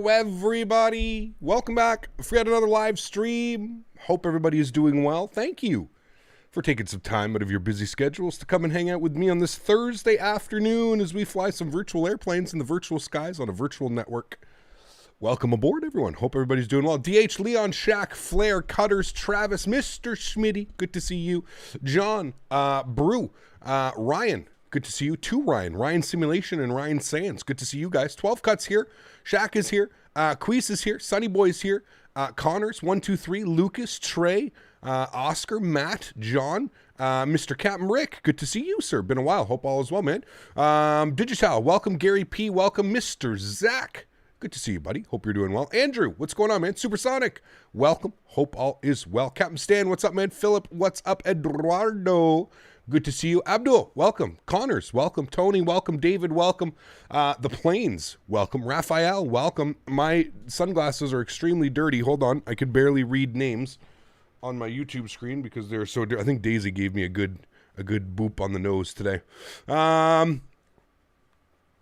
everybody. Welcome back for yet another live stream. Hope everybody is doing well. Thank you for taking some time out of your busy schedules to come and hang out with me on this Thursday afternoon as we fly some virtual airplanes in the virtual skies on a virtual network. Welcome aboard, everyone. Hope everybody's doing well. DH, Leon, Shaq, Flair, Cutters, Travis, Mr. Smitty, good to see you. John, Brew, Ryan, good to see you. Two Ryan Simulation and Ryan Sands, good to see you guys. 12 Cuts here. Shaq is here. Queese is here. Sunny Boy's here. Connors, 1, 2, 3. Lucas, Trey, Oscar, Matt, John, Mr. Captain Rick, good to see you, sir. Been a while. Hope all is well, man. Digital, welcome. Gary P, welcome. Mr. Zach, good to see you, buddy. Hope you're doing well. Andrew, what's going on, man? Supersonic, welcome. Hope all is well. Captain Stan, what's up, man? Philip, what's up? Eduardo, good to see you. Abdul, welcome. Connors, welcome. Tony, welcome. David, welcome. The Plains, welcome. Raphael, welcome. My sunglasses are extremely dirty. Hold on. I could barely read names on my YouTube screen because they're so dirty. I think Daisy gave me a good boop on the nose today.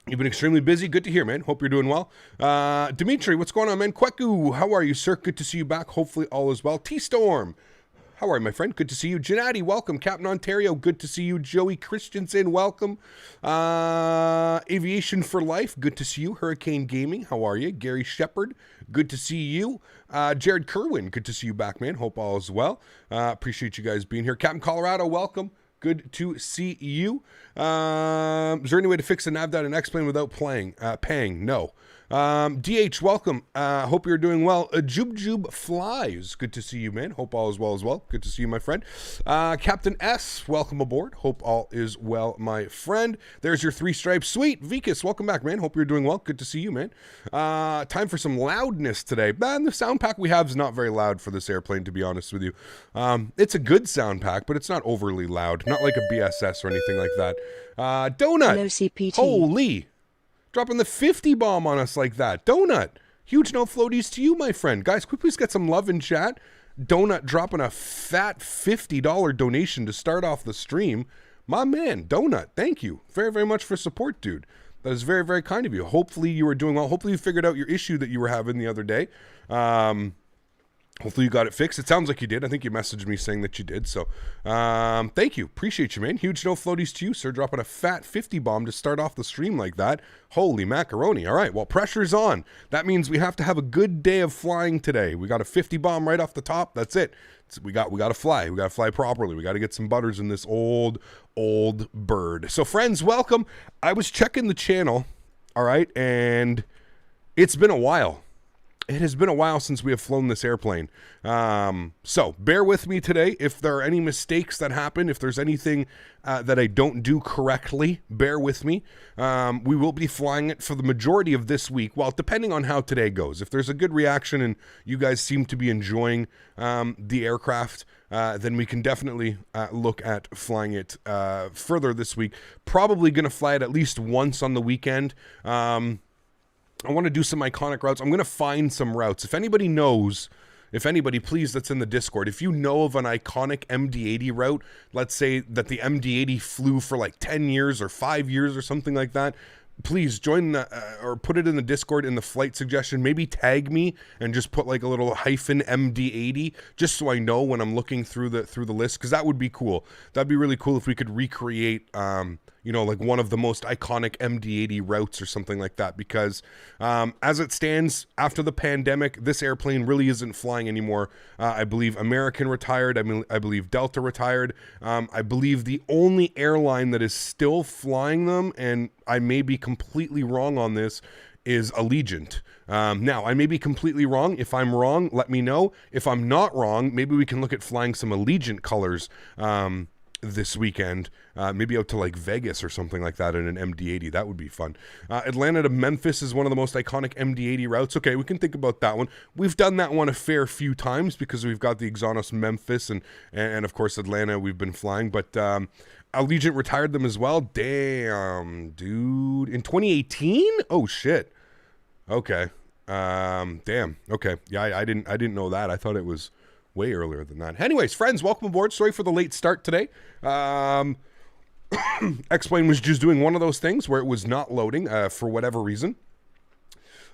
You've been extremely busy. Good to hear, man. Hope you're doing well. Dimitri, what's going on, man? Kweku, how are you, sir? Good to see you back. Hopefully all is well. T-Storm, how are you, my friend? Good to see you. Janati, welcome. Captain Ontario, good to see you. Joey Christensen, welcome. Aviation for Life, good to see you. Hurricane Gaming, how are you? Gary Shepard, good to see you. Jared Kerwin, good to see you back, man. Hope all is well. Appreciate you guys being here. Captain Colorado, welcome. Good to see you. Is there any way to fix the nav.in and X-Plane without paying? No. DH, welcome. Hope you're doing well. Jube Flies, good to see you, man. Hope all is well as well. Good to see you, my friend. Captain S, welcome aboard. Hope all is well, my friend. There's your 3 stripes. Sweet. Vikas, welcome back, man. Hope you're doing well. Good to see you, man. Time for some loudness today. Man, the sound pack we have is not very loud for this airplane, to be honest with you. It's a good sound pack, but it's not overly loud. Not like a BSS or anything like that. Donut. Hello, CPT. Holy. Dropping the 50 bomb on us like that. Donut. Huge no floaties to you, my friend. Guys, could we please get some love in chat? Donut dropping a fat $50 donation to start off the stream. My man, Donut, thank you very, very much for support, dude. That is very, very kind of you. Hopefully you are doing well. Hopefully you figured out your issue that you were having the other day. Hopefully you got it fixed. It sounds like you did. I think you messaged me saying that you did. So thank you. Appreciate you, man. Huge no floaties to you, sir. Dropping a fat 50 bomb to start off the stream like that. Holy macaroni. All right. Well, pressure's on. That means we have to have a good day of flying today. We got a 50 bomb right off the top. That's it. We got to fly. We got to fly properly. We got to get some butters in this old bird. So friends, welcome. I was checking the channel. All right. And it's been a while. It has been a while since we have flown this airplane. So bear with me today. If there are any mistakes that happen, if there's anything that I don't do correctly, bear with me. We will be flying it for the majority of this week. Well, depending on how today goes. If there's a good reaction and you guys seem to be enjoying the aircraft, then we can definitely look at flying it further this week. Probably going to fly it at least once on the weekend. I want to do some iconic routes. I'm going to find some routes. If anybody knows, please, that's in the Discord. If you know of an iconic MD80 route, let's say that the MD80 flew for like 10 years or 5 years or something like that, please join or put it in the Discord in the flight suggestion. Maybe tag me and just put like a little hyphen MD80 just so I know when I'm looking through the list, because that would be cool. That'd be really cool if we could recreate like one of the most iconic MD80 routes or something like that, because as it stands after the pandemic, this airplane really isn't flying anymore. I believe American retired. I believe Delta retired. I believe the only airline that is still flying them, and I may be completely wrong on this, is Allegiant. Now, I may be completely wrong. If I'm wrong, let me know. If I'm not wrong, maybe we can look at flying some Allegiant colors this weekend, maybe out to like Vegas or something like that in an MD80. That would be fun. Atlanta to Memphis is one of the most iconic MD80 routes. Okay, we can think about that one. We've done that one a fair few times because we've got the Exonos Memphis and of course Atlanta we've been flying, but Allegiant retired them as well. Damn, dude. In 2018? Oh shit. Okay. Damn. Okay. Yeah, I didn't know that. I thought it was way earlier than that. Anyways, friends, welcome aboard. Sorry for the late start today. X-Plane was just doing one of those things where it was not loading for whatever reason.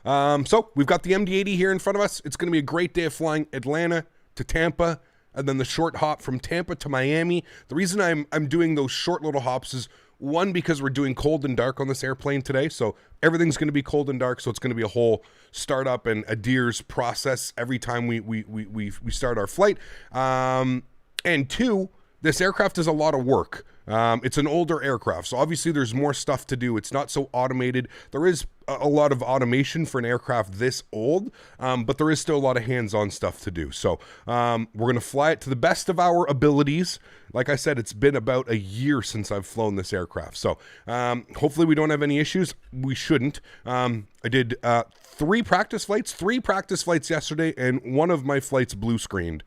So we've got the MD80 here in front of us. It's going to be a great day of flying Atlanta to Tampa, and then the short hop from Tampa to Miami. The reason I'm doing those short little hops is, one, because we're doing cold and dark on this airplane today, so everything's going to be cold and dark, so it's going to be a whole startup and adheres process every time we start our flight. And two, this aircraft is a lot of work. It's an older aircraft, so obviously there's more stuff to do. It's not so automated. There is a lot of automation for an aircraft this old, but there is still a lot of hands-on stuff to do. So we're going to fly it to the best of our abilities. Like I said, it's been about a year since I've flown this aircraft. So hopefully we don't have any issues. We shouldn't. I did 3 practice flights yesterday, and one of my flights blue screened.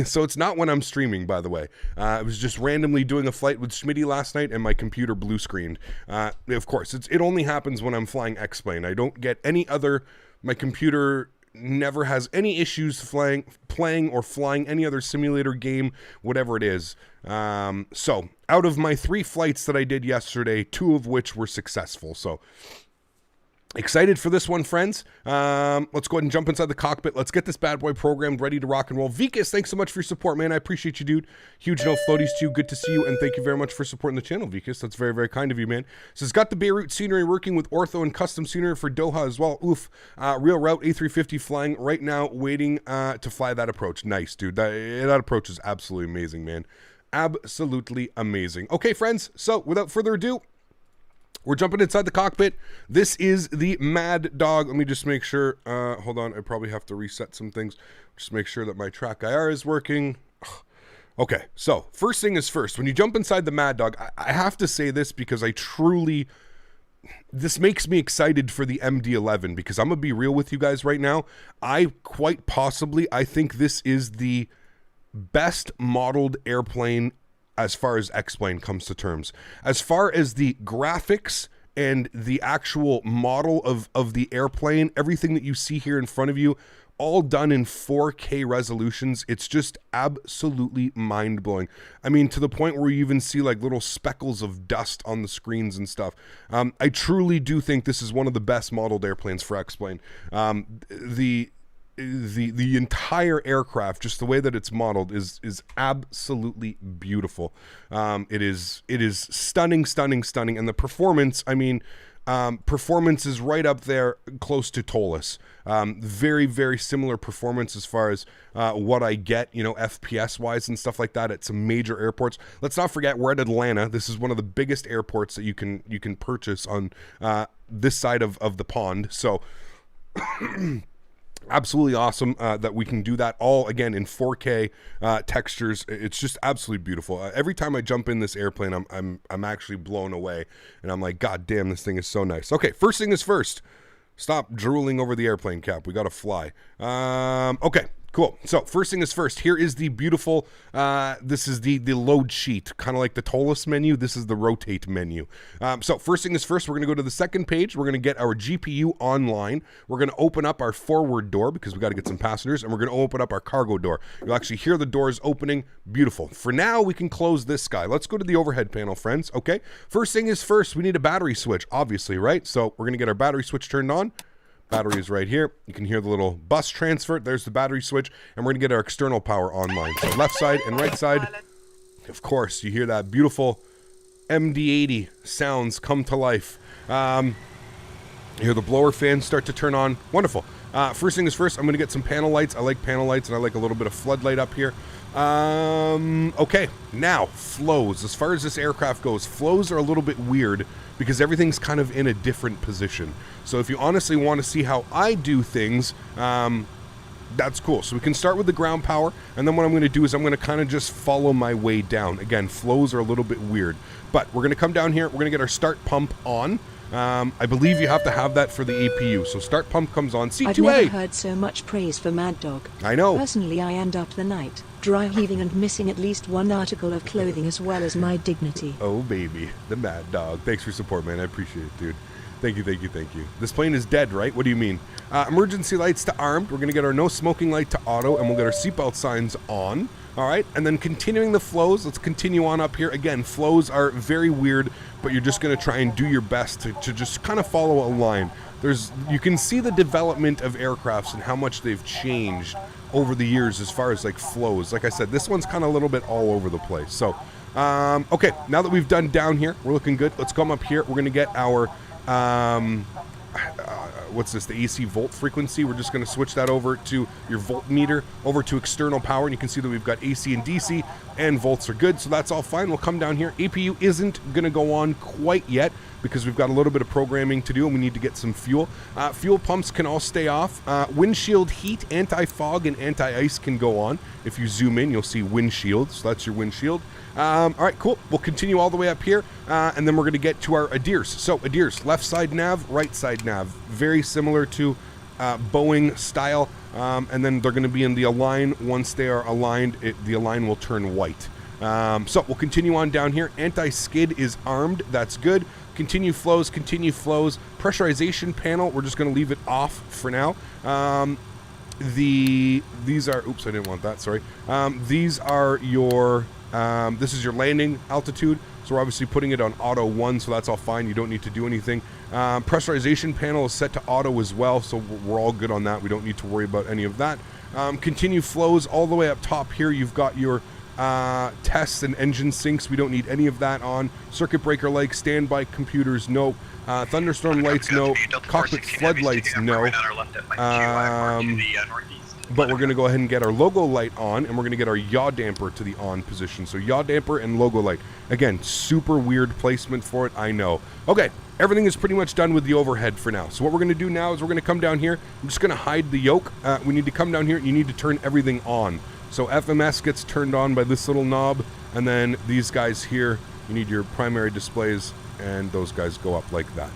So it's not when I'm streaming, by the way. I was just randomly doing a flight with Smitty last night, and my computer blue screened. Of course, it only happens when I'm flying X-Plane. I don't get any other. My computer never has any issues playing or flying any other simulator game, whatever it is. So out of my 3 flights that I did yesterday, 2 of which were successful. So excited for this one, friends. Let's go ahead and jump inside the cockpit. Let's get this bad boy programmed, ready to rock and roll. Vikas, thanks so much for your support, man. I appreciate you, dude. Huge no floaties to you. Good to see you, and thank you very much for supporting the channel, Vikas. That's very, very kind of you, man. So it's got the Beirut scenery, working with ortho and custom scenery for Doha as well. Oof. Real route A350 flying right now, waiting to fly that approach. Nice, dude. That approach is absolutely amazing, man. Absolutely amazing. Okay, friends. So without further ado, we're jumping inside the cockpit. This is the MADDOG. Let me just make sure. Hold on. I probably have to reset some things. Just make sure that my track IR is working. Okay. So first thing is first. When you jump inside the MADDOG, I have to say this because this makes me excited for the MD11, because I'm going to be real with you guys right now. I think this is the best modeled airplane as far as X-Plane comes to terms. As far as the graphics and the actual model of the airplane, everything that you see here in front of you, all done in 4K resolutions, it's just absolutely mind-blowing. I mean, to the point where you even see like little speckles of dust on the screens and stuff. I truly do think this is one of the best modeled airplanes for X-Plane. The entire aircraft, just the way that it's modeled, is absolutely beautiful. It is stunning, and the performance, I mean, performance is right up there close to Toliss. Very, very similar performance as far as what I get, FPS wise and stuff like that at some major airports. Let's not forget, we're at Atlanta. This is one of the biggest airports that you can purchase on this side of the pond. So absolutely awesome that we can do that all again in 4K textures. It's just absolutely beautiful. Every time I jump in this airplane, I'm actually blown away, and I'm like, God damn, this thing is so nice. Okay, first thing is first. Stop drooling over the airplane cap. We got to fly. Okay. Cool. So first thing is first. Here is the beautiful, this is the load sheet, kind of like the Toliss menu. This is the rotate menu. So first thing is first, we're going to go to the second page. We're going to get our GPU online. We're going to open up our forward door because we got to get some passengers, and we're going to open up our cargo door. You'll actually hear the doors opening. Beautiful. For now, we can close this guy. Let's go to the overhead panel, friends. Okay. First thing is first, we need a battery switch, obviously, right? So we're going to get our battery switch turned on. Battery is right here. You can hear the little bus transfer. There's the battery switch, and we're going to get our external power online. So left side and right side. Of course, you hear that beautiful MD80 sounds come to life. You hear the blower fans start to turn on. Wonderful. First thing is first, I'm going to get some panel lights. I like panel lights, and I like a little bit of floodlight up here. Okay, now flows. As far as this aircraft goes, flows are a little bit weird because everything's kind of in a different position. So if you honestly want to see how I do things, that's cool. So we can start with the ground power, and then what I'm going to do is I'm going to kind of just follow my way down. Again, flows are a little bit weird, but we're going to come down here. We're going to get our start pump on. I believe you have to have that for the APU. So start pump comes on. C2A. I've never heard so much praise for MADDOG. I know. Personally, I end up the night dry heaving and missing at least one article of clothing as well as my dignity. Oh baby, the MADDOG. Thanks for support, man. I appreciate it, dude. Thank you, thank you, thank you. This plane is dead, right? What do you mean? Emergency lights to armed. We're going to get our no smoking light to auto, and we'll get our seatbelt signs on. All right, and then continuing the flows. Let's continue on up here. Again, flows are very weird, but you're just going to try and do your best to just kind of follow a line. You can see the development of aircrafts and how much they've changed over the years as far as like flows. Like I said, this one's kind of a little bit all over the place. So, okay, now that we've done down here, we're looking good. Let's come up here. We're going to get our, what's this, the AC volt frequency. We're just going to switch that over to your voltmeter, over to external power, and you can see that we've got AC and DC, and volts are good, so that's all fine. We'll come down here. APU isn't going to go on quite yet because we've got a little bit of programming to do, and we need to get some fuel. Fuel pumps can all stay off. Windshield heat, anti-fog, and anti-ice can go on. If you zoom in, you'll see windshield, so that's your windshield. All right, cool. We'll continue all the way up here, and then we're going to get to our ADIRS. So ADIRS, left side nav, right side nav. Very similar to Boeing style, and then they're going to be in the align. Once they are aligned, the align will turn white. So we'll continue on down here. Anti-skid is armed. That's good. Continue flows, continue flows. Pressurization panel, we're just going to leave it off for now. These are, oops, I didn't want that, sorry. These are your, this is your landing altitude. So we're obviously putting it on auto 1, so that's all fine. You don't need to do anything. Pressurization panel is set to auto as well, so we're all good on that. We don't need to worry about any of that. Continue flows all the way up top here. You've got your tests and engine syncs. We don't need any of that on. Circuit breaker lights, standby computers, no. Thunderstorm lights, no. Cockpit floodlights, no. But we're going to go ahead and get our logo light on, and we're going to get our yaw damper to the on position. So yaw damper and logo light. Again, super weird placement for it, I know. Okay, everything is pretty much done with the overhead for now. So what we're going to do now is we're going to come down here. I'm just going to hide the yoke. We need to come down here. You need to turn everything on. So FMS gets turned on by this little knob, and then these guys here, you need your primary displays, and those guys go up like that.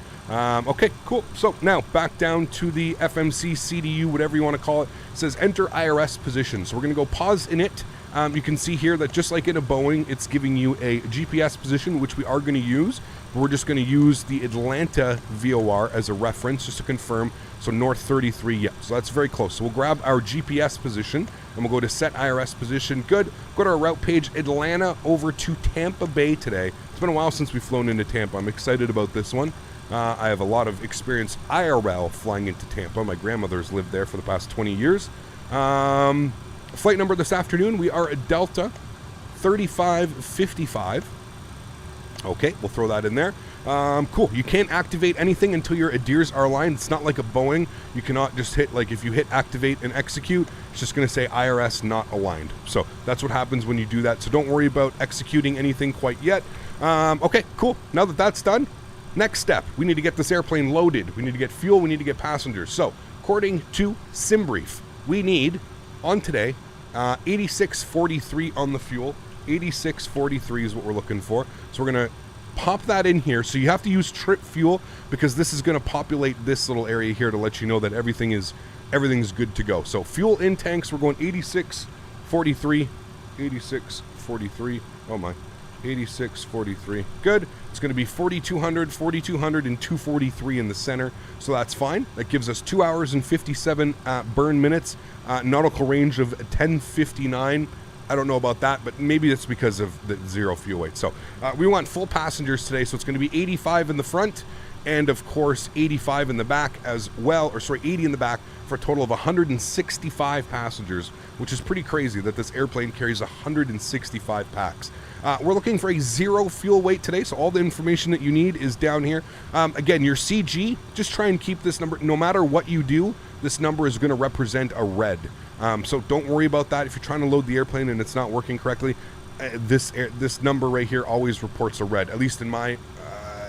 Okay, cool. So now back down to the FMC CDU, whatever you want to call it. It says enter IRS position. So we're going to go pause in it. You can see here that just like in a Boeing, it's giving you a GPS position, which we are going to use. We're just going to use the Atlanta VOR as a reference just to confirm. So north 33, yeah. So that's very close. So we'll grab our GPS position and we'll go to set IRS position. Good. Go to our route page, Atlanta over to Tampa Bay today. It's been a while since we've flown into Tampa. I'm excited about this one. I have a lot of experience IRL flying into Tampa. My grandmother's lived there for the past 20 years. Flight number this afternoon, we are at Delta 3555. Okay, we'll throw that in there. Cool. You can't activate anything until your ADIRS are aligned. It's not like a Boeing. You cannot just hit, like if you hit activate and execute, it's just going to say IRS not aligned. So that's what happens when you do that. So don't worry about executing anything quite yet. Okay, cool. Now that that's done, next step, we need to get this airplane loaded. We need to get fuel. We need to get passengers. So according to SimBrief, we need, on today, 8643 on the fuel. 8643 is what we're looking for. So we're going to pop that in here. So you have to use trip fuel because this is going to populate this little area here to let you know that everything's good to go. So fuel in tanks, we're going 8643. 8643. Oh my. 8643. Good. It's going to be 4200, 4200, and 243 in the center. So that's fine. That gives us 2 hours and 57 burn minutes. Nautical range of 1059. I don't know about that, but maybe it's because of the zero fuel weight. So we want full passengers today. So it's going to be 85 in the front and, of course, 85 in the back as well. Or sorry, 80 in the back for a total of 165 passengers, which is pretty crazy that this airplane carries 165 packs. We're looking for a zero fuel weight today, so all the information that you need is down here. Again, your CG, just try and keep this number. No matter what you do, this number is going to represent a red. So don't worry about that. If you're trying to load the airplane and it's not working correctly, this number right here always reports a red, at least in my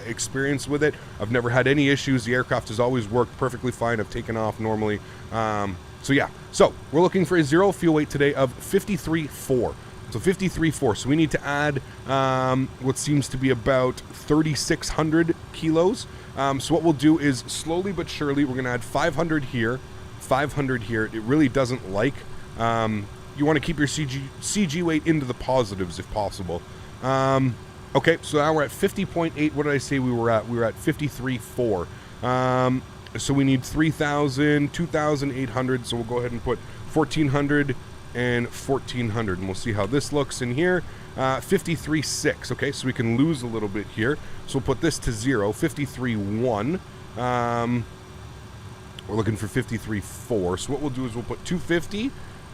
experience with it. I've never had any issues. The aircraft has always worked perfectly fine. I've taken off normally. So yeah, so we're looking for a zero fuel weight today of 53.4. So 53.4. So we need to add what seems to be about 3,600 kilos. So what we'll do is slowly but surely, we're going to add 500 here, 500 here. It really doesn't like. You want to keep your CG weight into the positives if possible. Okay, so now we're at 50.8. What did I say we were at? We were at 53.4. So we need 3,000, 2,800. So we'll go ahead and put 1,400 and 1,400, and we'll see how this looks in here. 53.6. Okay, so we can lose a little bit here. So we'll put this to 0. 53.1. We're looking for 53.4. So what we'll do is we'll put 250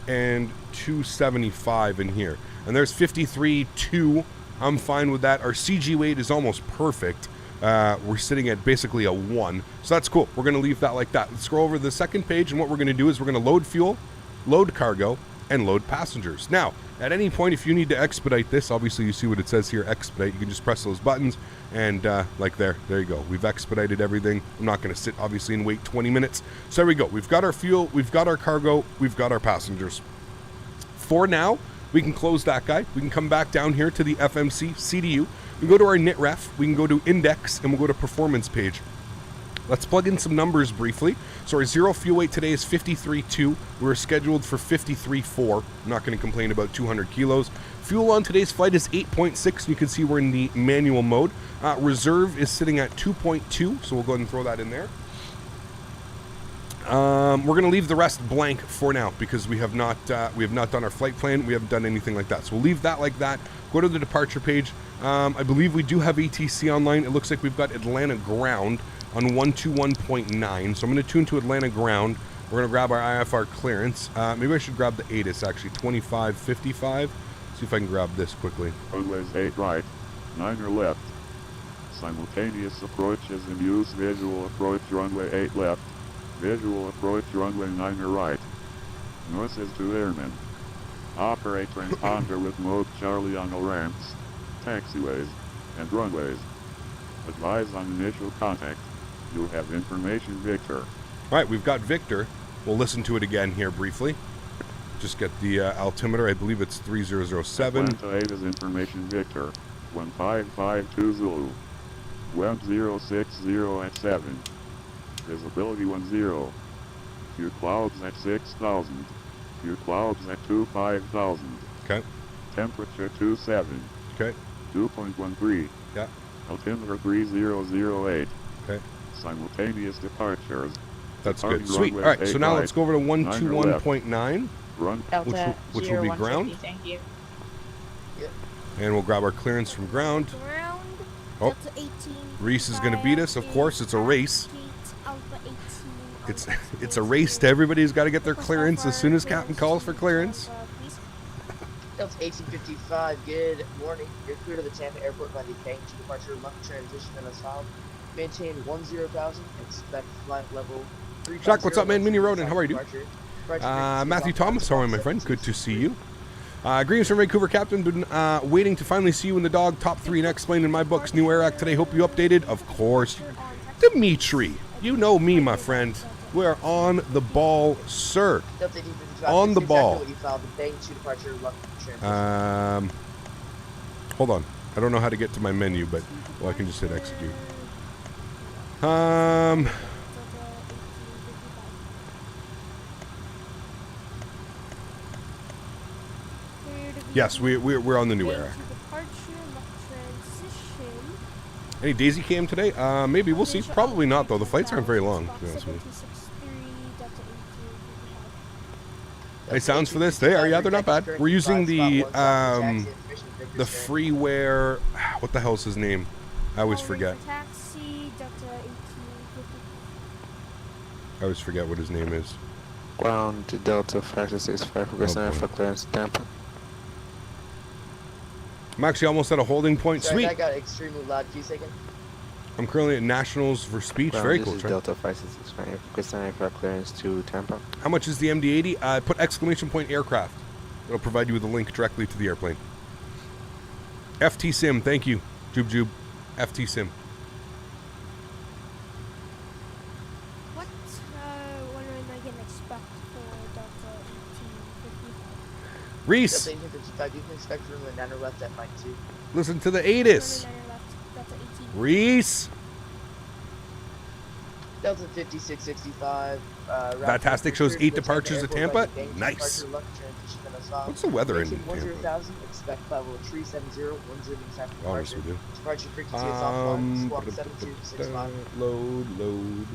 and 275 in here. And there's 53.2. I'm fine with that. Our CG weight is almost perfect. We're sitting at basically a 1. So that's cool. We're going to leave that like that. Let's scroll over to the second page, and what we're going to do is we're going to load fuel, load cargo, and load passengers. Now, at any point, if you need to expedite this, obviously you see what it says here, expedite. You can just press those buttons, and like there you go. We've expedited everything. I'm not going to sit, obviously, and wait 20 minutes. So there we go. We've got our fuel, we've got our cargo, we've got our passengers. For now, we can close that guy. We can come back down here to the FMC CDU. We go to our knit ref. We can go to index, and we'll go to performance page. Let's plug in some numbers briefly. So our zero fuel weight today is 53.2. We're scheduled for 53.4. I'm not going to complain about 200 kilos. Fuel on today's flight is 8.6. You can see we're in the manual mode. Reserve is sitting at 2.2, so we'll go ahead and throw that in there. We're going to leave the rest blank for now because we have not done our flight plan. We haven't done anything like that. So we'll leave that like that. Go to the departure page. I believe we do have ATC online. It looks like we've got Atlanta ground on 121.9. So I'm going to tune to Atlanta ground. We're going to grab our IFR clearance. Maybe I should grab the ATIS actually, 2555. See if I can grab this quickly. Runways 8 right, 9 left. Simultaneous approaches in use. Visual approach runway 8 left. Visual approach runway 9 right. North is to airmen. Operate transponder with mode Charlie on all ramps, taxiways, and runways. Advise on initial contact. You have information Victor. All right, we've got Victor. We'll listen to it again here briefly. Just get the altimeter. I believe it's 3007. Atlanta 8 is information Victor. 1552 Zulu. 1060 at 7. Visibility 10. Few clouds at 6,000. Few clouds at 25,000. Okay. Temperature 27. Okay. 2.13. Yeah. Altimeter 3008. Okay. Simultaneous departures. That's good. Sweet. All right, so now let's go over to 121.9. Run. Delta which will be ground. Thank you. And we'll grab our clearance from ground. Ground. Oh. Delta 18. Reese is going to beat us. Of course, it's a race. It's a race to everybody who's got to get their clearance as soon as Captain calls for clearance. Delta 1855, good morning. You're clear to the Tampa airport by the Koch departure left transition in the south. Maintain 10,000. Expect flight level 3. Jack, what's up, man? Mini Road, and how are you? Matthew Thomas, how are you, my friend? Good to see you. Greetings from Vancouver, Captain. Been waiting to finally see you in the dog. Top 3 next plane in my books. New Air Act today. Hope you updated. Of course. Dimitri, you know me, my friend. We're on the ball, sir. On the ball. Hold on. I don't know how to get to my menu, but I can just hit execute. Yes, we're on the New Era. Any Daisy Cam today? Maybe, we'll see. Probably not, though. The flights aren't very long, to be honest with you. Any sounds for this? They are, yeah, they're not bad. We're using the freeware. What the hell's his name? I always forget. I always forget what his name is. Ground to Delta 565, requesting for clearance Tampa. I'm actually almost at a holding point. Sorry, Sweet. that got extremely loud. Can you second? I'm currently at Nationals for speech. Ground, very this cool. is Delta 565, requesting for clearance to Tampa. How much is the MD80? Put exclamation point aircraft. It'll provide you with a link directly to the airplane. FT Sim, thank you. Jube. FT Sim. What am I going to expect for Delta 1855? Reese, Delta 1855, you can expect room in 9 left at Mike 2. listen to the ATIS. Delta 18. Reese. Delta 5665. Fantastic. Shows 8 departures to Tampa. Nice. asphalt. What's the weather in Maintain Tampa? 10,000, expect flight level 370, 10 minutes after Be honest departure. with you. Departure frequency is offline, squawk 7265. Load.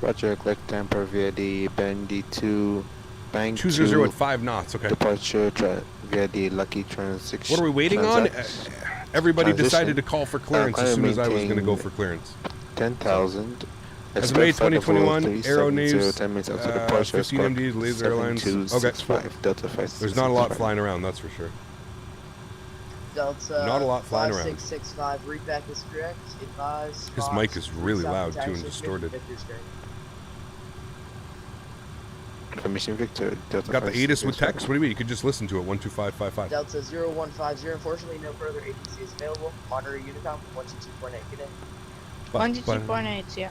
Roger, click Tampa via the MD2 bank 200 at 5 knots, okay. departure via the Lucky Transaction. What are we waiting on? Everybody decided to transition. call for clearance as soon as I was going to go for clearance. 10,000. As of May Expect flight 2021, level Aero 370, Names, 10 minutes after departure, 15 squawk MDs, Laser Airlines. Okay, cool. 7265, Delta 5. There's not a lot flying around, that's for sure. Delta Not a lot flying around. 5665, readback is correct. Advise. His Fox, mic is really South loud, too, and Taxi, distorted. Victor's correct. Information Victor, Delta Got the 5, ATIS with text. What do you mean? You could just listen to it. 12555. Delta 0150, unfortunately no further agency is available. Honorary Unicom 122.8, good day. 122.8, yeah.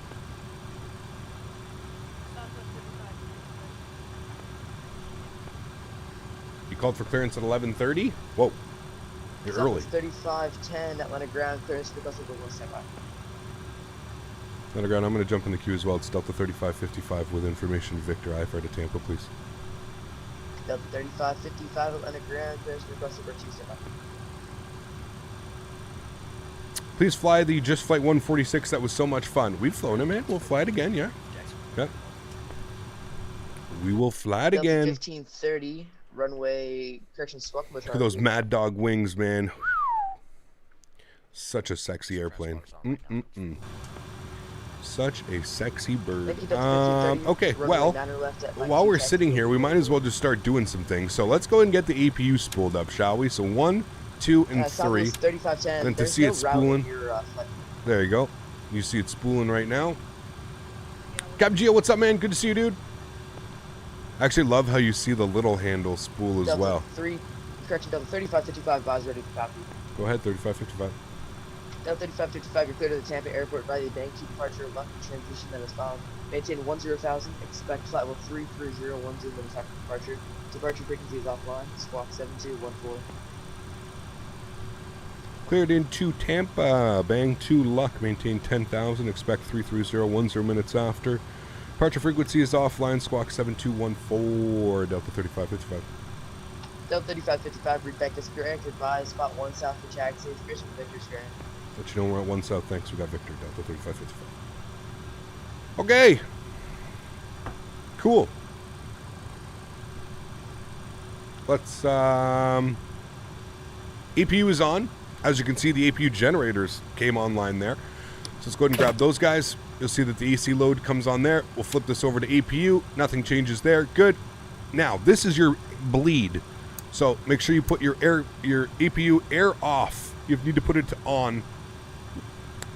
You called for clearance at 11:30. Whoa, you're early. 3510, Atlanta ground clearance because of the 1 standby. Underground, I'm going to jump in the queue as well. It's Delta 3555 with information. Victor, IFR to Tampa, please. Delta 3555, Atlanta ground clearance because of 2 standby. Please fly the Just Flight 146. That was so much fun. We've flown it, man. We'll fly it again, yeah. Yeah. We will fly it Delta again. 1530, runway correction squawk. Look at those MADDOG wings, man. Such a sexy airplane. Such a sexy bird. Okay, well, while we're sitting here, we might as well just start doing some things. So let's go and get the APU spooled up, shall we? So 1, 2, and 3. Then to see it spooling. There you go. You see it spooling right now. Cap Geo, what's up, man? Good to see you, dude. I actually love how you see the little handle spool as Delta well. 3, correction, Delta 3555, Boz ready for copy. Go ahead, 3555. Delta 3555, you're clear to the Tampa airport by the bank to departure lucky transition that is found. Maintain 10,000, expect flight level 330, 10 minutes after departure. Departure frequency is offline, squawk 7214. Cleared into Tampa, bang 2 luck, maintain 10,000, expect 330, 10 minutes after. Departure frequency is offline, squawk 7214, Delta 3555. Delta 3555, readback is correct, advise spot 1 south for taxi, information for Victor's correct. Let you know we're at 1 south, thanks, we got Victor, Delta 3555. Okay. Cool. Let's, APU is on. As you can see, the APU generators came online there. So let's go ahead and grab those guys. You'll see that the AC load comes on there. We'll flip this over to APU. Nothing changes there. Good. Now, this is your bleed. So make sure you put your APU air off. You need to put it to on.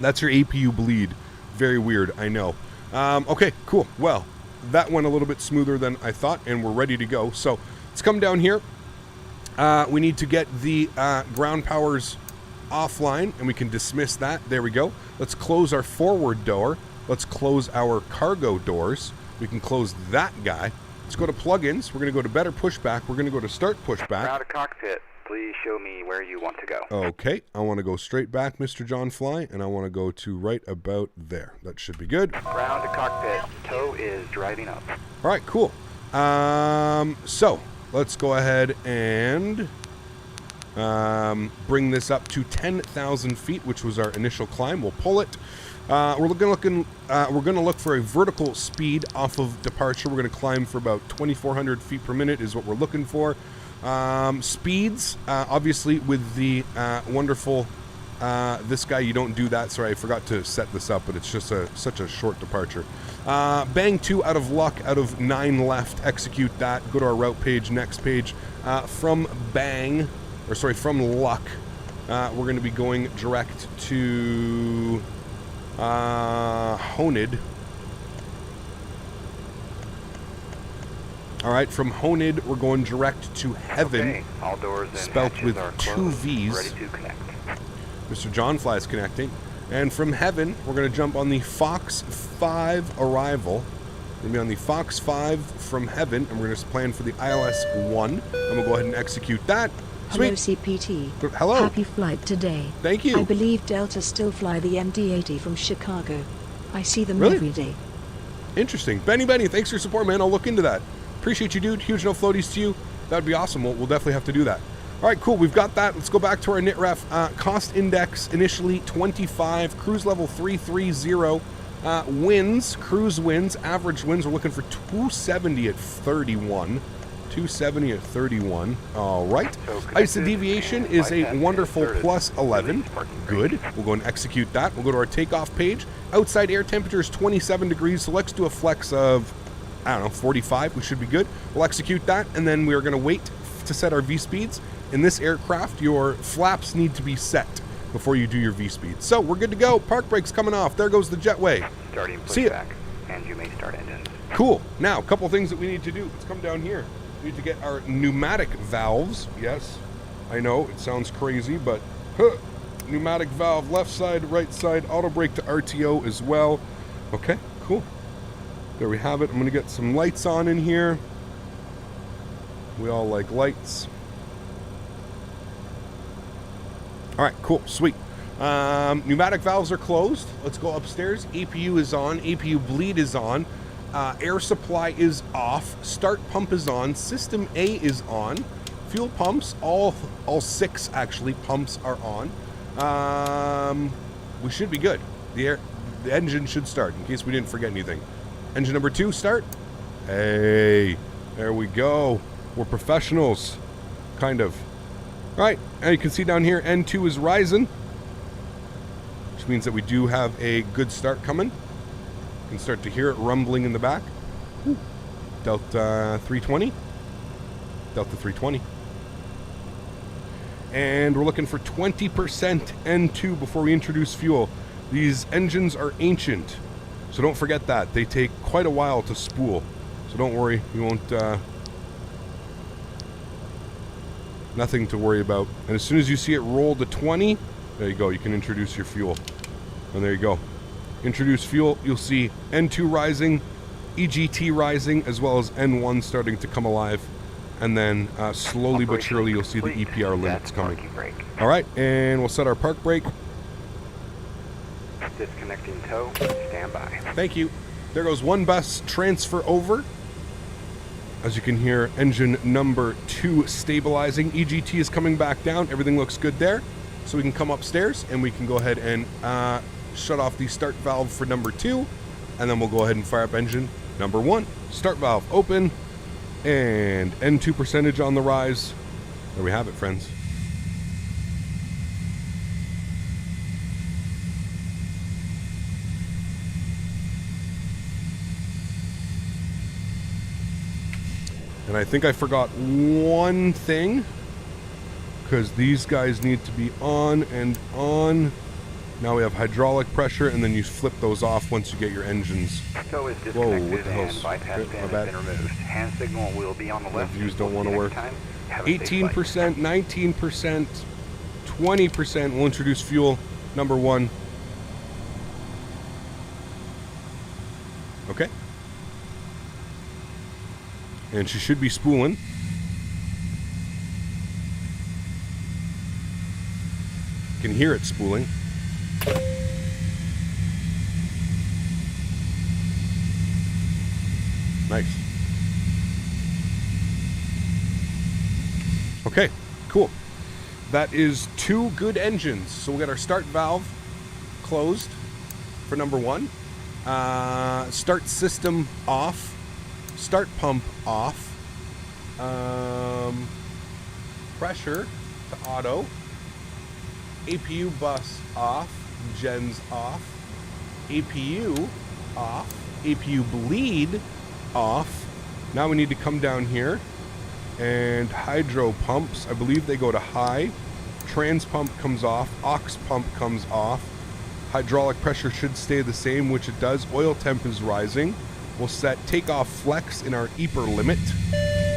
That's your APU bleed. Very weird, I know. Okay, cool. Well, that went a little bit smoother than I thought, and we're ready to go. So let's come down here. We need to get the ground powers offline, and we can dismiss that. There we go. Let's close our forward door. Let's close our cargo doors. We can close that guy. Let's go to plugins. We're going to go to better pushback. We're going to go to start pushback. Ground to cockpit. Please show me where you want to go. Okay. I want to go straight back, Mr. John Fly, and I want to go to right about there. That should be good. Ground to cockpit. Tow is driving up. All right, cool. So let's go ahead and bring this up to 10,000 feet, which was our initial climb. We'll pull it. We're going to look for a vertical speed off of departure. We're going to climb for about 2,400 feet per minute is what we're looking for. Speeds, obviously, with the wonderful this guy, you don't do that. Sorry, I forgot to set this up, but it's just such a short departure. Bang 2 out of luck, out of 9 left. Execute that. Go to our route page, next page. From luck, we're going to be going direct to Honid. All right, from Honid, we're going direct to Heaven. Okay. All doors and spelt hatches with are 2 closed. V's. Ready to connect. Mr. John Fly is connecting. And from Heaven, we're going to jump on the Fox 5 arrival. We're going to be on the Fox 5 from Heaven, and we're going to plan for the ILS 1. I'm going to go ahead and execute that. Hello, Sweet. CPT. Hello. Happy flight today. Thank you. I believe Delta still fly the MD80 from Chicago. I see them Really? every day. Interesting. Benny, thanks for your support, man. I'll look into that. Appreciate you, dude. Huge no floaties to you. That would be awesome. We'll definitely have to do that. All right, cool. We've got that. Let's go back to our NitRef. Cost index initially 25. Cruise level 330. Wins, cruise wins, average wins. We're looking for 270 at 31. 270 at 31. All right. ISO deviation is a wonderful plus 11. Good. We'll go and execute that. We'll go to our takeoff page. Outside air temperature is 27 degrees, so let's do a flex of, I don't know, 45. We should be good. We'll execute that, and then we're going to wait to set our V-speeds. In this aircraft, your flaps need to be set before you do your V-speed. So we're good to go. Park brake's coming off. There goes the jetway. Starting See ya. pushback, and you may start engines. Cool. Now, a couple things that we need to do. Let's come down here. We need to get our pneumatic valves. Yes, I know it sounds crazy, but pneumatic valve, left side, right side, auto brake to RTO as well. Okay, cool. There we have it. I'm gonna get some lights on in here. We all like lights. All right, cool, sweet. Pneumatic valves are closed. Let's go upstairs. APU is on. APU bleed is on. Air supply is off. Start pump is on. System A is on. Fuel pumps, all 6 actually pumps are on. We should be good. The engine should start in case we didn't forget anything. Engine number 2 start. Hey, there we go. We're professionals, kind of. All right, and you can see down here N2 is rising, which means that we do have a good start coming. You can start to hear it rumbling in the back. Ooh. Delta 320. Delta 320. And we're looking for 20% N2 before we introduce fuel. These engines are ancient, so don't forget that. They take quite a while to spool, so don't worry. You won't... nothing to worry about. And as soon as you see it roll to 20, there you go. You can introduce your fuel. And there you go. Introduce fuel. You'll see N2 rising, EGT rising, as well as N1 starting to come alive. And then slowly but surely you'll see the EPR limits coming. All right, and we'll set our park brake. Disconnecting tow. Stand by. Thank you. There goes one bus transfer over. As you can hear, engine number 2 stabilizing. EGT is coming back down. Everything looks good there. So we can come upstairs and we can go ahead and shut off the start valve for number 2. And then we'll go ahead and fire up engine number 1. Start valve open. And N2 percentage on the rise. There we have it, friends. And I think I forgot one thing, because these guys need to be on and on. Now we have hydraulic pressure, and then you flip those off once you get your engines. Tow is Whoa, disconnected what the hell's... and bypass Okay, fan my bad. has been removed. Hand signal will be on the My left. views don't want to work. Have a safe 18%, 19%, 20%. We'll introduce fuel number 1. Okay. And she should be spooling. You can hear it spooling. Nice. Okay, cool. That is 2 good engines. So we got our start valve closed for number 1. Start system off. Start pump off. Pressure to auto. APU bus off. Gens off. APU off. APU bleed off. Now we need to come down here and hydro pumps, I believe they go to high. Trans pump comes off. Aux pump comes off. Hydraulic pressure should stay the same, which it does. Oil temp is rising. We'll set takeoff flex in our EPR limit.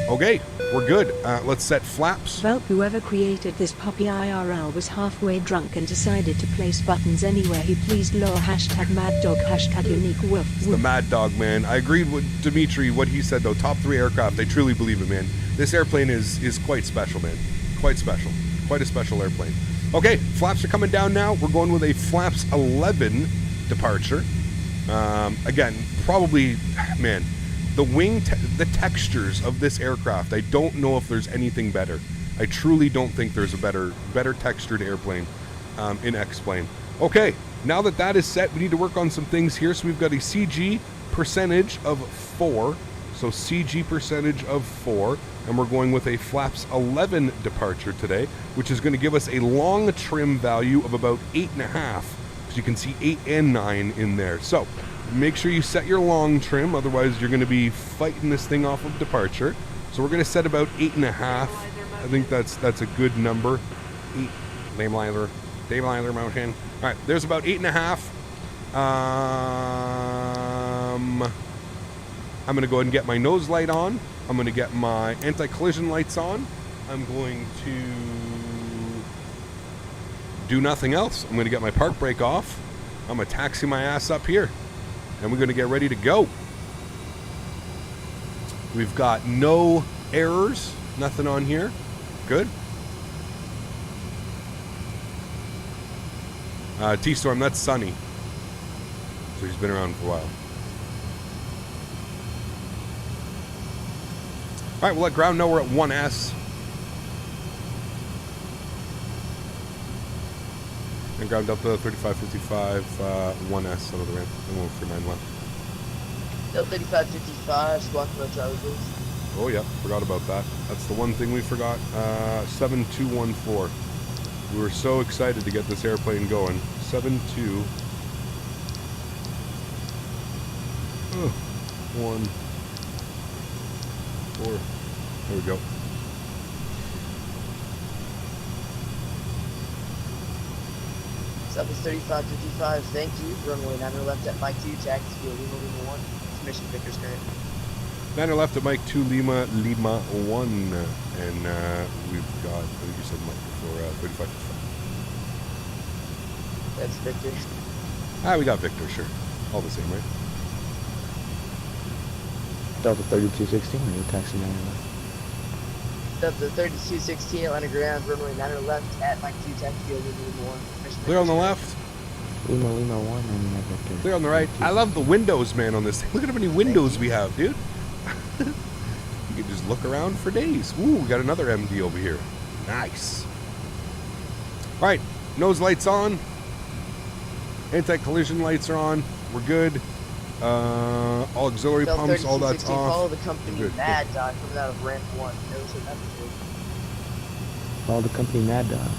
Okay, we're good. Let's set flaps. Well, whoever created this puppy IRL was halfway drunk and decided to place buttons anywhere he pleased. Lol, hashtag MADDOG, hashtag unique woof. It's the MADDOG, man. I agreed with Dimitri, what he said, though. Top 3 aircraft. I truly believe it, man. This airplane is quite special, man. Quite special. Quite a special airplane. Okay, flaps are coming down now. We're going with a flaps 11 departure. Again, probably, man, the the textures of this aircraft, I don't know if there's anything better. I truly don't think there's a better textured airplane in X-Plane. Okay, now that that is set, we need to work on some things here. So we've got a CG percentage of 4. So CG percentage of 4. And we're going with a flaps 11 departure today, which is going to give us a long trim value of about 8.5. So you can see 8 and 9 in there. So make sure you set your long trim, otherwise you're going to be fighting this thing off of departure. So we're going to set about 8.5. I think that's a good number. 8 stabilizer motion. All right, there's about 8.5. I'm going to go ahead and get my nose light on. I'm going to get my anti-collision lights on. I'm going to do nothing else. I'm going to get my park brake off. I'm going to taxi my ass up here. And we're going to get ready to go. We've got no errors. Nothing on here. Good. T-Storm, that's Sunny. So he's been around for a while. All right, we'll let ground know we're at 1S. And ground Delta 3555, 1S out of the ramp. And 139 left. Delta 3555, squawk about Charlie, please. Oh, yeah, forgot about that. That's the one thing we forgot. 7214. We were so excited to get this airplane going. 72. 1. 4. There we go. Southwest 3555, thank you. Runway 9 left at Mike 2, taxi to Lima Lima 1. Mission Victor's current. 9 left at Mike 2, Lima 1. And we've got, I think you said Mike before, 3555. That's Victor. We got Victor, sure. All the same, right? Delta 3216, you taxi 9 left. Delta 3216, Atlanta ground, runway 9 left at Mike 2, taxi to Lima Lima 1. Mission Clear on the Victor's left. Lima 1, and Victor. Clear on the right. I love the windows, man, on this thing. Look at how many windows we have, dude. You can just look around for days. Ooh, we got another MD over here. Nice. All right, nose lights on. Anti-collision lights are on. We're good. All auxiliary Delta pumps, all that's 3216, off. follow the company Good, MADDOG coming out of ramp 1. Nose at number 2. Follow the company MADDOG.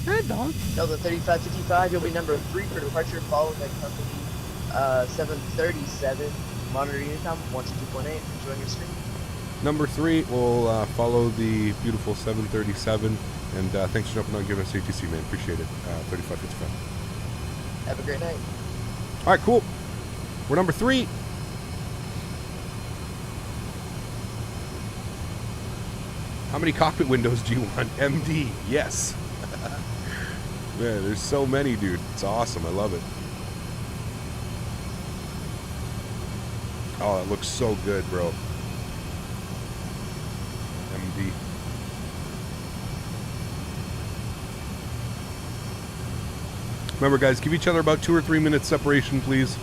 MADDOG. Delta 3555, you'll be number 3 for departure, following the company 737. Monitor Unicom 122.8. Enjoying your stream. Number 3 will follow the beautiful 737. And thanks for jumping on and giving us ATC, man. Appreciate it. 3555. Have a great night. All right, cool. We're number 3. How many cockpit windows do you want? MD, yes. Man, there's so many, dude. It's awesome. I love it. Oh, it looks so good, bro. MD. Remember, guys, give each other about 2 or 3 minutes separation, please,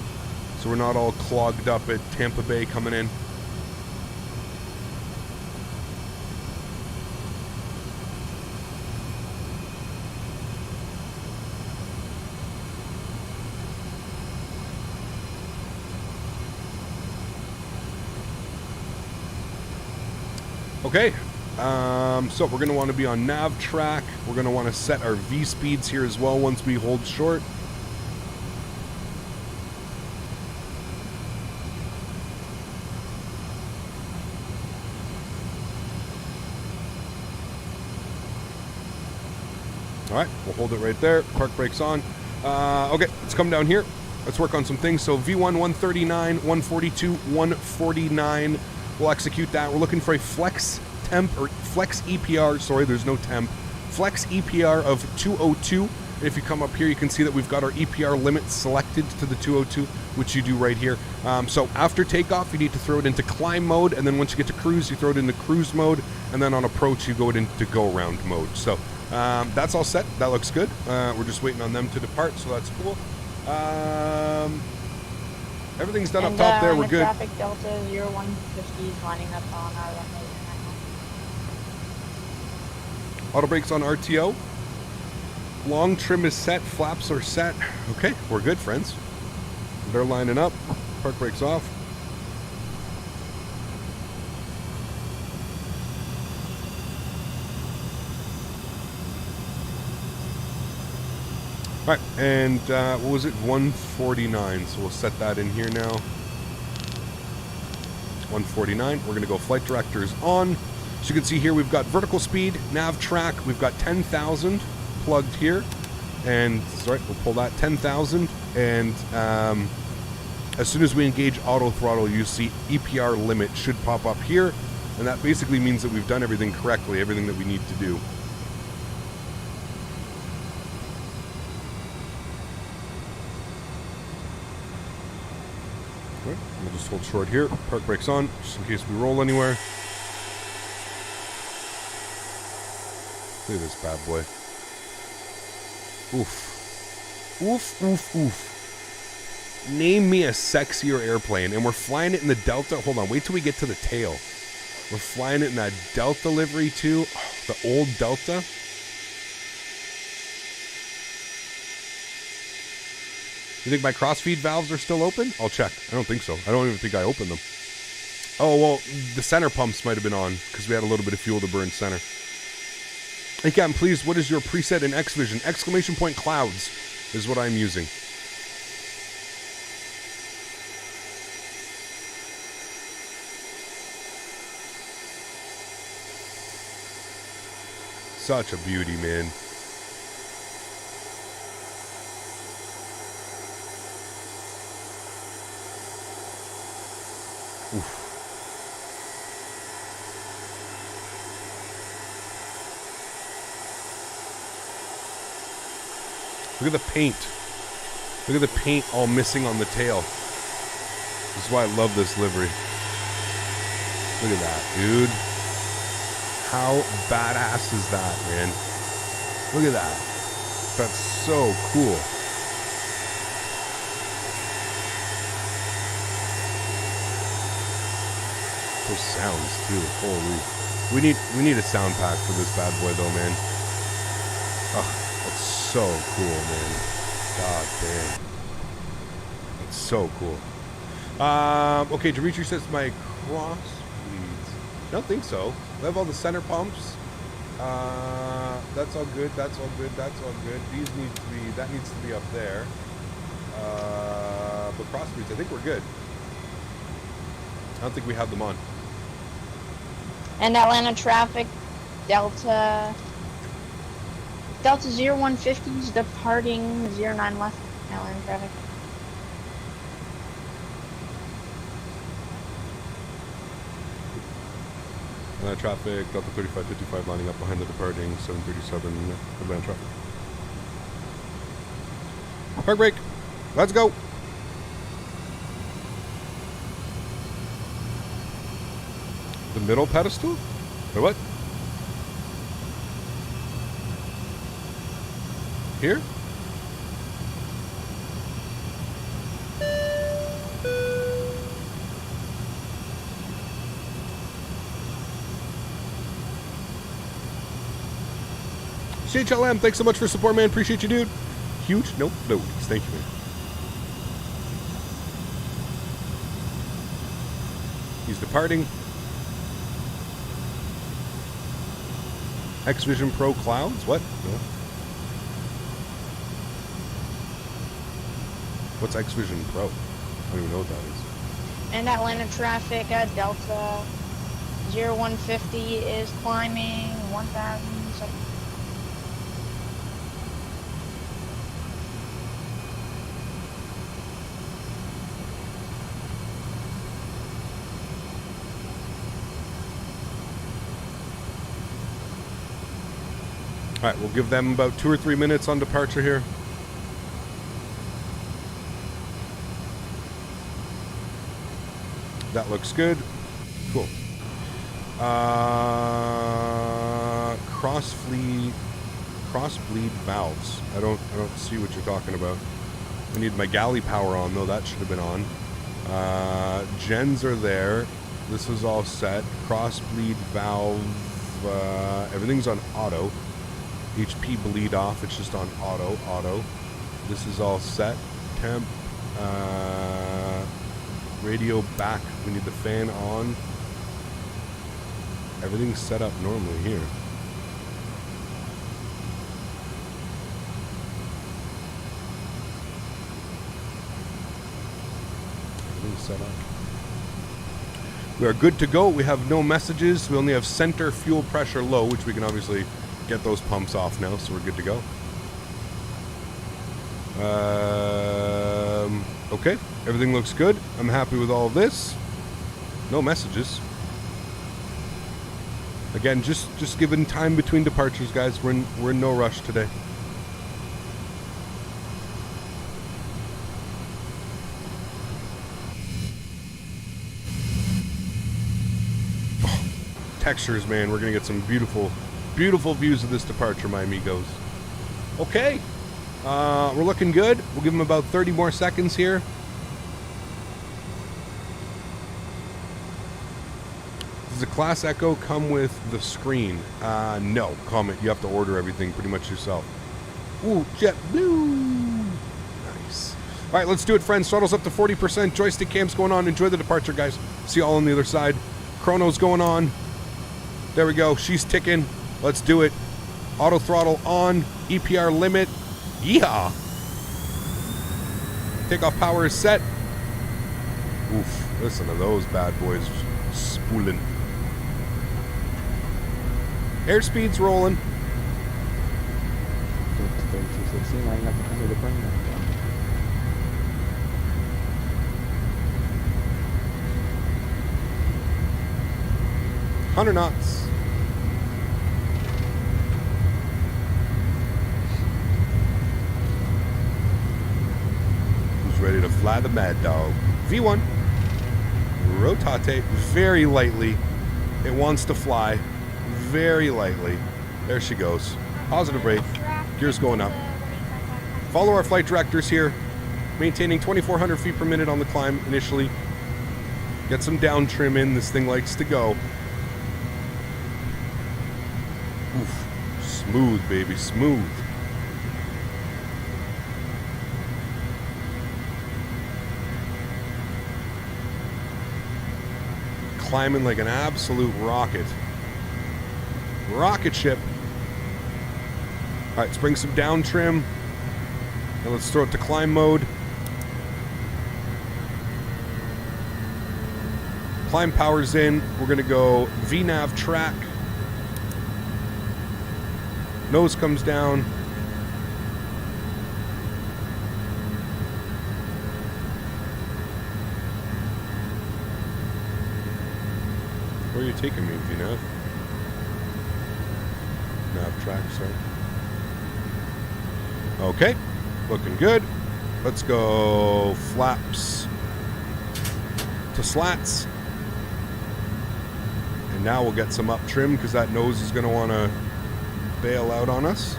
so we're not all clogged up at Tampa Bay coming in. Okay, so we're going to want to be on nav track. We're going to want to set our V speeds here as well once we hold short. All right, we'll hold it right there. Park brake's on. Okay, let's come down here. Let's work on some things. So V1 139, 142, 149. We'll execute that. We're looking for a flex temp or flex EPR. Sorry, there's no temp. Flex EPR of 202. And if you come up here, you can see that we've got our EPR limit selected to the 202, which you do right here. So after takeoff, you need to throw it into climb mode, and then once you get to cruise, you throw it into cruise mode, and then on approach, you go into go around mode. So that's all set. That looks good. We're just waiting on them to depart, so that's cool. Everything's done And, up top there. in We're the good. Traffic Delta 0150 is lining up on our runway right now. Auto brakes on RTO. Long trim is set. Flaps are set. Okay, we're good, friends. They're lining up. Park brakes off. All right, and what was it? 149. So we'll set that in here now. 149. We're going to go flight directors on. So you can see here we've got vertical speed, nav track. We've got 10,000 plugged here. And, sorry, we'll pull that 10,000. And as soon as we engage auto throttle, you see EPR limit should pop up here. And that basically means that we've done everything correctly, everything that we need to do. Okay, we'll just hold short here. Park brakes on, just in case we roll anywhere. Look at this bad boy. Oof. Oof, oof, oof. Name me a sexier airplane. And we're flying it in the Delta. Hold on, wait till we get to the tail. We're flying it in that Delta livery too. Oh, the old Delta. You think my crossfeed valves are still open? I'll check. I don't think so. I don't even think I opened them. Oh, well, the center pumps might have been on because we had a little bit of fuel to burn center. Hey, Captain, please, what is your preset in XVision? Exclamation point clouds is what I'm using. Such a beauty, man. Oof. Look at the paint. Look at the paint all missing on the tail. This is why I love this livery. Look at that, dude. How badass is that, man? Look at that. That's so cool. Those sounds too. Holy. We need a sound pack for this bad boy though, man. Oh, that's so cool, man. God damn. That's so cool. Okay, Dimitri says my cross leads. I don't think so. We have all the center pumps. That's all good. That's all good. That's all good. These need to be. That needs to be up there. But cross speeds, I think we're good. I don't think we have them on. And Atlanta traffic, Delta 0150 is departing 09 left, Atlanta traffic. Atlanta traffic, Delta 3555 lining up behind the departing 737 Atlanta traffic. Park brake, let's go. The middle pedestal? Or what? Here? CHLM, thanks so much for support, man. Appreciate you, dude. Huge? Nope, no. Thank you, man. He's departing. XVision Pro clouds? What? No. What's XVision Pro? I don't even know what that is. And Atlanta traffic at Delta 0150 is climbing 1,000. All right, we'll give them about 2 or 3 minutes on departure here. That looks good. Cool. Cross bleed valves. I don't see what you're talking about. I need my galley power on, though. That should have been on. Gens are there. This is all set. Cross bleed valve. Everything's on auto. HP bleed off. It's just on auto. This is all set. Temp. Radio back. We need the fan on. Everything's set up normally here. Everything's set up. We are good to go. We have no messages. We only have center fuel pressure low, which we can obviously get those pumps off now, so we're good to go. Okay, everything looks good. I'm happy with all of this. No messages. Again, just given time between departures, guys. We're in no rush today. Oh, textures, man. We're gonna get some beautiful views of this departure, my amigos. Okay. We're looking good. We'll give them about 30 more seconds here. Does the Class Echo come with the screen? No. Comment. You have to order everything pretty much yourself. Ooh, JetBlue. Nice. All right, let's do it, friends. Throttle's up to 40%. Joystick cam's going on. Enjoy the departure, guys. See you all on the other side. Chrono's going on. There we go. She's ticking. Let's do it. Auto throttle on. EPR limit. Yeehaw! Takeoff power is set. Oof, listen to those bad boys spooling. Airspeed's rolling. 100 knots. Ready to fly the MADDOG. V1. Rotate very lightly. It wants to fly very lightly. There she goes. Positive brake. Gears going up. Follow our flight directors here. Maintaining 2,400 feet per minute on the climb initially. Get some down trim in. This thing likes to go. Oof. Smooth, baby. Smooth. Climbing like an absolute rocket. Rocket ship. All right, let's bring some down trim. And let's throw it to climb mode. Climb power's in. We're going to go VNAV track. Nose comes down. Where are you taking me, VNAV? Nav track, sorry. Okay, looking good. Let's go flaps to slats. And now we'll get some up trim because that nose is going to want to bail out on us.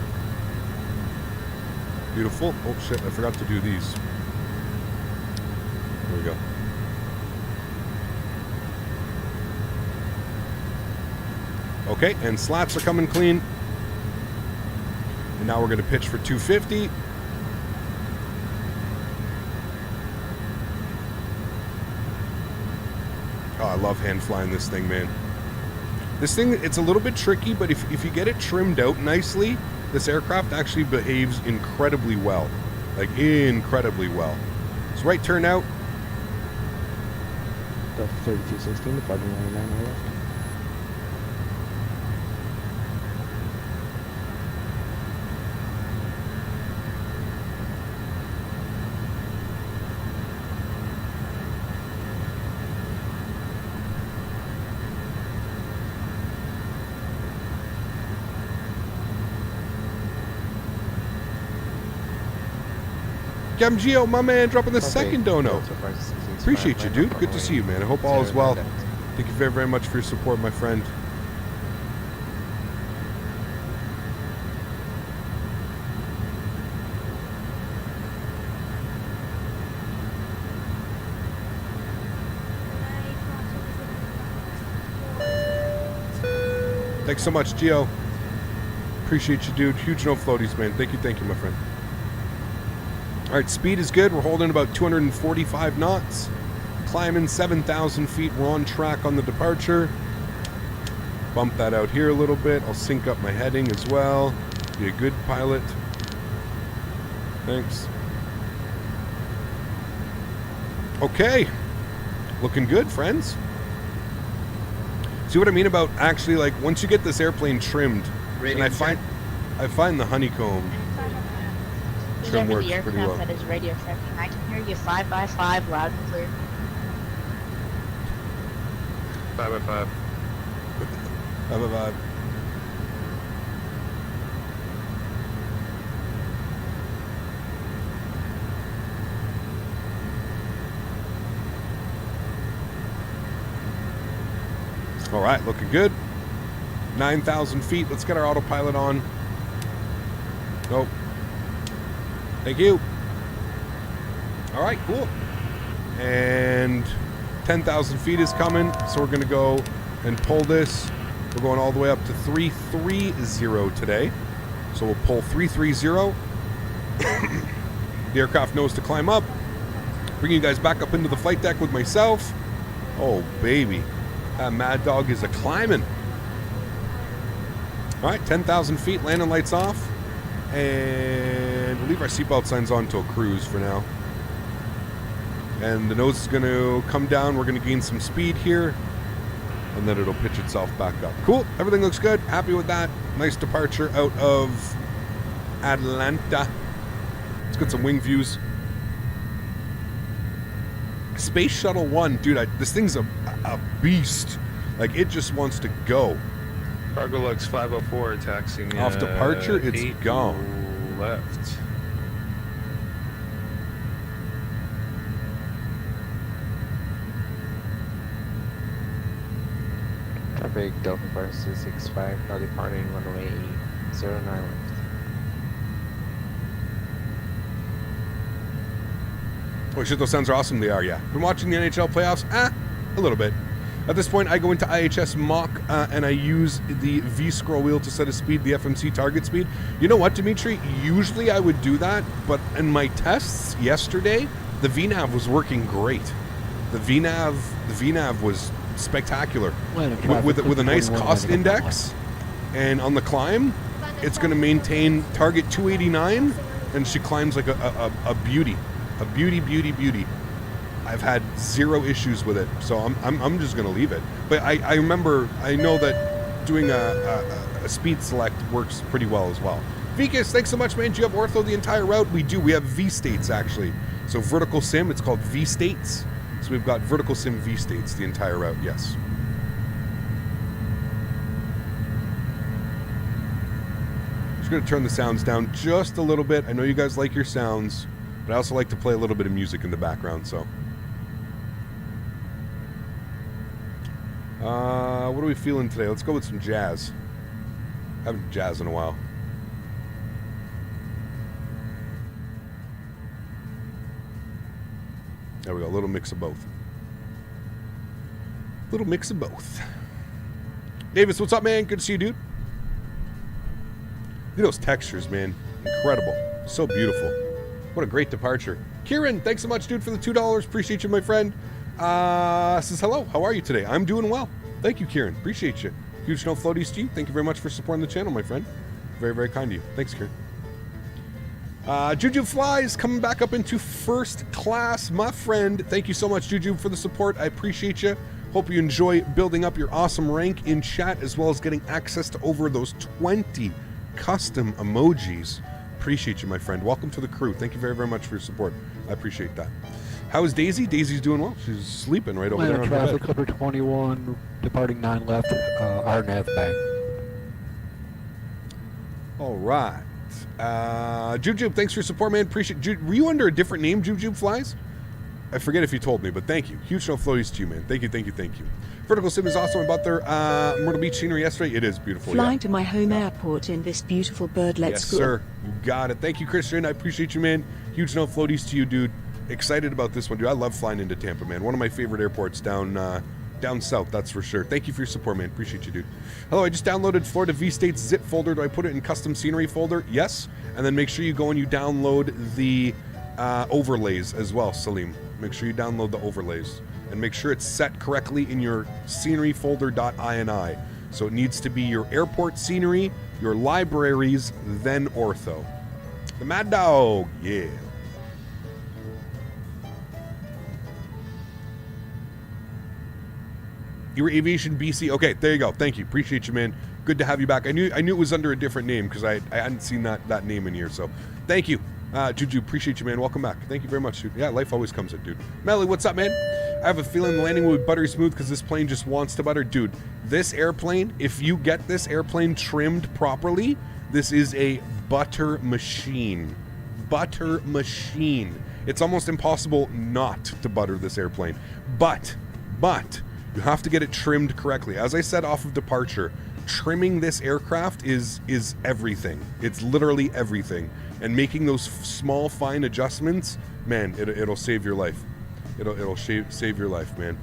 Beautiful. Oh shit, I forgot to do these. There we go. Okay, and slats are coming clean. And now we're going to pitch for 250. Oh, I love hand flying this thing, man. This thing, it's a little bit tricky, but if you get it trimmed out nicely, this aircraft actually behaves incredibly well. Like, incredibly well. So right turn out. Delta 3216, departing line 9 on left. Gamgio, my man, dropping the second dono. Appreciate you, dude. Good to see you, man. I hope all is well. Thank you very, very much for your support, my friend. Thanks so much, Gio. Appreciate you, dude. Huge no floaties, man. Thank you, my friend. All right, speed is good. We're holding about 245 knots. Climbing 7,000 feet. We're on track on the departure. Bump that out here a little bit. I'll sync up my heading as well. Be a good pilot. Thanks. Okay. Looking good, friends. See what I mean about actually, like, once you get this airplane trimmed, and I find the honeycomb trim works pretty well. That is radio tracking. I can hear you 5x5 loud and clear. 5x5. 5x5. All right, looking good. 9,000 feet. Let's get our autopilot on. Nope. Thank you. All right, cool. And 10,000 feet is coming, so we're going to go and pull this. We're going all the way up to 330 today. So we'll pull 330. The aircraft knows to climb up. Bring you guys back up into the flight deck with myself. Oh, baby. That MADDOG is a climbing. All right, 10,000 feet, landing lights off. And we'll leave our seatbelt signs on until cruise for now. And the nose is going to come down. We're going to gain some speed here. And then it'll pitch itself back up. Cool. Everything looks good. Happy with that. Nice departure out of Atlanta. Let's get some wing views. Space Shuttle 1. Dude, this thing's a beast. Like, it just wants to go. Cargo Lux 504 taxiing. Off departure, it's gone. Left. Traffic Delta 4665, now departing runway 09 left. Oh shit, those sounds are awesome. They are, yeah. Been watching the NHL playoffs? A little bit. At this point, I go into IHS Mock and I use the V-scroll wheel to set a speed, the FMC target speed. You know what, Dimitri? Usually I would do that, but in my tests yesterday, the VNAV was working great. The VNAV was spectacular. With a nice cost index, and on the climb, it's going to maintain target 289, and she climbs like a beauty. A beauty. I've had zero issues with it, so I'm just gonna leave it. But I remember, I know that doing a speed select works pretty well as well. Vikas, thanks so much, man. Do you have ortho the entire route? We do. We have V states actually. So vertical sim, it's called V states. So we've got vertical sim V states the entire route. Yes. Just gonna turn the sounds down just a little bit. I know you guys like your sounds, but I also like to play a little bit of music in the background. So. What are we feeling today? Let's go with some jazz. Haven't jazz in a while. There we go. A little mix of both. Little mix of both. Davis, what's up, man? Good to see you, dude. Look at those textures, man. Incredible. So beautiful. What a great departure. Kieran, thanks so much, dude, for the $2. Appreciate you, my friend. Says hello. How are you today? I'm doing well. Thank you, Kieran. Appreciate you. Huge no floaties to you. Thank you very much for supporting the channel, my friend. Very, very kind of you. Thanks, Kieran. Juju Flies coming back up into first class, my friend. Thank you so much, Juju, for the support. I appreciate you. Hope you enjoy building up your awesome rank in chat, as well as getting access to over those 20 custom emojis. Appreciate you, my friend. Welcome to the crew. Thank you very, very much for your support. I appreciate that. How is Daisy? Daisy's doing well. She's sleeping right over there on her bed. Clipper 21, departing 9 left, RNAV bang. All right. Jujube, thanks for your support, man. Appreciate it. Were you under a different name, Jujube Flies? I forget if you told me, but thank you. Huge no floaties to you, man. Thank you. Vertical Sim is awesome. I bought their Myrtle Beach scenery yesterday. It is beautiful. Flying to my home airport in this beautiful bird. Let's go. Yes, sir. You got it. Thank you, Christian. I appreciate you, man. Huge no floaties to you, dude. Excited about this one, dude. I love flying into Tampa, man. One of my favorite airports down Down south, that's for sure. Thank you for your support, man. Appreciate you, dude. Hello, I just downloaded Florida V-State's zip folder. Do I put it in custom scenery folder? Yes. And then make sure you go and you download the overlays as well, Salim. Make sure you download the overlays. And make sure it's set correctly in your scenery folder.ini. So it needs to be your airport scenery, your libraries, then ortho. The Mad Dog, yeah. You were Aviation BC. Okay, there you go. Thank you. Appreciate you, man. Good to have you back. I knew it was under a different name because I hadn't seen that name in here. So thank you. Juju, appreciate you, man. Welcome back. Thank you very much, dude. Yeah, life always comes in, dude. Melly, what's up, man? I have a feeling the landing will be buttery smooth because this plane just wants to butter. Dude, this airplane, if you get this airplane trimmed properly, this is a butter machine. Butter machine. It's almost impossible not to butter this airplane. But, you have to get it trimmed correctly. As I said off of departure, trimming this aircraft is everything. It's literally everything. And making those small, fine adjustments, man, it'll save your life. It'll save your life, man.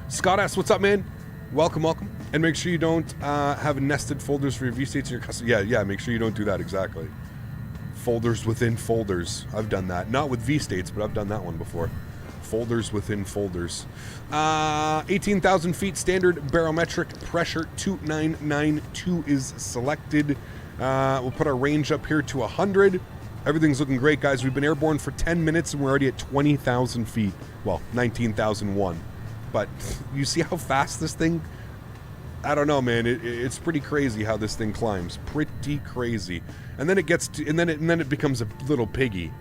Scott asks, what's up, man? Welcome. And make sure you don't have nested folders for your V-States in your custom. Yeah, make sure you don't do that, exactly. Folders within folders. I've done that. Not with V-States, but I've done that one before. Folders within folders. 18,000 feet standard barometric pressure 2992 is selected. We'll put our range up here to 100. Everything's looking great, guys. We've been airborne for 10 minutes and we're already at 20,000 feet. Well, 19,001. But you see how fast this thing... I don't know, man. It's pretty crazy how this thing climbs. Pretty crazy. And then it gets to... And then it becomes a little piggy.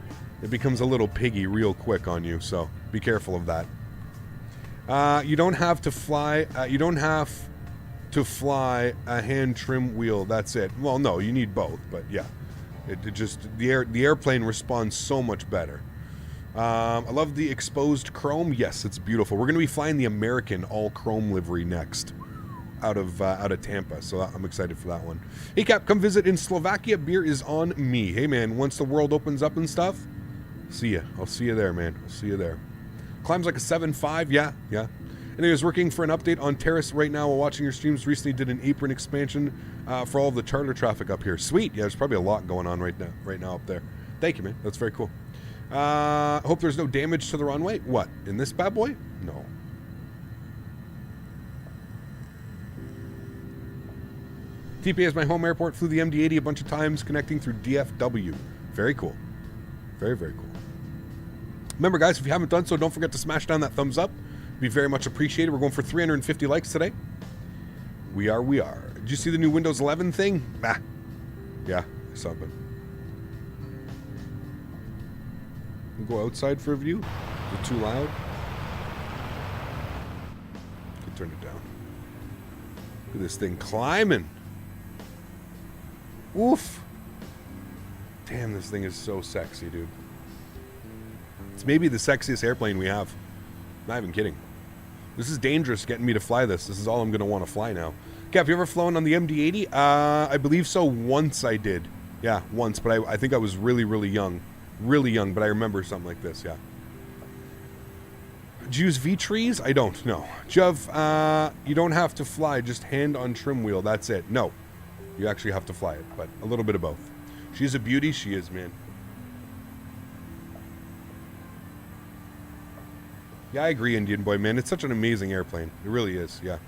It becomes a little piggy real quick on you, so be careful of that. You don't have to fly. You don't have to fly a hand trim wheel. That's it. Well, no, you need both, but yeah, it just the airplane responds so much better. I love the exposed chrome. Yes, it's beautiful. We're gonna be flying the American all chrome livery next, out of Tampa. So I'm excited for that one. Hey Cap, come visit in Slovakia. Beer is on me. Hey man, once the world opens up and stuff. See ya. I'll see you there, man. I'll see you there. Climbs like a 7.5. Yeah. And I was working for an update on Terrace right now while watching your streams. Recently did an apron expansion for all of the charter traffic up here. Sweet. Yeah, there's probably a lot going on right now up there. Thank you, man. That's very cool. Hope there's no damage to the runway. What? In this bad boy? No. TPA is my home airport. Flew the MD80 a bunch of times connecting through DFW. Very cool. Very, very cool. Remember, guys, if you haven't done so, don't forget to smash down that thumbs up. It'd be very much appreciated. We're going for 350 likes today. We are. Did you see the new Windows 11 thing? Yeah, I saw it. We'll go outside for a view. Is it too loud? Can turn it down. Look at this thing climbing. Oof. Damn, this thing is so sexy, dude. It's maybe the sexiest airplane we have. Not even kidding. This is dangerous getting me to fly this. This is all I'm going to want to fly now. Okay, have you ever flown on the MD80? I believe so. Once I did. Yeah, once. But I think I was really, really young. Really young, but I remember something like this, yeah. Do you use V-trees? I don't, no. Juv, you don't have to fly. Just hand on trim wheel. That's it. No. You actually have to fly it, but a little bit of both. She's a beauty. She is, man. Yeah, I agree, Indian boy, man. It's such an amazing airplane. It really is, yeah.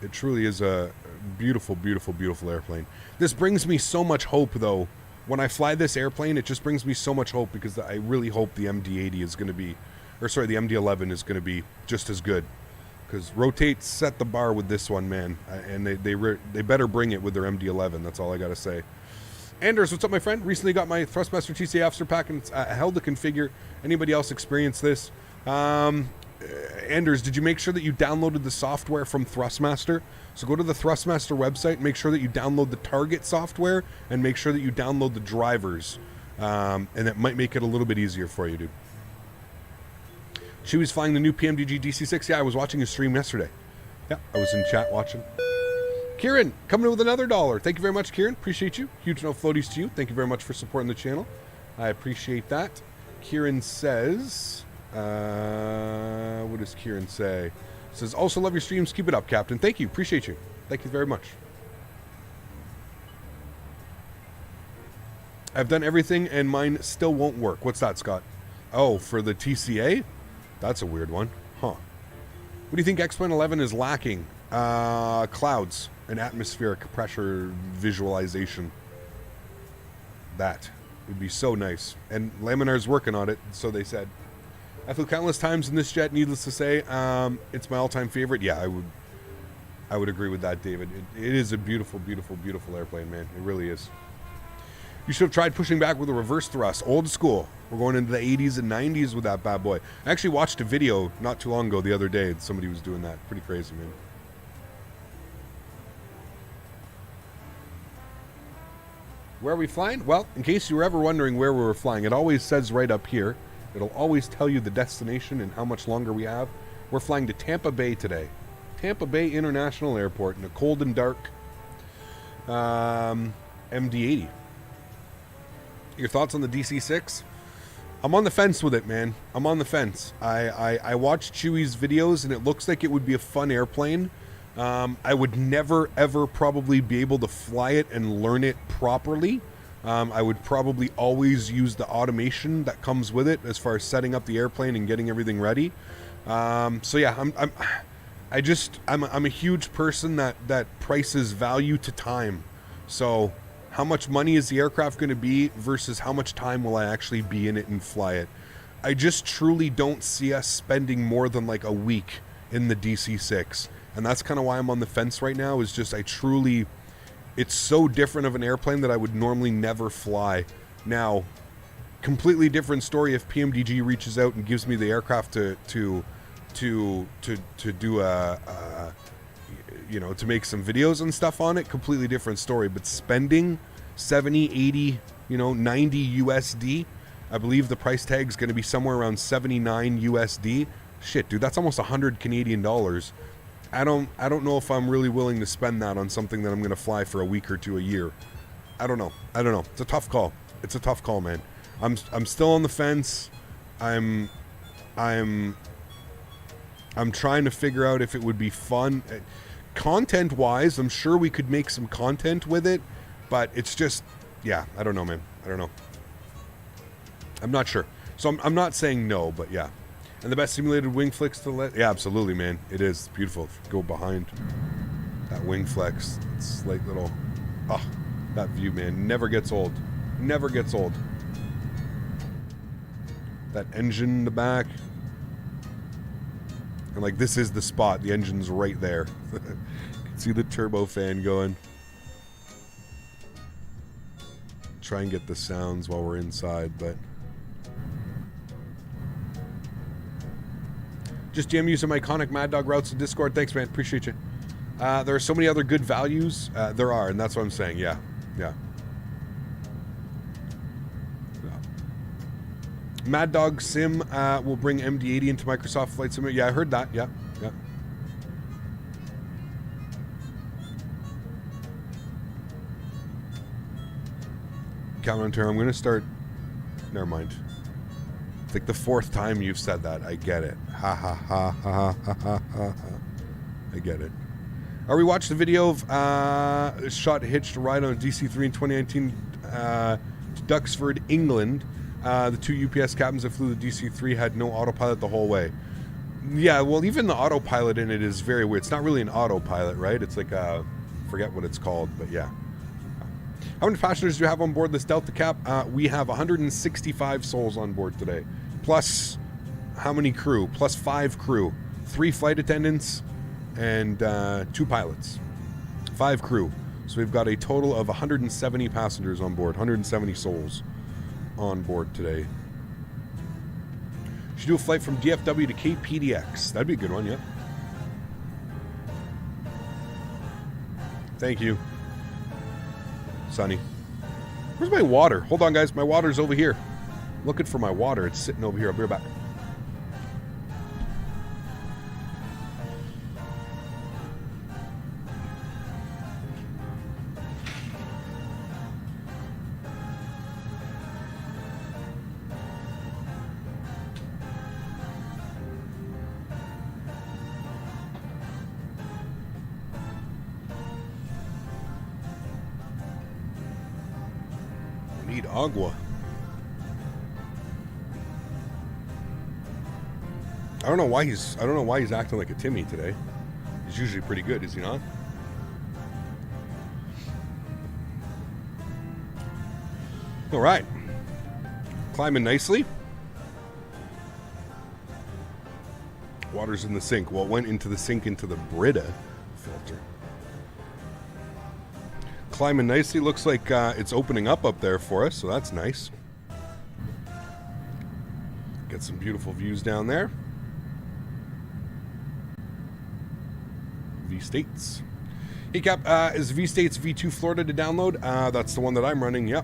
It truly is a beautiful, beautiful, beautiful airplane. This brings me so much hope, though. When I fly this airplane, it just brings me so much hope because I really hope the MD80 is going to be, or sorry, the MD11 is going to be just as good. Because Rotate set the bar with this one, man. And they better bring it with their MD11. That's all I got to say. Anders, what's up, my friend? Recently got my Thrustmaster TCA officer pack and it's held to configure. Anybody else experience this? Anders, did you make sure that you downloaded the software from Thrustmaster? So go to the Thrustmaster website, make sure that you download the target software, and make sure that you download the drivers. And that might make it a little bit easier for you, dude. She was flying the new PMDG DC-6. Yeah, I was watching his stream yesterday. Yeah, I was in chat watching. Kieran, coming in with another $1. Thank you very much, Kieran. Appreciate you. Huge no floaties to you. Thank you very much for supporting the channel. I appreciate that. Kieran says, What does Kieran say? Says, also love your streams. Keep it up, Captain. Thank you. Appreciate you. Thank you very much. I've done everything and mine still won't work. What's that, Scott? Oh, for the TCA? That's a weird one. Huh. What do you think X-Plane 11 is lacking? Clouds and atmospheric pressure visualization. That would be so nice. And Laminar's working on it, so they said. I flew countless times in this jet, needless to say. It's my all-time favorite. Yeah, I would agree with that, David. It is a beautiful, beautiful, beautiful airplane, man. It really is. You should have tried pushing back with a reverse thrust. Old school. We're going into the 80s and 90s with that bad boy. I actually watched a video not too long ago, the other day. Somebody was doing that. Pretty crazy, man. Where are we flying? Well, in case you were ever wondering where we were flying, it always says right up here. It'll always tell you the destination and how much longer we have. We're flying to Tampa Bay today. Tampa Bay International Airport in a cold and dark MD80. Your thoughts on the DC-6? I'm on the fence with it, man. I'm on the fence. I watched Chewy's videos, and it looks like it would be a fun airplane. I would never, ever probably be able to fly it and learn it properly. I would probably always use the automation that comes with it as far as setting up the airplane and getting everything ready. So yeah, I'm a huge person that prices value to time. So how much money is the aircraft going to be versus how much time will I actually be in it and fly it? I just truly don't see us spending more than like a week in the DC-6. And that's kind of why I'm on the fence right now, is just it's so different of an airplane that I would normally never fly. Now, completely different story if PMDG reaches out and gives me the aircraft to do to make some videos and stuff on it. Completely different story. But spending 70, 80, 90 USD, I believe the price tag is going to be somewhere around 79 USD. Shit, dude, that's almost 100 Canadian dollars. I don't know if I'm really willing to spend that on something that I'm going to fly for a week or two a year. I don't know. It's a tough call. It's a tough call, man. I'm still on the fence. I'm trying to figure out if it would be fun. Content-wise, I'm sure we could make some content with it, but it's just, yeah, I don't know, man. I don't know. I'm not sure. So I'm not saying no, but yeah. And the best simulated wing flicks to let... Yeah, absolutely, man. It is. It's beautiful. Go behind that wing flex. It's like little... Oh, that view, man. Never gets old. Never gets old. That engine in the back. And like, this is the spot. The engine's right there. You can see the turbo fan going. Try and get the sounds while we're inside, but... Just jam using my iconic MADDOG routes in Discord. Thanks, man. Appreciate you. There are so many other good values. There are, and that's what I'm saying. Yeah. MADDOG Sim will bring MD80 into Microsoft Flight Simulator. Yeah, I heard that. Yeah. Commenter, I'm going to start... Never mind. It's like the fourth time you've said that. I get it. Ha ha ha ha ha ha ha. I get it. We watched the video of shot hitched a ride on a DC-3 in 2019 to Duxford, England. The two UPS captains that flew the DC-3 had no autopilot the whole way. Yeah, well, even the autopilot in it is very weird. It's not really an autopilot, right? It's like a... forget what it's called, but yeah. How many passengers do you have on board this Delta Cap? We have 165 souls on board today. Plus, how many crew? Plus 5 crew. 3 flight attendants and 2 pilots. 5 crew. So we've got a total of 170 passengers on board. 170 souls on board today. Should do a flight from DFW to KPDX. That'd be a good one, yeah. Thank you. Sunny. Where's my water? Hold on, guys. My water's over here. I'm looking for my water. It's sitting over here. I'll be right back. Sweet agua. I don't know why he's acting like a Timmy today. He's usually pretty good, is he not? All right. Climbing nicely. Water's in the sink. Well, it went into the sink into the Brita filter. Climbing nicely. Looks like it's opening up there for us, so that's nice. Get some beautiful views down there. V-States. Hey Cap, is V-States V2 Florida to download? That's the one that I'm running, yep.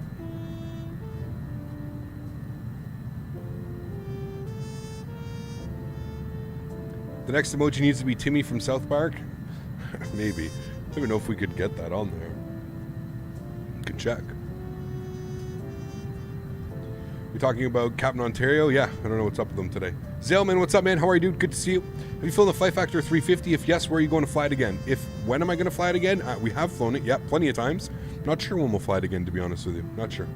The next emoji needs to be Timmy from South Park? Maybe. I don't even know if we could get that on there. You can check. You're talking about Captain Ontario? Yeah, I don't know what's up with them today. Zaleman, what's up, man? How are you, dude? Good to see you. Have you flown the Flight Factor 350? If yes, where are you going to fly it again? When am I going to fly it again? We have flown it, yeah, plenty of times. Not sure when we'll fly it again, to be honest with you. Not sure.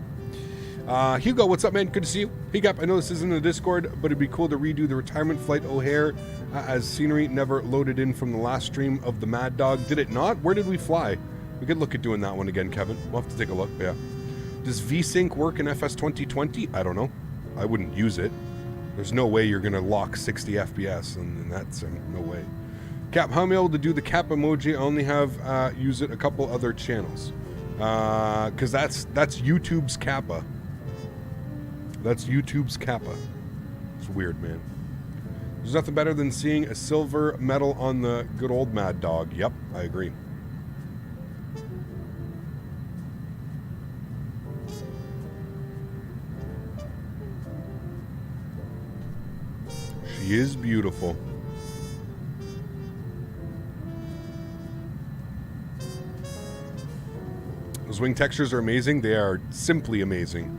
Hugo, what's up, man? Good to see you. Hey, Cap, I know this isn't a Discord, but it'd be cool to redo the retirement flight O'Hare as scenery never loaded in from the last stream of the MADDOG. Did it not? Where did we fly? We could look at doing that one again, Kevin. We'll have to take a look, yeah. Does VSync work in FS 2020? I don't know. I wouldn't use it. There's no way you're going to lock 60 FPS in that sim. No way. Cap, how am I able to do the cap emoji? I only have use it a couple other channels. Because that's YouTube's Kappa. That's YouTube's Kappa. It's weird, man. There's nothing better than seeing a silver medal on the good old MADDOG. Yep, I agree. She is beautiful. Those wing textures are amazing. They are simply amazing.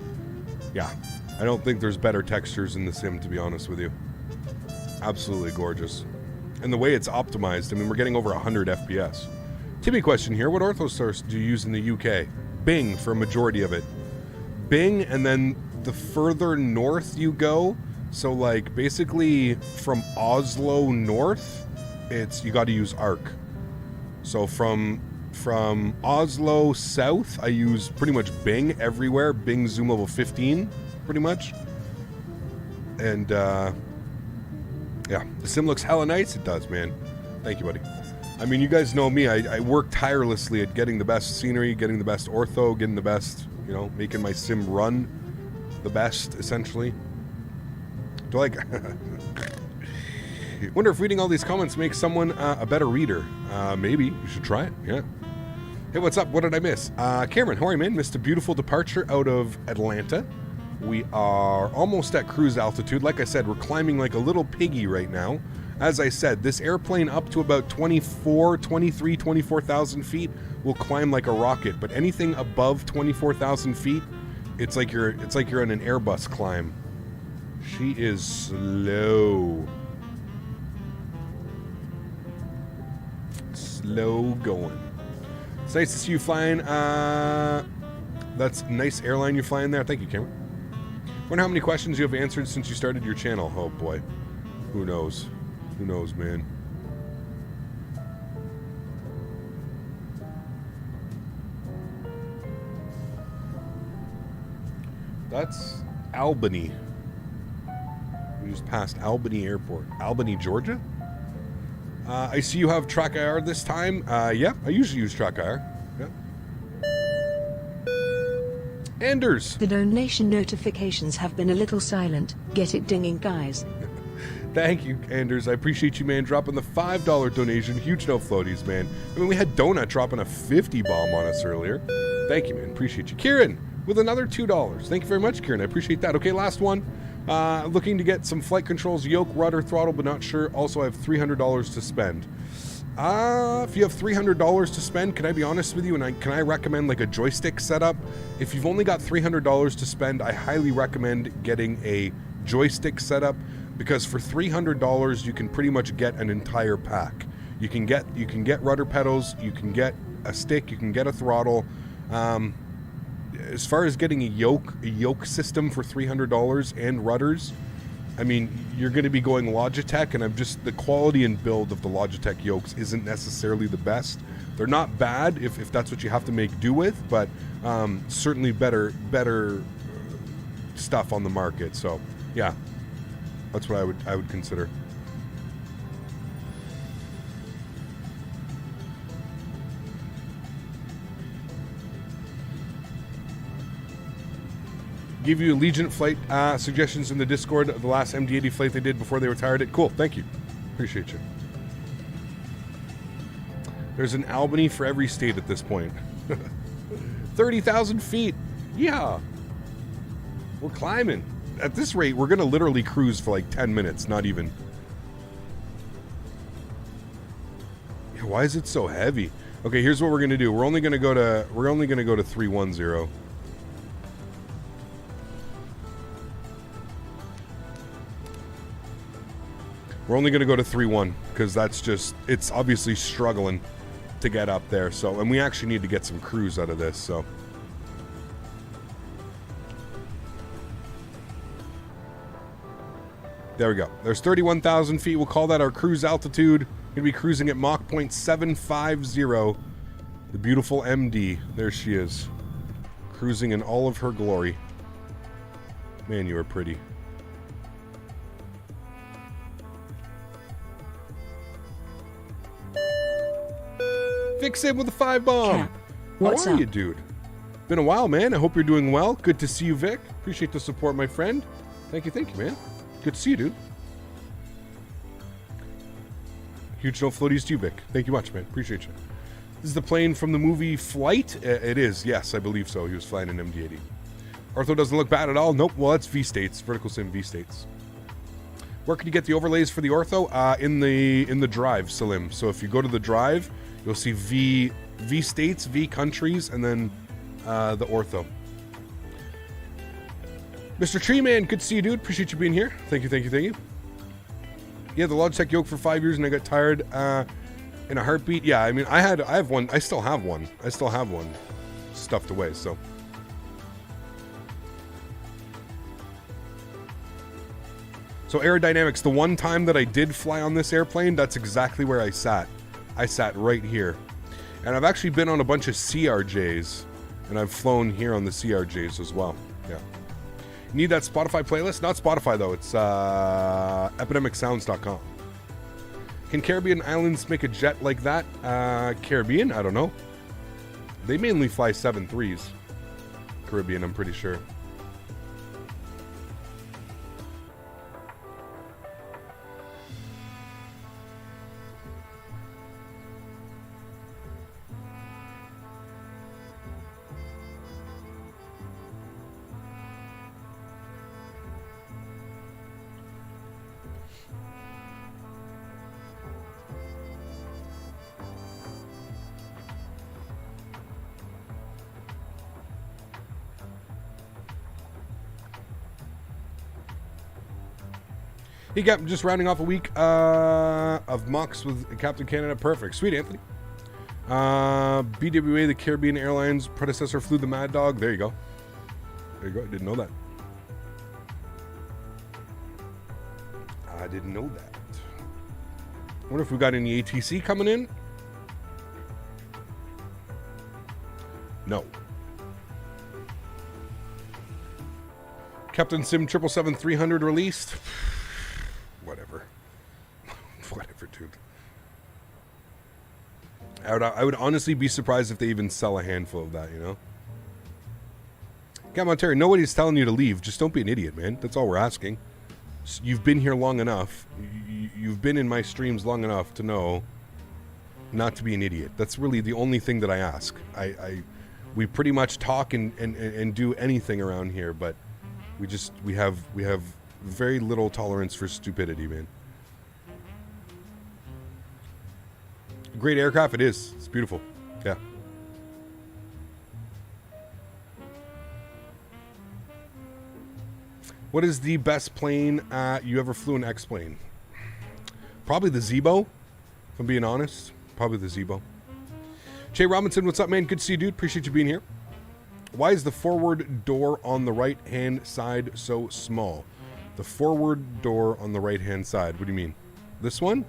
Yeah, I don't think there's better textures in the sim, to be honest with you. Absolutely gorgeous. And the way it's optimized, I mean, we're getting over 100 FPS. Timmy question here, what ortho source do you use in the UK? Bing for a majority of it. Bing, and then the further north you go, so like basically from Oslo north, you got to use ARC. So from Oslo south, I use pretty much Bing everywhere. Bing zoom level 15, pretty much. And yeah, the sim looks hella nice. It does, man. Thank you, buddy. I mean, you guys know me. I work tirelessly at getting the best scenery, getting the best ortho, getting the best, you know, making my sim run the best, essentially. Do I wonder if reading all these comments makes someone a better reader. Maybe. You should try it. Yeah. Hey, what's up? What did I miss? Cameron, how are you, man? Missed a beautiful departure out of Atlanta. We are almost at cruise altitude. Like I said, we're climbing like a little piggy right now. As I said, this airplane up to about 24,000 feet will climb like a rocket. But anything above 24,000 feet, it's like you're on an Airbus climb. She is slow. Slow going. It's nice to see you flying. That's a nice airline you're flying there. Thank you, Cameron. Wonder how many questions you have answered since you started your channel. Oh boy. Who knows? Who knows, man? That's Albany. We just passed Albany Airport. Albany, Georgia? I see you have Track IR this time. Yeah, I usually use Track IR. Yeah. Anders. The donation notifications have been a little silent. Get it dinging, guys. Thank you, Anders. I appreciate you, man, dropping the $5 donation. Huge no floaties, man. I mean, we had Donut dropping a 50 bomb on us earlier. Thank you, man. Appreciate you. Kieran with another $2. Thank you very much, Kieran. I appreciate that. Okay, last one. Looking to get some flight controls, yoke, rudder, throttle, but not sure. Also, I have $300 to spend. If you have $300 to spend, can I be honest with you? And can I recommend like a joystick setup? If you've only got $300 to spend, I highly recommend getting a joystick setup, because for $300 you can pretty much get an entire pack. You can get rudder pedals, you can get a stick, you can get a throttle. as far as getting a yoke system for $300 and rudders, I mean, you're going to be going Logitech, and the quality and build of the Logitech yokes isn't necessarily the best. They're not bad if that's what you have to make do with, but certainly better stuff on the market. So yeah, that's what I would consider. Give you Allegiant flight suggestions in the Discord. The last MD80 flight they did before they retired it. Cool, thank you. Appreciate you. There's an Albany for every state at this point. 30,000 feet. Yeah. We're climbing. At this rate, we're going to literally cruise for like 10 minutes, not even. Yeah, why is it so heavy? Okay, here's what we're going to do. We're only going to go to 310. We're only going to go to 3-1 because that's just, it's obviously struggling to get up there. So, and we actually need to get some cruise out of this. So, there we go. There's 31,000 feet. We'll call that our cruise altitude. Going to be cruising at Mach 0.750. The beautiful MD. There she is. Cruising in all of her glory. Man, you are pretty. Fix him with a 5 bomb. Cap, what's How are up? you, dude? Been a while, man. I hope you're doing well. Good to see you, Vic. Appreciate the support, my friend. Thank you, man. Good to see you, dude. Huge no floaties to you, Vic. Thank you much, man. Appreciate you. This is the plane from the movie Flite. It is, yes, I believe so. He was flying an MD80. Ortho doesn't look bad at all. Nope. Well, that's V-States. Vertical Sim V-States. Where can you get the overlays for the ortho? In the drive, Salim. So if you go to the drive, you'll see V states, V countries, and then the ortho. Mr. Treeman, good to see you, dude. Appreciate you being here. Thank you. Yeah, the Logitech yoke for 5 years, and I got tired in a heartbeat. Yeah, I mean, I have one. I still have one stuffed away. So. So aerodynamics, the one time that I did fly on this airplane, that's exactly where I sat. I sat right here. And I've actually been on a bunch of CRJs, and I've flown here on the CRJs as well. Yeah. You need that Spotify playlist? Not Spotify, though. It's epidemicsounds.com. Can Caribbean Islands make a jet like that? Caribbean? I don't know. They mainly fly 7.3s. Caribbean, I'm pretty sure. He got just rounding off a week of mocks with Captain Canada. Perfect. Sweet, Anthony. BWA, the Caribbean Airlines predecessor, flew the MADDOG. There you go. There you go. I didn't know that. I didn't know that. I wonder if we got any ATC coming in. No. Captain Sim 777-300 released. Whatever. Whatever, dude. I would honestly be surprised if they even sell a handful of that, you know? Come on, Terry. Nobody's telling you to leave. Just don't be an idiot, man. That's all we're asking. You've been here long enough. You've been in my streams long enough to know not to be an idiot. That's really the only thing that I ask. We pretty much talk and do anything around here, but we have very little tolerance for stupidity, man. Great aircraft, it is. It's beautiful. Yeah. What is the best plane you ever flew? An X-plane? Probably the Zebo, if I'm being honest. Probably the Zebo. Jay Robinson, what's up, man? Good to see you, dude. Appreciate you being here. Why is the forward door on the right-hand side so small? The forward door on the right-hand side. What do you mean? This one?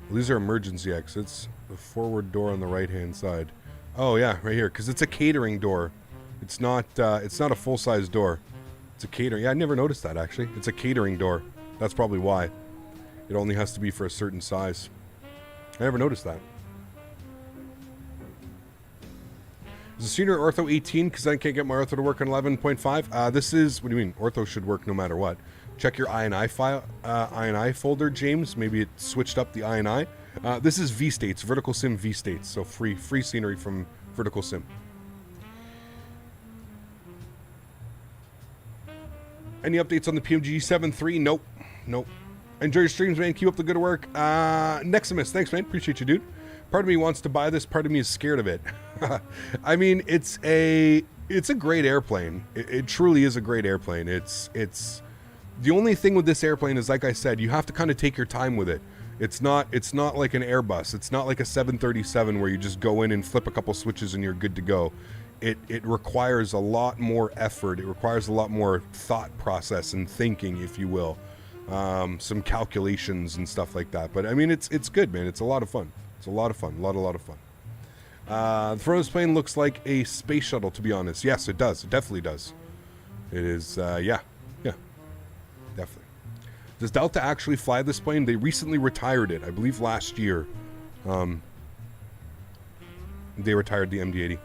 Well, these are emergency exits. The forward door on the right-hand side. Oh yeah, right here. Because it's a catering door. It's not a full-size door. It's a catering. Yeah, I never noticed that actually. It's a catering door. That's probably why. It only has to be for a certain size. I never noticed that. Is the senior ortho 18 because I can't get my ortho to work on 11.5? This is, what do you mean? Ortho should work no matter what. Check your INI file, INI folder, James. Maybe it switched up the INI. This is V-States, Vertical Sim V-States. So free scenery from Vertical Sim. Any updates on the PMG 7.3? Nope. Enjoy your streams, man. Keep up the good work. Neximus, thanks, man. Appreciate you, dude. Part of me wants to buy this. Part of me is scared of it. I mean, it's a great airplane. It truly is a great airplane. It's the only thing with this airplane is, like I said, you have to kind of take your time with it. It's not like an Airbus. It's not like a 737 where you just go in and flip a couple switches and you're good to go. It requires a lot more effort. It requires a lot more thought process and thinking, if you will. Some calculations and stuff like that. But I mean, it's good, man. It's a lot of fun. It's a lot of fun. A lot of fun. The front of this plane looks like a space shuttle, to be honest. Yes, it does. It definitely does. It is, yeah, definitely. Does Delta actually fly this plane? They recently retired it, I believe last year. They retired the MD80.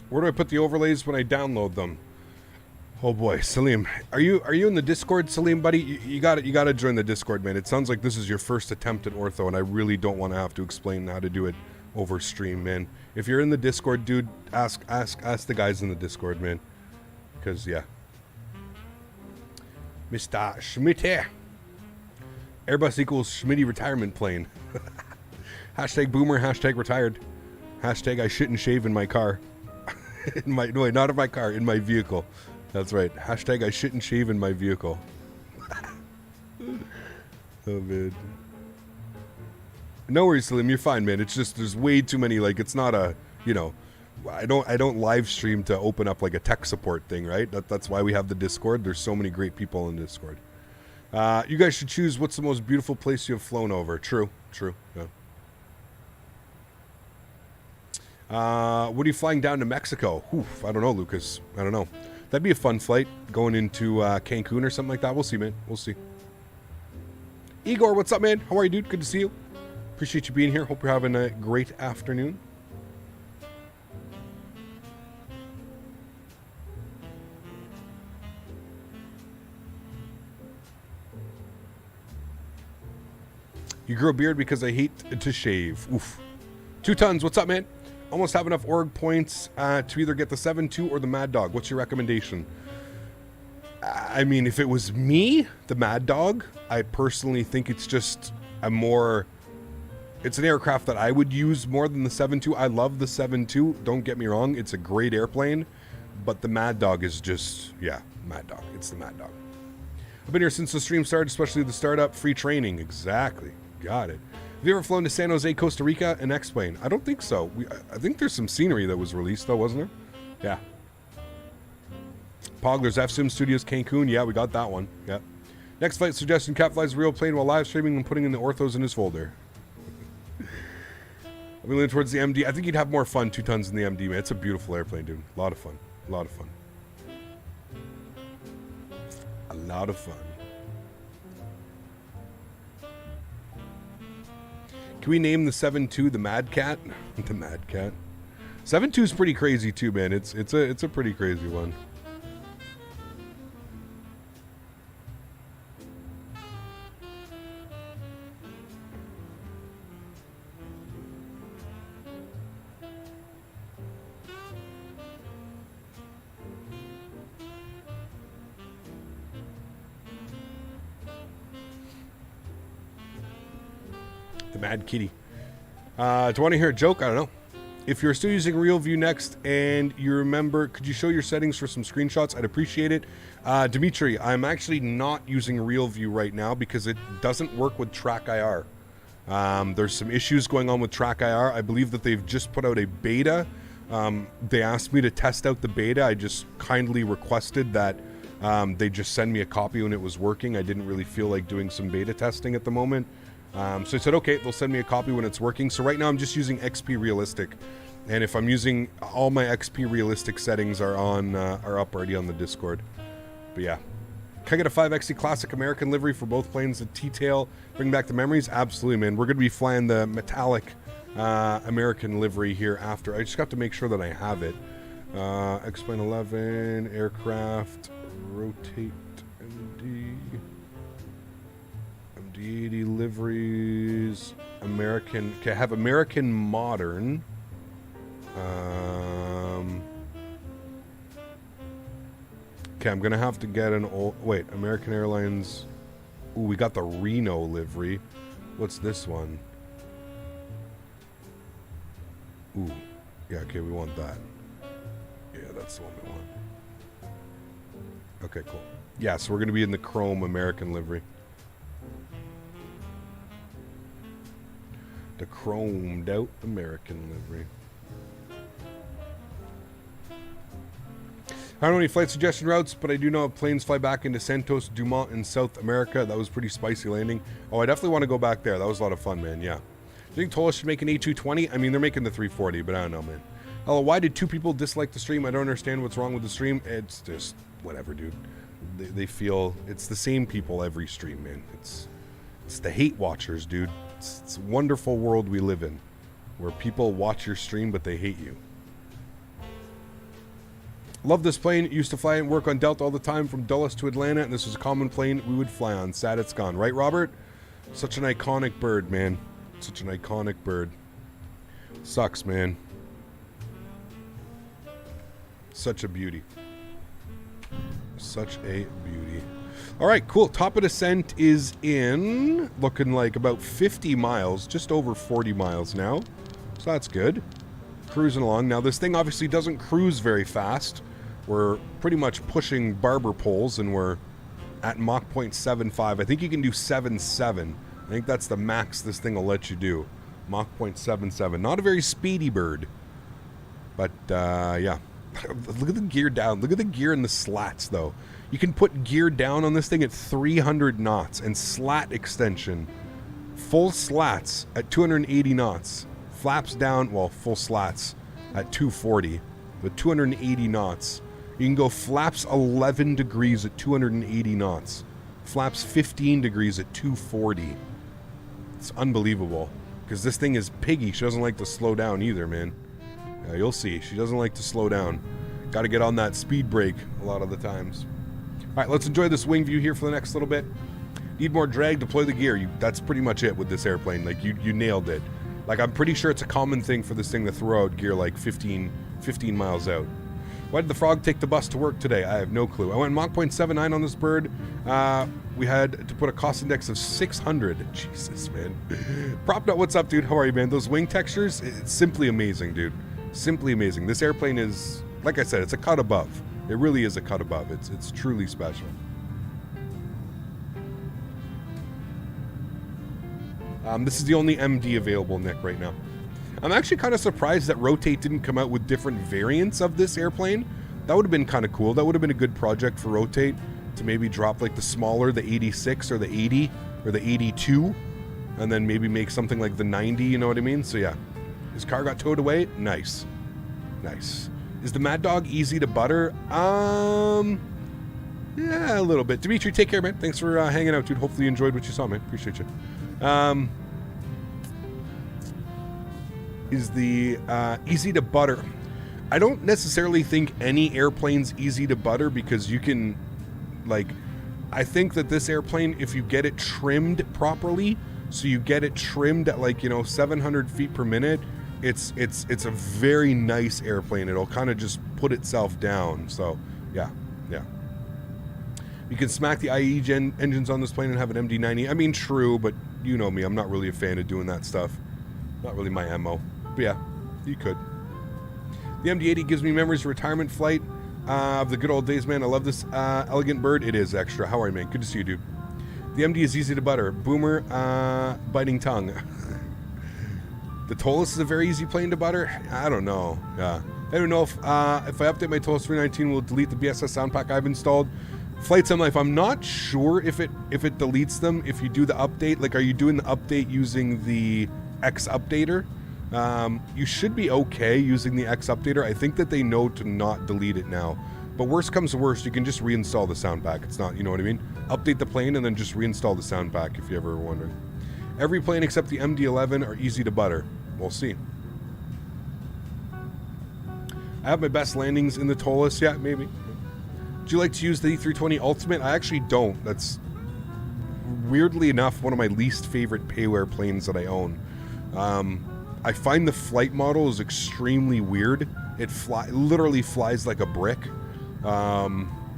Where do I put the overlays when I download them? Oh boy, Salim, are you in the Discord, Salim, buddy? You gotta join the Discord, man. It sounds like this is your first attempt at ortho, and I really don't want to have to explain how to do it over stream, man. If you're in the Discord, dude, ask the guys in the Discord, man. Because yeah, Mr. Smitty, Airbus equals Smitty retirement plane. Hashtag boomer. Hashtag retired. Hashtag I shit and shave in my car. No, not in my car, in my vehicle. That's right. Hashtag I shit and shave in my vehicle. Oh man. No worries, Salim, you're fine, man. It's just there's way too many, like, it's not a, you know, I don't live stream to open up like a tech support thing, right? That's why we have the Discord. There's so many great people in Discord. You guys should choose what's the most beautiful place you have flown over. True. Yeah. What are you flying down to Mexico? Oof, I don't know, Lucas. I don't know. That'd be a fun flight, going into Cancun or something like that. We'll see, man. We'll see. Igor, what's up, man? How are you, dude? Good to see you. Appreciate you being here. Hope you're having a great afternoon. You grew a beard because I hate to shave. Oof. 2 tons, what's up, man? Almost have enough org points to either get the 7.2 or the MADDOG. What's your recommendation? I mean, if it was me, the MADDOG, I personally think it's just it's an aircraft that I would use more than the 7.2. I love the 7.2, don't get me wrong. It's a great airplane, but the MADDOG is just, yeah, MADDOG. It's the MADDOG. I've been here since the stream started, especially the startup. Free training, exactly. Got it. Have you ever flown to San Jose, Costa Rica, and X-Plane? I don't think so. I think there's some scenery that was released, though, wasn't there? Yeah. Pogler's FSIM Studios, Cancun. Yeah, we got that one. Yeah. Next flight suggestion, Cap flies a real plane while live streaming and putting in the orthos in his folder. I'll be leaning towards the MD. I think you'd have more fun 2 tons in the MD, man. It's a beautiful airplane, dude. A lot of fun. A lot of fun. A lot of fun. Can we name the 7.2 the Mad Cat? The Mad Cat. 7.2 is pretty crazy too, man. It's a pretty crazy one. The Mad Kitty. Do you want to hear a joke? I don't know. If you're still using Real View Next and you remember, could you show your settings for some screenshots? I'd appreciate it. Dimitri, I'm actually not using Real View right now because it doesn't work with Track IR. There's some issues going on with Track IR. I believe that they've just put out a beta. They asked me to test out the beta. I just kindly requested that they just send me a copy when it was working. I didn't really feel like doing some beta testing at the moment. So I said, okay, they'll send me a copy when it's working. So right now I'm just using XP Realistic. And if I'm using all my XP Realistic settings are up already on the Discord. But yeah. Can I get a 5XC Classic American livery for both planes? The T-tail, bring back the memories? Absolutely, man. We're going to be flying the metallic American livery here after. I just got to make sure that I have it. X-Plane 11, aircraft, rotate, MD80 liveries, American. Okay, I have American Modern. Okay, I'm gonna have to get an old. Wait, American Airlines. Ooh, we got the Reno livery. What's this one? Ooh, yeah. Okay, we want that. Yeah, that's the one we want. Okay, cool. Yeah, so we're gonna be in the chrome American livery. The chromed out American livery. I don't know any flight suggestion routes, but I do know planes fly back into Santos Dumont in South America. That was pretty spicy landing. Oh, I definitely want to go back there. That was a lot of fun, man. Yeah. Do you think Toliss should make an A220? I mean, they're making the 340, but I don't know, man. Hello, why did 2 people dislike the stream? I don't understand what's wrong with the stream. It's just whatever, dude. They feel it's the same people every stream, man. It's the hate watchers, dude. It's a wonderful world we live in, where people watch your stream, but they hate you. Love this plane. Used to fly and work on Delta all the time from Dulles to Atlanta, and this was a common plane we would fly on. Sad it's gone. Right, Robert? Such an iconic bird, man. Such an iconic bird. Sucks, man. Such a beauty. Such a beauty. All right, cool. Top of descent is in, looking like about 50 miles, just over 40 miles now. So that's good. Cruising along. Now, this thing obviously doesn't cruise very fast. We're pretty much pushing barber poles, and we're at Mach 0.75. I think you can do 7.7. I think that's the max this thing will let you do. Mach 0.77. Not a very speedy bird. But, yeah. Look at the gear down. Look at the gear in the slats, though. You can put gear down on this thing at 300 knots and slat extension. Full slats at 280 knots. Flaps down, well, full slats at 240. But 280 knots. You can go flaps 11 degrees at 280 knots. Flaps 15 degrees at 240. It's unbelievable. Because this thing is piggy. She doesn't like to slow down either, man. You'll see. She doesn't like to slow down. Got to get on that speed brake a lot of the times. All right, let's enjoy this wing view here for the next little bit. Need more drag, deploy the gear. That's pretty much it with this airplane. Like, you nailed it. Like, I'm pretty sure it's a common thing for this thing to throw out gear like 15 miles out. Why did the frog take the bus to work today? I have no clue. I went Mach 0.79 on this bird. We had to put a cost index of 600. Jesus, man. PropNut, what's up, dude? How are you, man? Those wing textures, it's simply amazing, dude. Simply amazing. This airplane is, like I said, it's a cut above. It really is a cut above. It's truly special. This is the only MD available, Nick, right now. I'm actually kind of surprised that Rotate didn't come out with different variants of this airplane. That would have been kind of cool. That would have been a good project for Rotate to maybe drop like the smaller, the 86 or the 80 or the 82, and then maybe make something like the 90, you know what I mean? So yeah, his car got towed away. Nice. Nice. Is the MADDOG easy to butter? Yeah, a little bit. Dimitri, take care, man. Thanks for hanging out, dude. Hopefully you enjoyed what you saw, man. Appreciate you. Is the easy to butter? I don't necessarily think any airplane's easy to butter because you can, like, I think that this airplane, if you get it trimmed properly, so you get it trimmed at like, 700 feet per minute, it's a very nice airplane. It'll kind of just put itself down. So yeah. You can smack the IE engines on this plane and have an MD90. I mean, true, but you know me. I'm not really a fan of doing that stuff. Not really my MO. But yeah, you could. The MD80 gives me memories of retirement flight of the good old days, man. I love this elegant bird. It is extra. How are you, man? Good to see you, dude. The MD is easy to butter. Boomer, biting tongue. The Toliss is a very easy plane to butter. I don't know. Yeah, I don't know if I update my Toliss 319, will delete the BSS sound pack I've installed. Flight Sim Life, I'm not sure if it deletes them if you do the update. Like, are you doing the update using the X updater? You should be okay using the X updater. I think that they know to not delete it now. But worst comes to worst, you can just reinstall the sound pack. It's not, you know what I mean? Update the plane and then just reinstall the sound pack if you ever were wondering. Every plane except the MD11 are easy to butter. We'll see. I have my best landings in the Toliss. Yeah, maybe. Do you like to use the E320 Ultimate? I actually don't. That's, weirdly enough, one of my least favorite payware planes that I own. I find the flight model is extremely weird. It literally flies like a brick.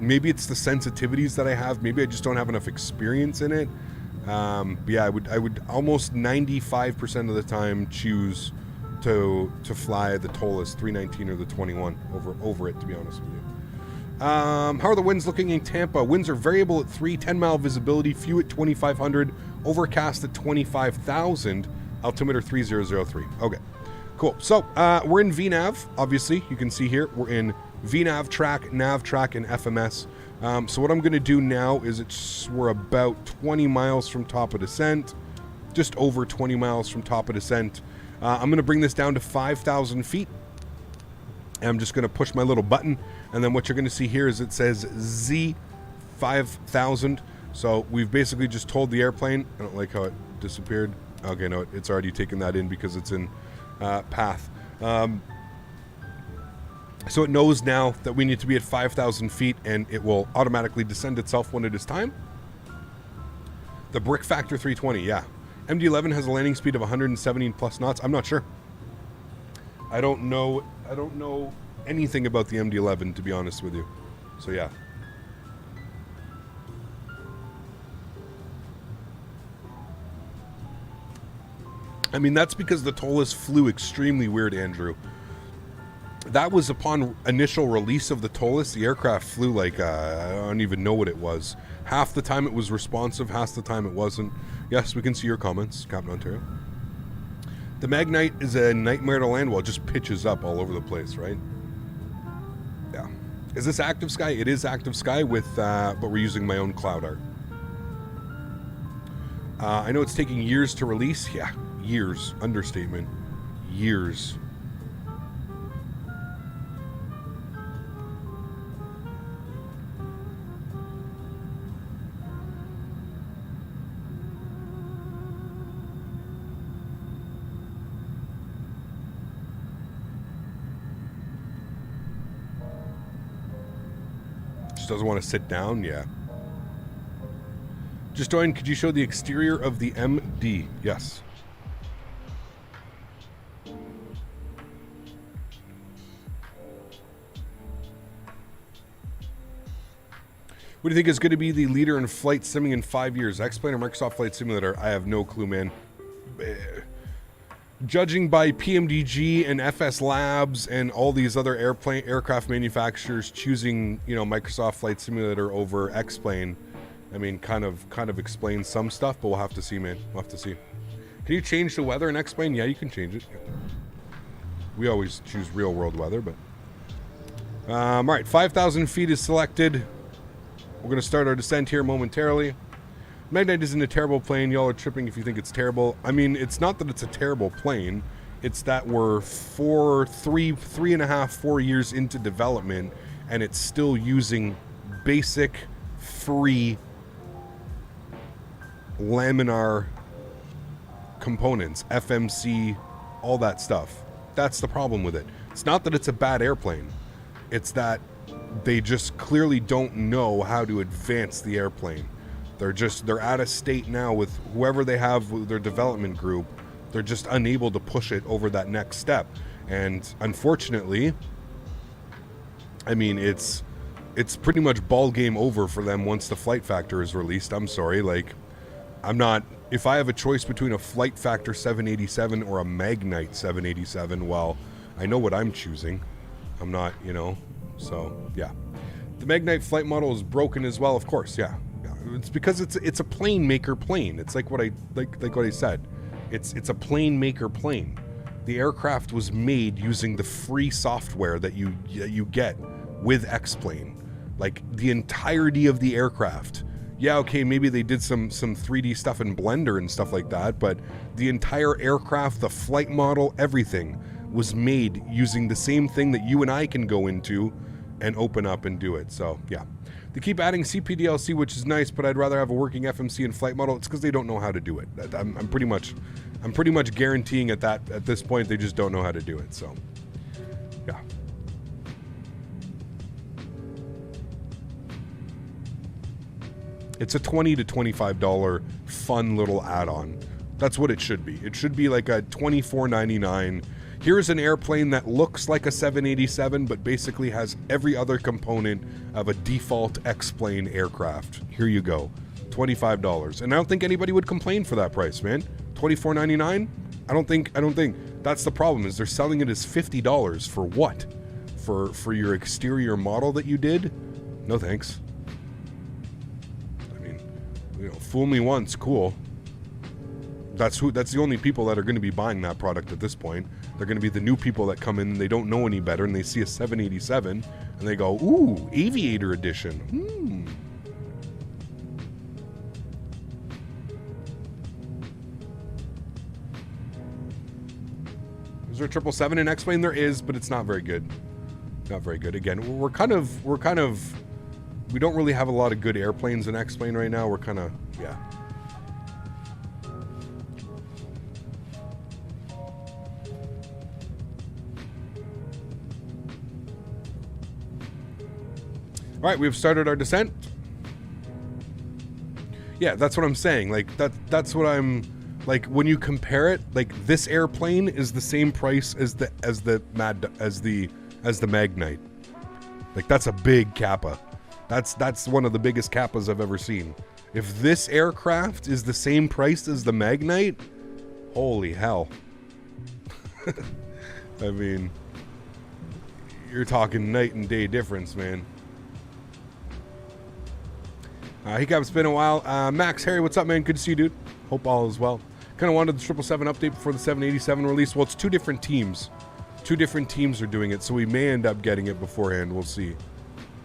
Maybe it's the sensitivities that I have. Maybe I just don't have enough experience in it. But yeah, I would almost 95% of the time choose to fly the Toliss 319 or the 21 over it, to be honest with you. How are the winds looking in Tampa? Winds are variable at 10-mile visibility, few at 2,500, overcast at 25,000, altimeter 3003. Okay, cool. So we're in VNAV, obviously. You can see here we're in VNAV track, nav track, and FMS. So what I'm going to do now is we're about 20 miles from top of descent, just over 20 miles from top of descent. I'm going to bring this down to 5,000 feet. And I'm just going to push my little button, and then what you're going to see here is it says Z 5000. So we've basically just told the airplane, I don't like how it disappeared. Okay, no, it's already taken that in because it's in path. So it knows now that we need to be at 5,000 feet, and it will automatically descend itself when it is time. The Brick Factor 320, yeah. MD11 has a landing speed of 117 plus knots. I'm not sure. I don't know anything about the MD11, to be honest with you. So yeah. I mean, that's because the Toliss flew extremely weird, Andrew. That was upon initial release of the Toliss. The aircraft flew like, I don't even know what it was. Half the time it was responsive, half the time it wasn't. Yes, we can see your comments, Captain Ontario. The Magnite is a nightmare to land. Well, it just pitches up all over the place, right? Yeah. Is this Active Sky? It is Active Sky with, but we're using my own cloud art. I know it's taking years to release. Yeah, years. Understatement. Years. Doesn't want to sit down. Yeah. Just join. Could you show the exterior of the MD? Yes. What do you think is going to be the leader in flight simming in 5 years? X-Plane or Microsoft Flight Simulator? I have no clue, man. Judging by PMDG and FS Labs and all these other aircraft manufacturers choosing, you know, Microsoft Flight Simulator over X-Plane, I mean, kind of explains some stuff, but we'll have to see, man. We'll have to see. Can you change the weather in X-Plane? Yeah, you can change it. We always choose real world weather, but all right, 5,000 feet is selected. We're going to start our descent here momentarily. Magnite isn't a terrible plane. Y'all are tripping if you think it's terrible. I mean, it's not that it's a terrible plane. It's that we're 3.5, 4 years into development, and it's still using basic, free laminar components, FMC, all that stuff. That's the problem with it. It's not that it's a bad airplane. It's that they just clearly don't know how to advance the airplane. They're at a state now with whoever they have with their development group. They're just unable to push it over that next step. And unfortunately, I mean, it's it's pretty much ball game over for them once the flight factor is released. I'm sorry, like, I'm not, if I have a choice between a flight factor 787 or a Magnite 787, well, I know what I'm choosing. I'm not, you know, so yeah. The Magnite flight model is broken as well, of course, yeah. It's because it's a plane maker plane. It's like what I what I said. It's a plane maker plane. The aircraft was made using the free software that you get with X-Plane. Like the entirety of the aircraft. Yeah, okay, maybe they did some 3D stuff in Blender and stuff like that, but the entire aircraft, the flight model, everything was made using the same thing that you and I can go into and open up and do it. So, yeah. They keep adding CPDLC, which is nice, but I'd rather have a working FMC and flight model. It's because they don't know how to do it. I'm pretty much guaranteeing at this point they just don't know how to do it. So, yeah. It's a $20 to $25 fun little add-on. That's what it should be. It should be like a $24.99. Here's an airplane that looks like a 787, but basically has every other component of a default X-Plane aircraft. Here you go. $25. And I don't think anybody would complain for that price, man. $24.99? I don't think that's the problem, is they're selling it as $50 for what? For your exterior model that you did? No thanks. You know, fool me once, cool. That's the only people that are going to be buying that product at this point. They're going to be the new people that come in and they don't know any better and they see a 787 and they go, ooh, Aviator Edition. Is there a 777 in X-Plane? There is, but it's not very good. Not very good. Again, we don't really have a lot of good airplanes in X-Plane right now. We're kind of, yeah. All right, we've started our descent. Yeah, that's what I'm saying. Like that's what I'm like when you compare it. Like this airplane is the same price as the Magnite. Like that's a big Kappa. That's one of the biggest Kappas I've ever seen. If this aircraft is the same price as the Magnite, holy hell. I mean, you're talking night and day difference, man. Hey, Cap, it's been a while. Max, Harry, what's up, man? Good to see you, dude. Hope all is well. Kind of wanted the 777 update before the 787 release. Well, it's two different teams. Two different teams are doing it, so we may end up getting it beforehand. We'll see.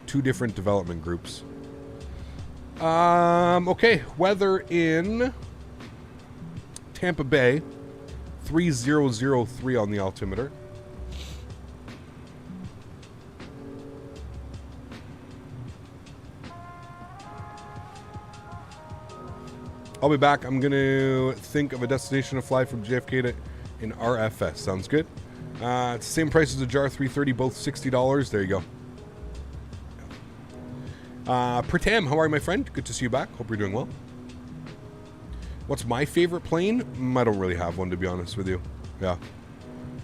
Two different development groups. Okay, weather in Tampa Bay. 3003 on the altimeter. I'll be back. I'm going to think of a destination to fly from JFK to in RFS. Sounds good. It's the same price as a JAR 330, both $60. There you go. Pratam, how are you, my friend? Good to see you back. Hope you're doing well. What's my favorite plane? I don't really have one, to be honest with you. Yeah.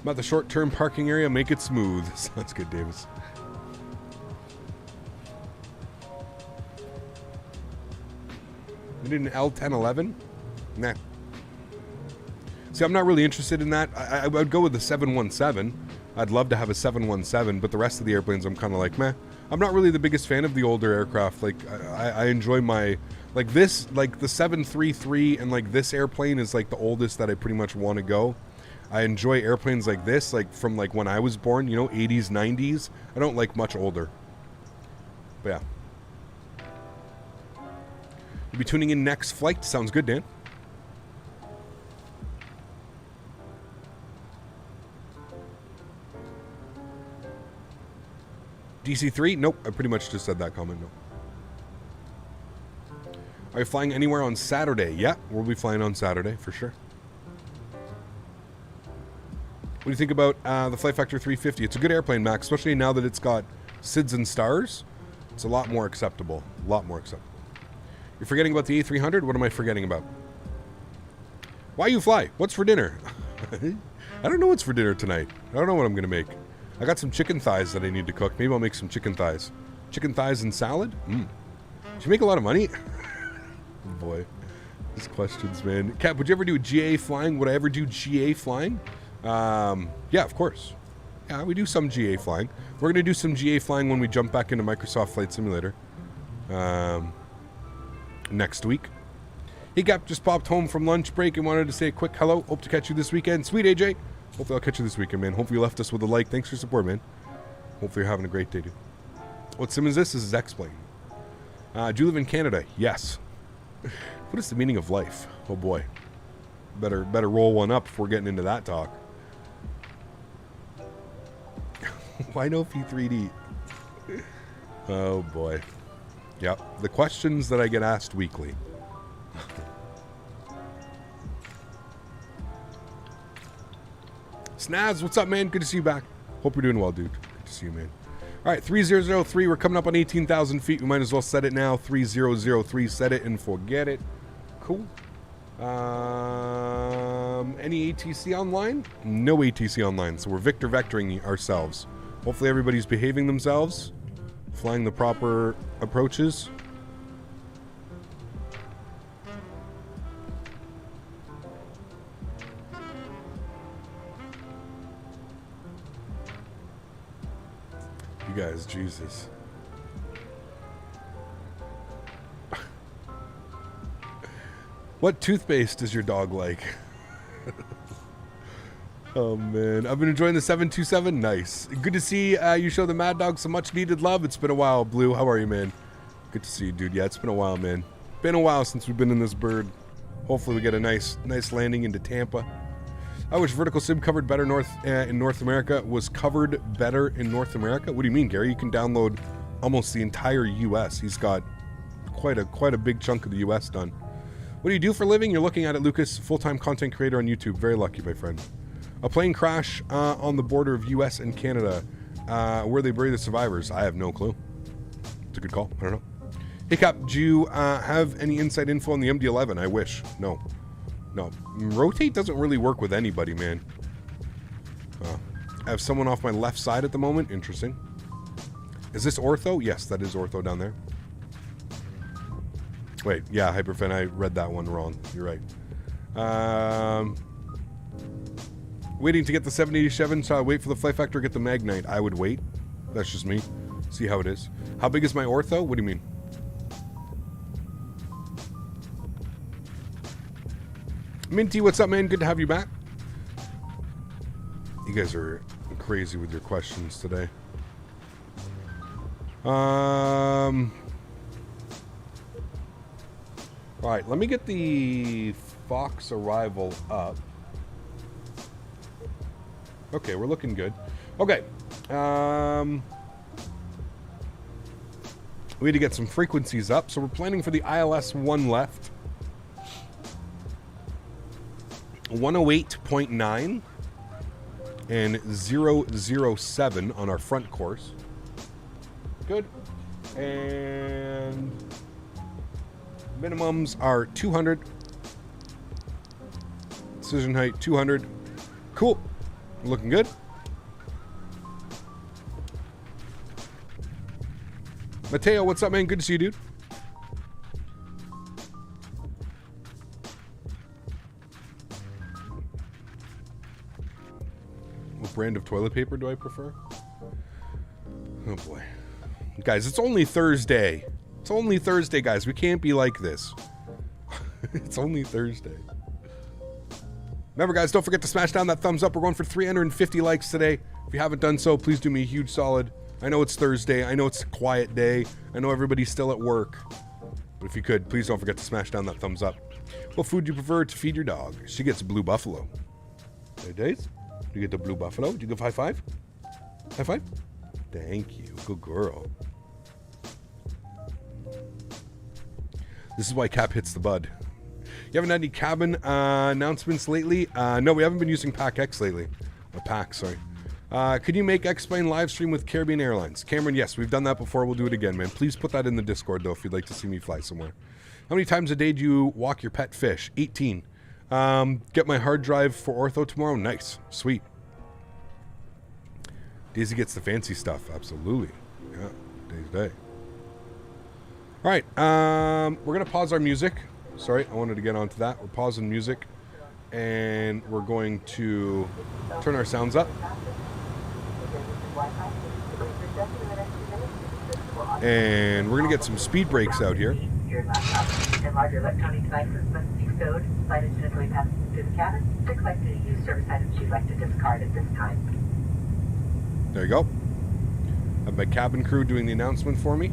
About the short-term parking area, make it smooth. Sounds good, Davis. You need an L1011? Nah. See, I'm not really interested in that. I would go with the 717. I'd love to have a 717, but the rest of the airplanes I'm kind of like, meh. I'm not really the biggest fan of the older aircraft. Like, I enjoy my... Like this, like the 733 and like this airplane is like the oldest that I pretty much want to go. I enjoy airplanes like this, like from like when I was born, you know, 80s, 90s. I don't like much older. But yeah. You'll be tuning in next flight. Sounds good, Dan. DC-3? Nope. I pretty much just said that comment. No. Are you flying anywhere on Saturday? Yeah, we'll be flying on Saturday for sure. What do you think about the Flight Factor 350? It's a good airplane, Max, especially now that it's got SIDS and stars. It's a lot more acceptable. A lot more acceptable. You're forgetting about the A300? What am I forgetting about? Why you fly? What's for dinner? I don't know what's for dinner tonight. I don't know what I'm going to make. I got some chicken thighs that I need to cook. Maybe I'll make some chicken thighs. Chicken thighs and salad? Did you make a lot of money? Oh boy. These questions, man. Cap, would you ever do GA flying? Would I ever do GA flying? Yeah, of course. Yeah, we do some GA flying. We're going to do some GA flying when we jump back into Microsoft Flight Simulator next week. Hey, Cap, just popped home from lunch break and wanted to say a quick hello. Hope to catch you this weekend. Sweet, AJ. Hopefully I'll catch you this weekend, man. Hopefully you left us with a like. Thanks for your support, man. Hopefully you're having a great day, dude. What sim is this? This is X-Plane. Do you live in Canada? Yes. What is the meaning of life? Oh, boy. Better roll one up before getting into that talk. Why no P3D? Oh boy. Yep. The questions that I get asked weekly. Snaz, what's up, man? Good to see you back. Hope you're doing well, dude. Good to see you, man. All right, 3003. We're coming up on 18,000 feet. We might as well set it now. 3003. Set it and forget it. Cool. Any ATC online? No ATC online. So we're Victor vectoring ourselves. Hopefully everybody's behaving themselves, flying the proper approaches. You guys, Jesus. What toothpaste does your dog like? Oh, man. I've been enjoying the 727. Nice. Good to see you show the MADDOG some much-needed love. It's been a while, Blue. How are you, man? Good to see you, dude. Yeah, it's been a while, man. Been a while since we've been in this bird. Hopefully we get a nice landing into Tampa. I wish Vertical Sim covered better in North America. Was covered better in North America? What do you mean, Gary? You can download almost the entire U.S. He's got quite a big chunk of the U.S. done. What do you do for a living? You're looking at it, Lucas. Full-time content creator on YouTube. Very lucky, my friend. A plane crash on the border of U.S. and Canada. Where they bury the survivors? I have no clue. It's a good call. I don't know. Hey, Cap, do you have any inside info on the MD11? I wish. No. Rotate doesn't really work with anybody, man. I have someone off my left side at the moment. Interesting. Is this ortho? Yes, that is ortho down there. Wait, yeah, Hyperfin, I read that one wrong. You're right. Waiting to get the 787, so I wait for the Flight Factor to get the Magnite. I would wait. That's just me. See how it is. How big is my ortho? What do you mean? Minty, what's up, man? Good to have you back. You guys are crazy with your questions today. All right, let me get the Fox arrival up. Okay, we're looking good. Okay. We need to get some frequencies up, so we're planning for the ILS-1 left. 108.9 and 007 on our front course. Good. And minimums are 200. Decision height 200. Cool. Looking good. Mateo, what's up, man? Good to see you, dude. What brand of toilet paper do I prefer? Oh, boy. Guys, it's only Thursday. It's only Thursday, guys. We can't be like this. It's only Thursday. Remember, guys, don't forget to smash down that thumbs up. We're going for 350 likes today. If you haven't done so, please do me a huge solid. I know it's Thursday. I know it's a quiet day. I know everybody's still at work. But if you could, please don't forget to smash down that thumbs up. What food do you prefer to feed your dog? She gets Blue Buffalo. Hey, Days? Do you get the Blue Buffalo? Do you give high five? High five? Thank you. Good girl. This is why Cap hits the bud. You haven't had any cabin announcements lately? No, we haven't been using Pack X lately. Pack, sorry. Could you make X-Plane live stream with Caribbean Airlines? Cameron, yes, we've done that before. We'll do it again, man. Please put that in the Discord, though, if you'd like to see me fly somewhere. How many times a day do you walk your pet fish? 18. Get my hard drive for ortho tomorrow? Nice. Sweet. Daisy gets the fancy stuff. Absolutely. Yeah. Day's day. All right, we're gonna pause our music. Sorry, I wanted to get onto that. We're pausing music, and we're going to turn our sounds up. And we're gonna get some speed brakes out here. Your laptop and larger electronic devices must be stowed, slided gently past through the cabin. Recollect to use service items you'd like to discard at this time. There you go. I have my cabin crew doing the announcement for me.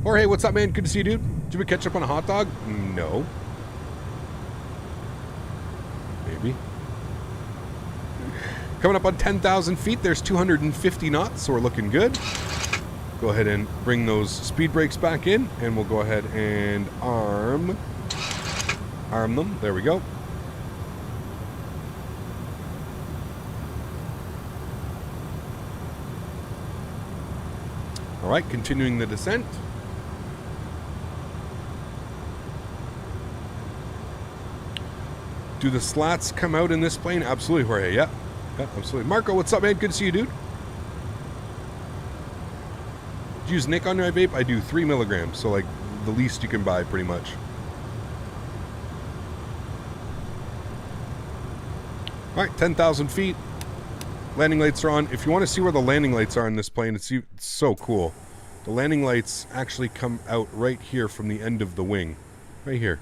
Or hey, what's up, man? Good to see you, dude. Did we catch up on a hot dog? No. Maybe. Coming up on 10,000 feet, there's 250 knots, so we're looking good. Go ahead and bring those speed brakes back in, and we'll go ahead and arm them. There we go. All right, continuing the descent. Do the slats come out in this plane? Absolutely, Jorge. Yeah, absolutely. Marco, what's up, man? Good to see you, dude. Do you use Nick on my vape? I do 3 milligrams, so like the least you can buy, pretty much. All right, 10,000 feet. Landing lights are on. If you want to see where the landing lights are in this plane, it's so cool. The landing lights actually come out right here from the end of the wing, right here.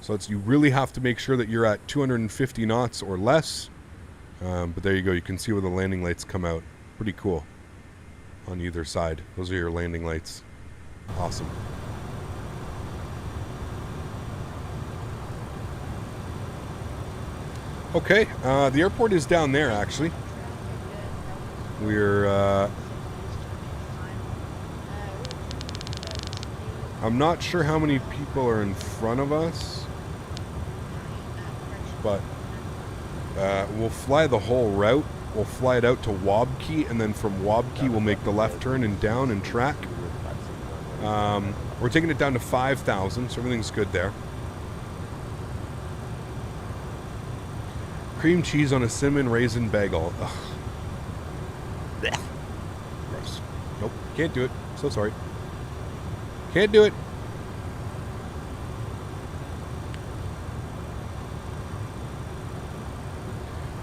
So you really have to make sure that you're at 250 knots or less. But there you go. You can see where the landing lights come out. Pretty cool. On either side. Those are your landing lights. Awesome. Okay. The airport is down there, actually. We're... I'm not sure how many people are in front of us. But we'll fly the whole route. We'll fly it out to Wabkey, and then from Wabkey we'll make the left turn and down and track. We're taking it down to 5,000, so everything's good there. Cream cheese on a cinnamon raisin bagel. Ugh. Blech. Gross. Nope, can't do it. So sorry. Can't do it.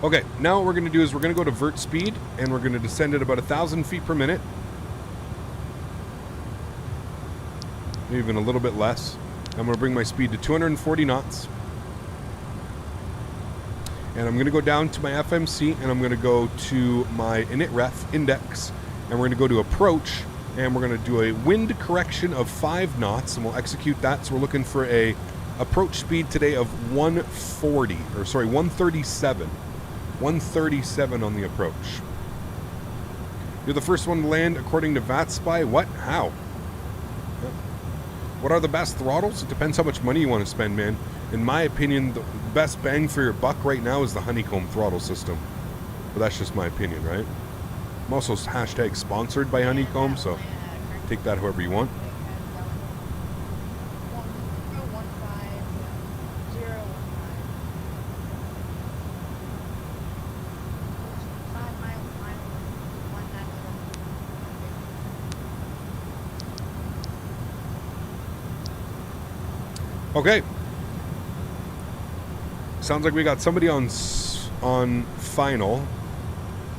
Okay, now what we're going to do is we're going to go to vert speed, and we're going to descend at about 1,000 feet per minute. Maybe even a little bit less. I'm going to bring my speed to 240 knots. And I'm going to go down to my FMC, and I'm going to go to my init ref index, and we're going to go to approach, and we're going to do a wind correction of 5 knots, and we'll execute that. So we're looking for a approach speed today of 137. 137 on the approach. You're the first one to land according to VATSpy. What? How? What are the best throttles? It depends how much money you want to spend, man. In my opinion, the best bang for your buck right now is the Honeycomb throttle system. But that's just my opinion, right? I'm also hashtag sponsored by Honeycomb, so take that however you want. Okay. Sounds like we got somebody on final.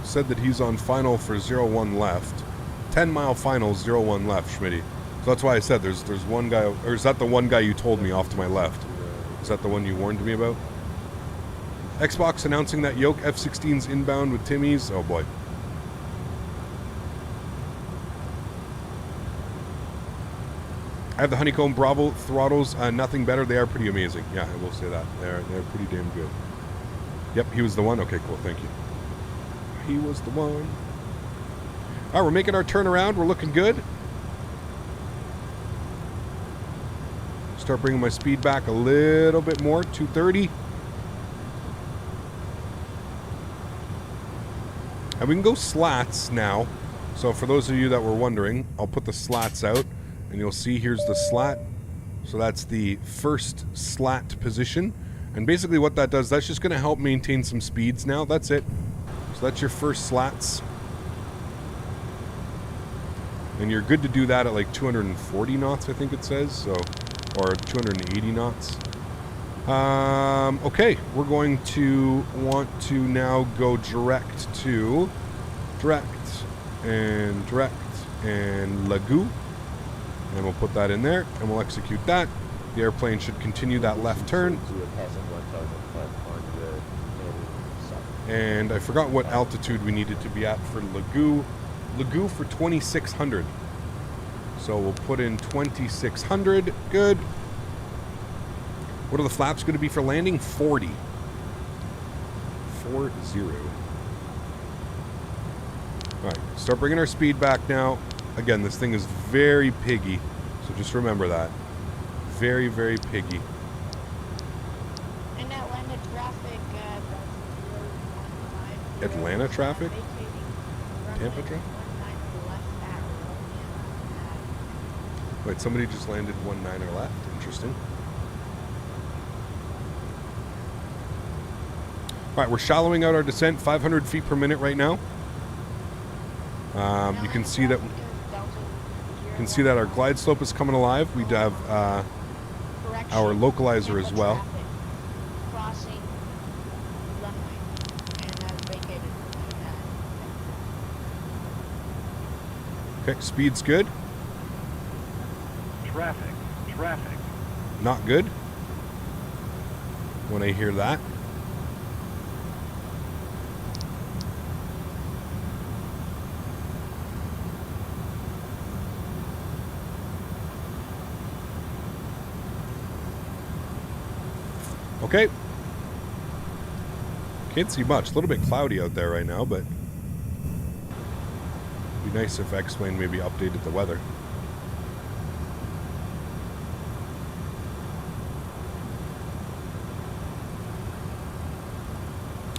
Said that he's on final for 01 left. 10-mile final, 01 left, Smitty. So that's why I said there's one guy, or is that the one guy you told me off to my left? Is that the one you warned me about? Xbox announcing that Yoke F-16's inbound with Timmy's. Oh boy. I have the Honeycomb Bravo throttles, nothing better. They are pretty amazing. Yeah, I will say that. They're pretty damn good. Yep, he was the one. Okay, cool. Thank you. He was the one. All right, we're making our turnaround. We're looking good. Start bringing my speed back a little bit more. 230. And we can go slats now. So for those of you that were wondering, I'll put the slats out. And you'll see here's the slat. So that's the first slat position. And basically what that does, that's just going to help maintain some speeds now. That's it. So that's your first slats. And you're good to do that at like 240 knots, I think it says, so, or 280 knots. Okay, we're going to want to now go direct and Lagoo. And we'll put that in there, and we'll execute that. The airplane should continue that left turn. And I forgot what altitude we needed to be at for Lagoo. Lagoo for 2600. So we'll put in 2600. Good. What are the flaps going to be for landing? 40. 40. Alright, start bringing our speed back now. Again, this thing is very piggy, so just remember that. Very, very piggy. And Atlanta traffic, Atlanta traffic? Tampa traffic? Wait, somebody just landed 19er left. Interesting. Alright, we're shallowing out our descent 500 feet per minute right now. You can see that our glide slope is coming alive. We have our localizer as well. Okay, speed's good. Traffic. Not good. When I hear that. Okay. Can't see much. A little bit cloudy out there right now, but it'd be nice if X-Plane maybe updated the weather.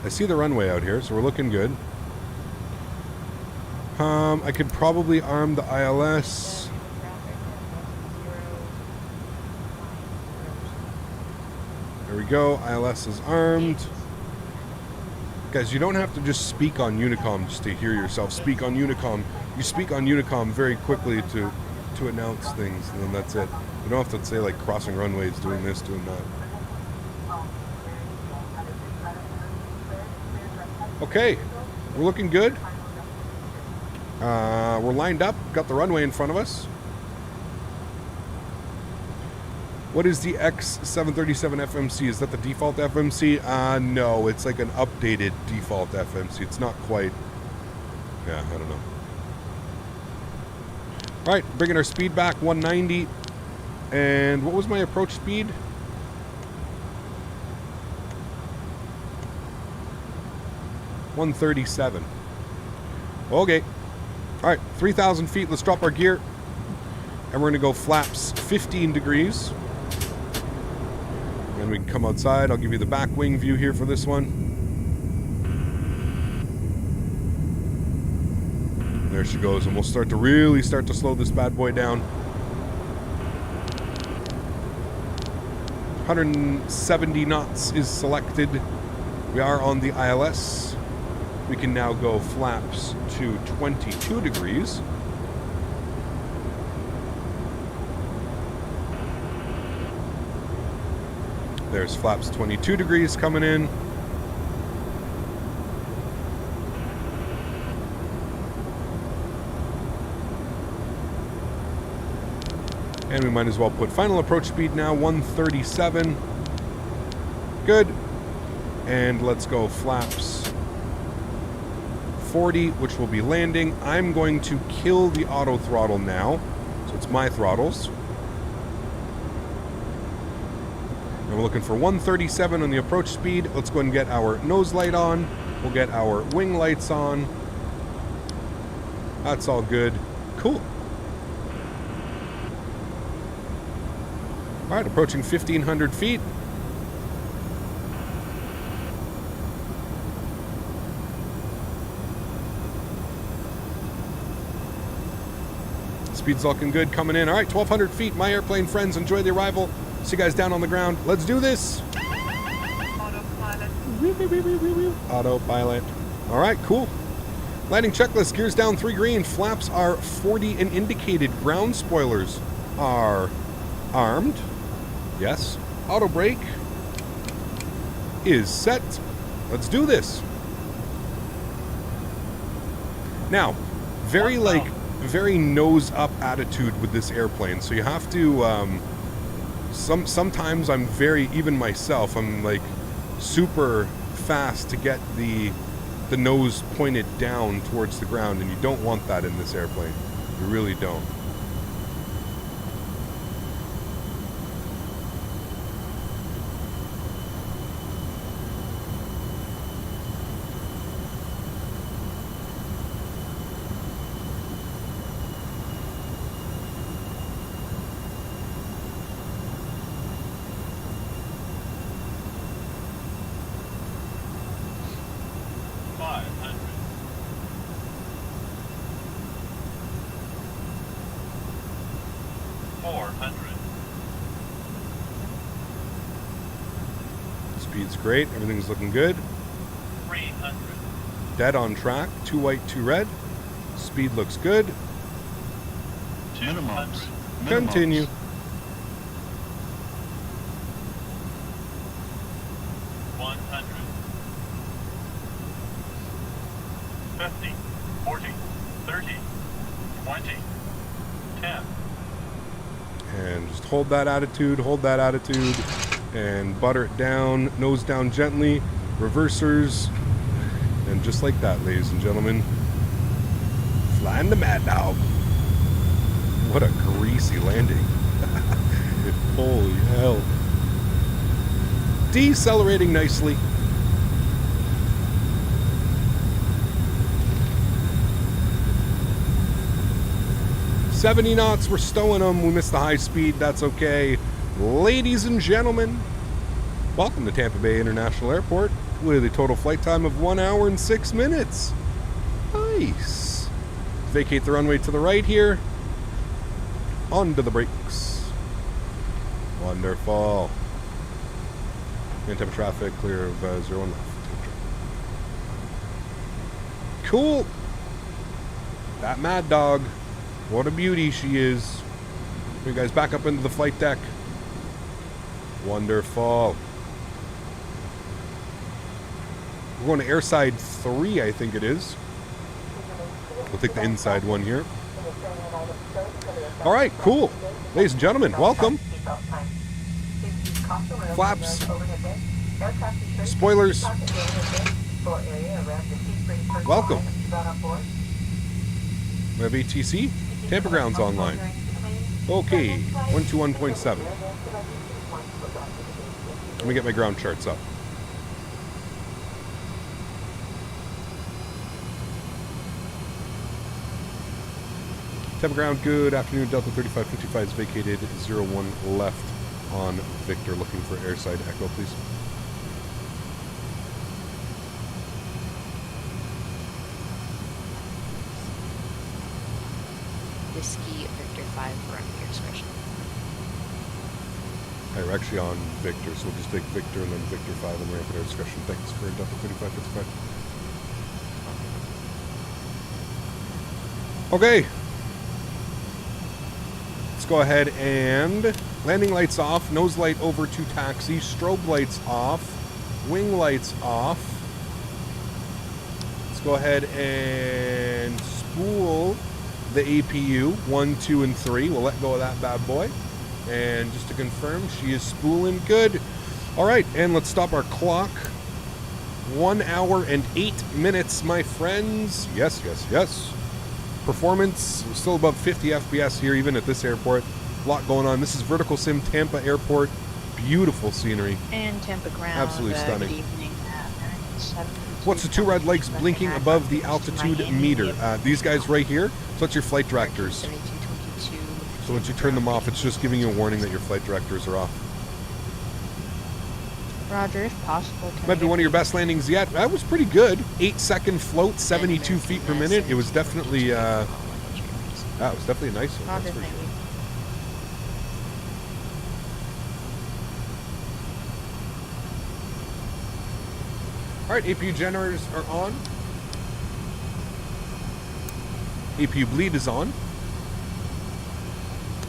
I see the runway out here, so we're looking good. I could probably arm the ILS. There we go. ILS is armed. Guys, you don't have to just speak on Unicom just to hear yourself speak on Unicom. You speak on Unicom very quickly to announce things, and then that's it. You don't have to say like crossing runways, doing this, doing that. Okay, we're looking good. We're lined up, got the runway in front of us. What is the X737 FMC? Is that the default FMC? No, it's like an updated default FMC. It's not quite... Yeah, I don't know. Alright, bringing our speed back, 190. And what was my approach speed? 137. Okay. Alright, 3,000 feet. Let's drop our gear. And we're going to go flaps 15 degrees. And we can come outside. I'll give you the back wing view here for this one. There she goes. And we'll start to really start to slow this bad boy down. 170 knots is selected. We are on the ILS. We can now go flaps to 22 degrees. There's flaps 22 degrees coming in. And we might as well put final approach speed now, 137. Good. And let's go flaps 40, which will be landing. I'm going to kill the auto throttle now. So it's my throttles. And we're looking for 137 on the approach speed. Let's go and get our nose light on. We'll get our wing lights on. That's all good. Cool. All right, approaching 1,500 feet. Speed's looking good coming in. All right, 1,200 feet. My airplane friends, enjoy the arrival. See you guys down on the ground. Let's do this. Autopilot. Autopilot. All right, cool. Landing checklist, gears down 3 green, flaps are 40 and indicated, ground spoilers are armed. Yes. Auto brake is set. Let's do this. Now, very nose up attitude with this airplane. So you have to sometimes I'm even myself, I'm like super fast to get the nose pointed down towards the ground, and you don't want that in this airplane. You really don't. Speed's great. Everything's looking good. 300. Dead on track. 2 white, 2 red. Speed looks good. Minimums. Continue. 100. 50. 40. 30. 20. 10. And just hold that attitude. Hold that attitude. And butter it down, nose down gently, reversers, and just like that, ladies and gentlemen, flying the MADDOG. What a greasy landing. Holy hell. Decelerating nicely. $70 knots, we're stowing them. We missed the high speed, that's okay. Ladies and gentlemen, welcome to Tampa Bay International Airport with a total flight time of 1 hour and 6 minutes. Nice. Vacate the runway to the right here. Onto the brakes. Wonderful. Anti traffic, clear of 01 left. Cool. That MADDOG. What a beauty she is. You guys back up into the flight deck. Wonderful. We're going to airside 3, I think it is. We'll take the inside one here. All right, cool. Ladies and gentlemen, welcome. Flaps. Spoilers. Welcome. We have ATC. Tampa Grounds online. Okay, 121.7. Let me get my ground charts up. Tampa Ground, good afternoon. Delta 3555 is vacated. 01 left on Victor. Looking for airside echo, please. Whiskey Victor 5 for your discretion. Hey, we're actually on Victor, so we'll just take Victor and then Victor 5 and ramp at our discretion. Thanks for Delta 3555. Okay. Let's go ahead and landing lights off, nose light over to taxi, strobe lights off, wing lights off. Let's go ahead and spool the APU 1, 2, and 3. We'll let go of that bad boy. And just to confirm, she is spooling good. All right, and let's stop our clock. 1 hour and 8 minutes, my friends. Yes, yes, yes. Performance still above 50 FPS here, even at this airport. A lot going on. This is Vertical Sim Tampa Airport. Beautiful scenery. And Tampa Ground. Absolutely stunning. Good evening. What's the 2 red lights blinking above the altitude meter? These guys right here. So that's your flight directors. So once you turn them off, it's just giving you a warning that your flight directors are off. Roger, if possible. Might be one of your best landings yet. That was pretty good. 8-second float, 72 feet per minute. It was definitely, that was definitely a nice one. Roger, That's for thank sure. you. All right, APU generators are on. APU bleed is on.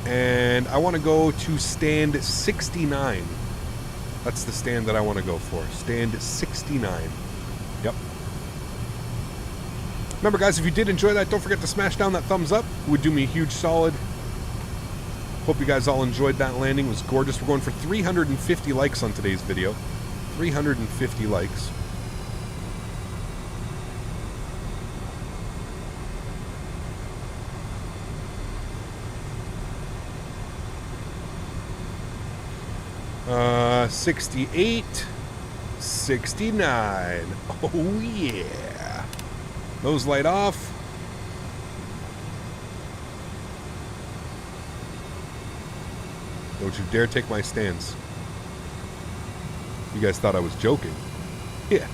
And I want to go to stand 69. That's the stand that I want to go for. Stand 69. Yep. Remember, guys, if you did enjoy that, don't forget to smash down that thumbs up. It would do me a huge solid. Hope you guys all enjoyed that landing. It was gorgeous. We're going for 350 likes on today's video. 350 likes. Uh, 68, 69. Oh yeah. Those light off. Don't you dare take my stands. You guys thought I was joking. Yeah.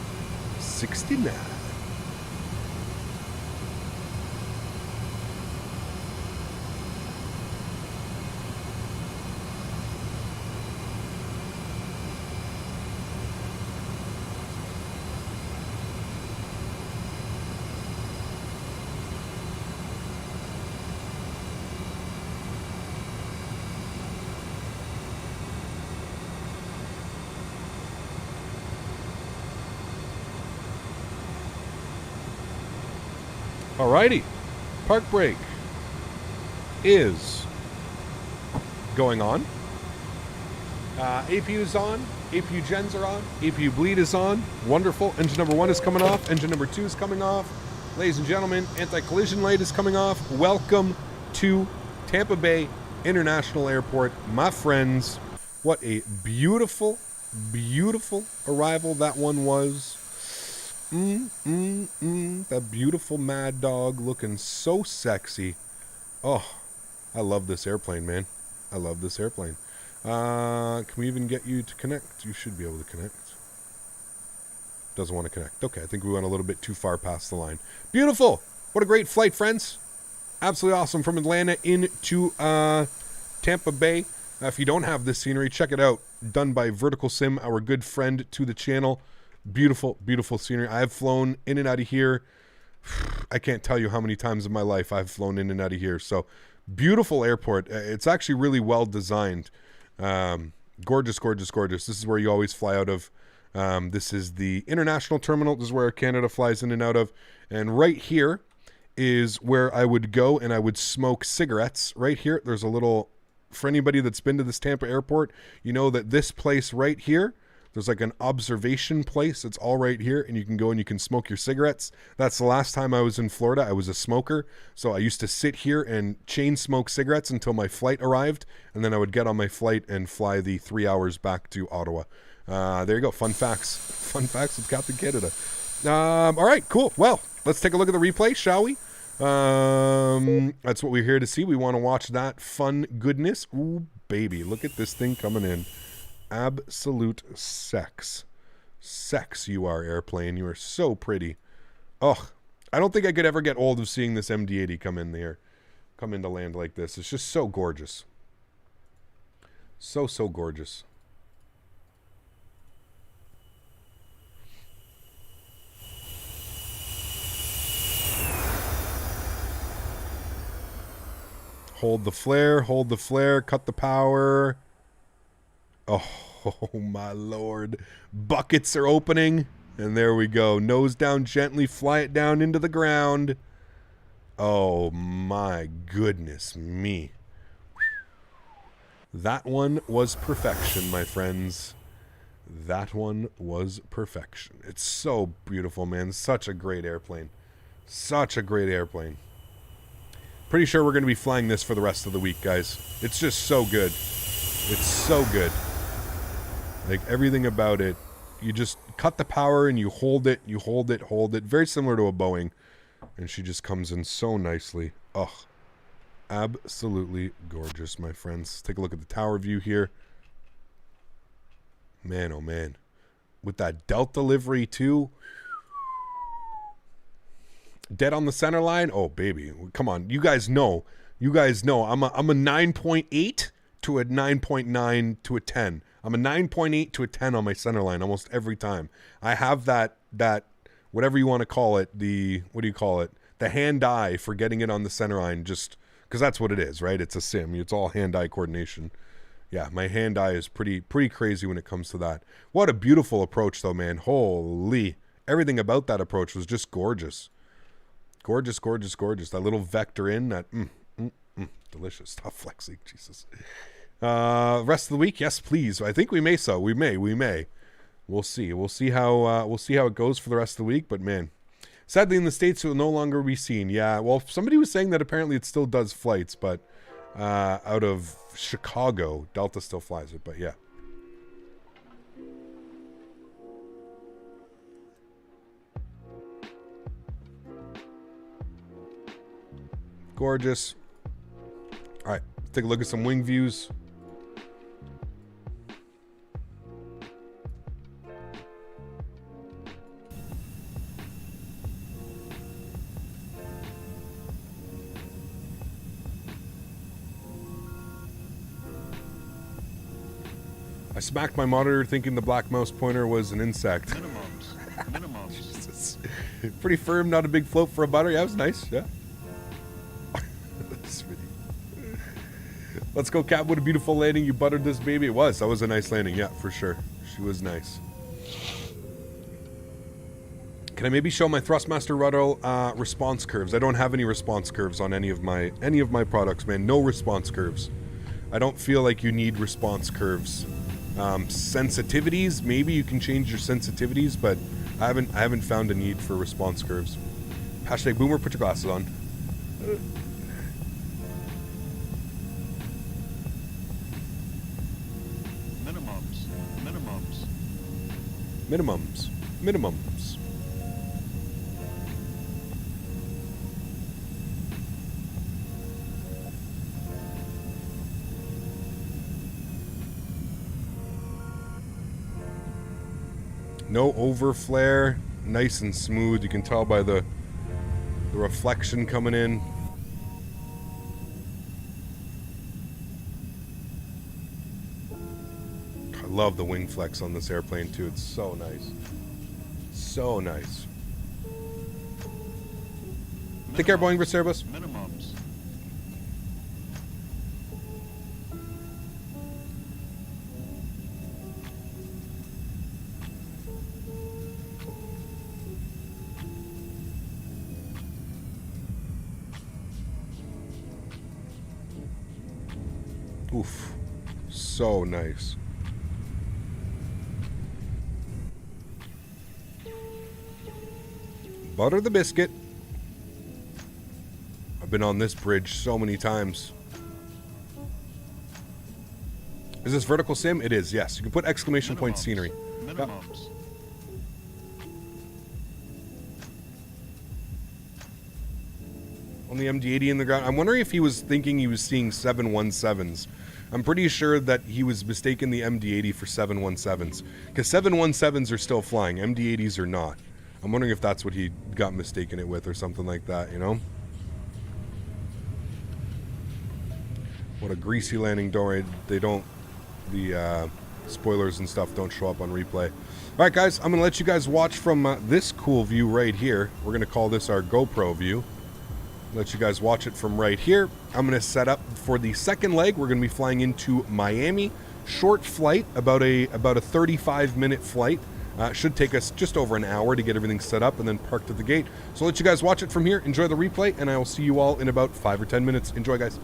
69. Alrighty, park break is going on. APU's on, APU gens are on, APU bleed is on. Wonderful. Engine number 1 is coming off, engine number 2 is coming off. Ladies and gentlemen, anti-collision light is coming off. Welcome to Tampa Bay International Airport, my friends. What a beautiful, beautiful arrival that one was. That beautiful Mad Dog looking so sexy. Oh, I love this airplane, man. I love this airplane. Can we even get you to connect? You should be able to connect. Doesn't want to connect. Okay, I think we went a little bit too far past the line. Beautiful. What a great flight, friends. Absolutely awesome. From Atlanta into Tampa Bay. If you don't have this scenery, check it out. Done by Vertical Sim, our good friend to the channel. Beautiful, beautiful scenery. I have flown in and out of here. I can't tell you how many times in my life I've flown in and out of here. So, beautiful airport. It's actually really well designed. Gorgeous, gorgeous, gorgeous. This is where you always fly out of. This is the international terminal. This is where Canada flies in and out of. And right here is where I would go and I would smoke cigarettes. Right here, there's a little... For anybody that's been to this Tampa airport, you know that this place right here, there's like an observation place. It's all right here, and you can go and you can smoke your cigarettes. That's the last time I was in Florida. I was a smoker, so I used to sit here and chain smoke cigarettes until my flight arrived, and then I would get on my flight and fly the 3 hours back to Ottawa. There you go. Fun facts. Fun facts with Captain Canada. All right, cool. Well, let's take a look at the replay, shall we? That's what we're here to see. We want to watch that fun goodness. Ooh, baby. Look at this thing coming in. Absolute sex. Sex you are, airplane. You are so pretty. Oh, I don't think I could ever get old of seeing this MD80 come in there. Come into land like this. It's just so gorgeous. So, so gorgeous. Hold the flare, cut the power. Oh, my Lord. Buckets are opening. And there we go. Nose down gently. Fly it down into the ground. Oh, my goodness me. That one was perfection, my friends. That one was perfection. It's so beautiful, man. Such a great airplane. Such a great airplane. Pretty sure we're going to be flying this for the rest of the week, guys. It's just so good. It's so good. Like, everything about it. You just cut the power and you hold it, hold it. Very similar to a Boeing. And she just comes in so nicely. Oh, absolutely gorgeous, my friends. Take a look at the tower view here. Man, oh man. With that Delta livery, too. Dead on the center line? Oh, baby. Come on. You guys know. I'm a 9.8 to a 9.9 to a 10. I'm a 9.8 to a 10 on my center line almost every time. I have that whatever you want to call it, what do you call it? the hand-eye for getting it on the center line, just because that's what it is, right? It's a sim. It's all hand-eye coordination. Yeah, my hand-eye is pretty crazy when it comes to that. What a beautiful approach, though, man. Holy. Everything about that approach was just gorgeous. Gorgeous, gorgeous, gorgeous. That little vector in, that delicious stuff, Flexi. Jesus. Rest of the week, yes, please. I think we may. We may. We'll see. We'll see how it goes for the rest of the week. But man, sadly, in the States, it will no longer be seen. Yeah. Well, somebody was saying that apparently it still does flights, but out of Chicago, Delta still flies it. But yeah. Gorgeous. All right, let's take a look at some wing views. I smacked my monitor thinking the black mouse pointer was an insect. Minimums. Jesus. Pretty firm, not a big float for a butter. Yeah, it was nice. Yeah. Let's go, Cat. What a beautiful landing. You buttered this baby. It was. That was a nice landing. Yeah, for sure. She was nice. Can I maybe show my Thrustmaster rudder response curves? I don't have any response curves on any of my products, man. No response curves. I don't feel like you need response curves. Sensitivities, maybe you can change your sensitivities, but I haven't found a need for response curves. Hashtag Boomer, put your glasses on. Minimums. No over flare, nice and smooth. You can tell by the reflection coming in. I love the wing flex on this airplane too. It's so nice. So nice. Take care, Boeing vs. Airbus. Minimums. Oof. So nice. Butter the biscuit. I've been on this bridge so many times. Is this vertical sim? It is, yes. You can put exclamation point scenery. Yep. On the MD80 in the ground. I'm wondering if he was thinking he was seeing 717s. I'm pretty sure that he was mistaking the MD80 for 717s. Because 717s are still flying. MD80s are not. I'm wondering if that's what he got mistaken it with or something like that, you know? What a greasy landing. Don't worry, they don't... The spoilers and stuff don't show up on replay. All right, guys, I'm going to let you guys watch from this cool view right here. We're going to call this our GoPro view. Let you guys watch it from right here. I'm going to set up for the second leg. We're going to be flying into Miami. Short flight, about a 35-minute flight. Should take us just over an hour to get everything set up and then parked at the gate. So I'll let you guys watch it from here. Enjoy the replay, and I will see you all in about 5 or 10 minutes. Enjoy, guys.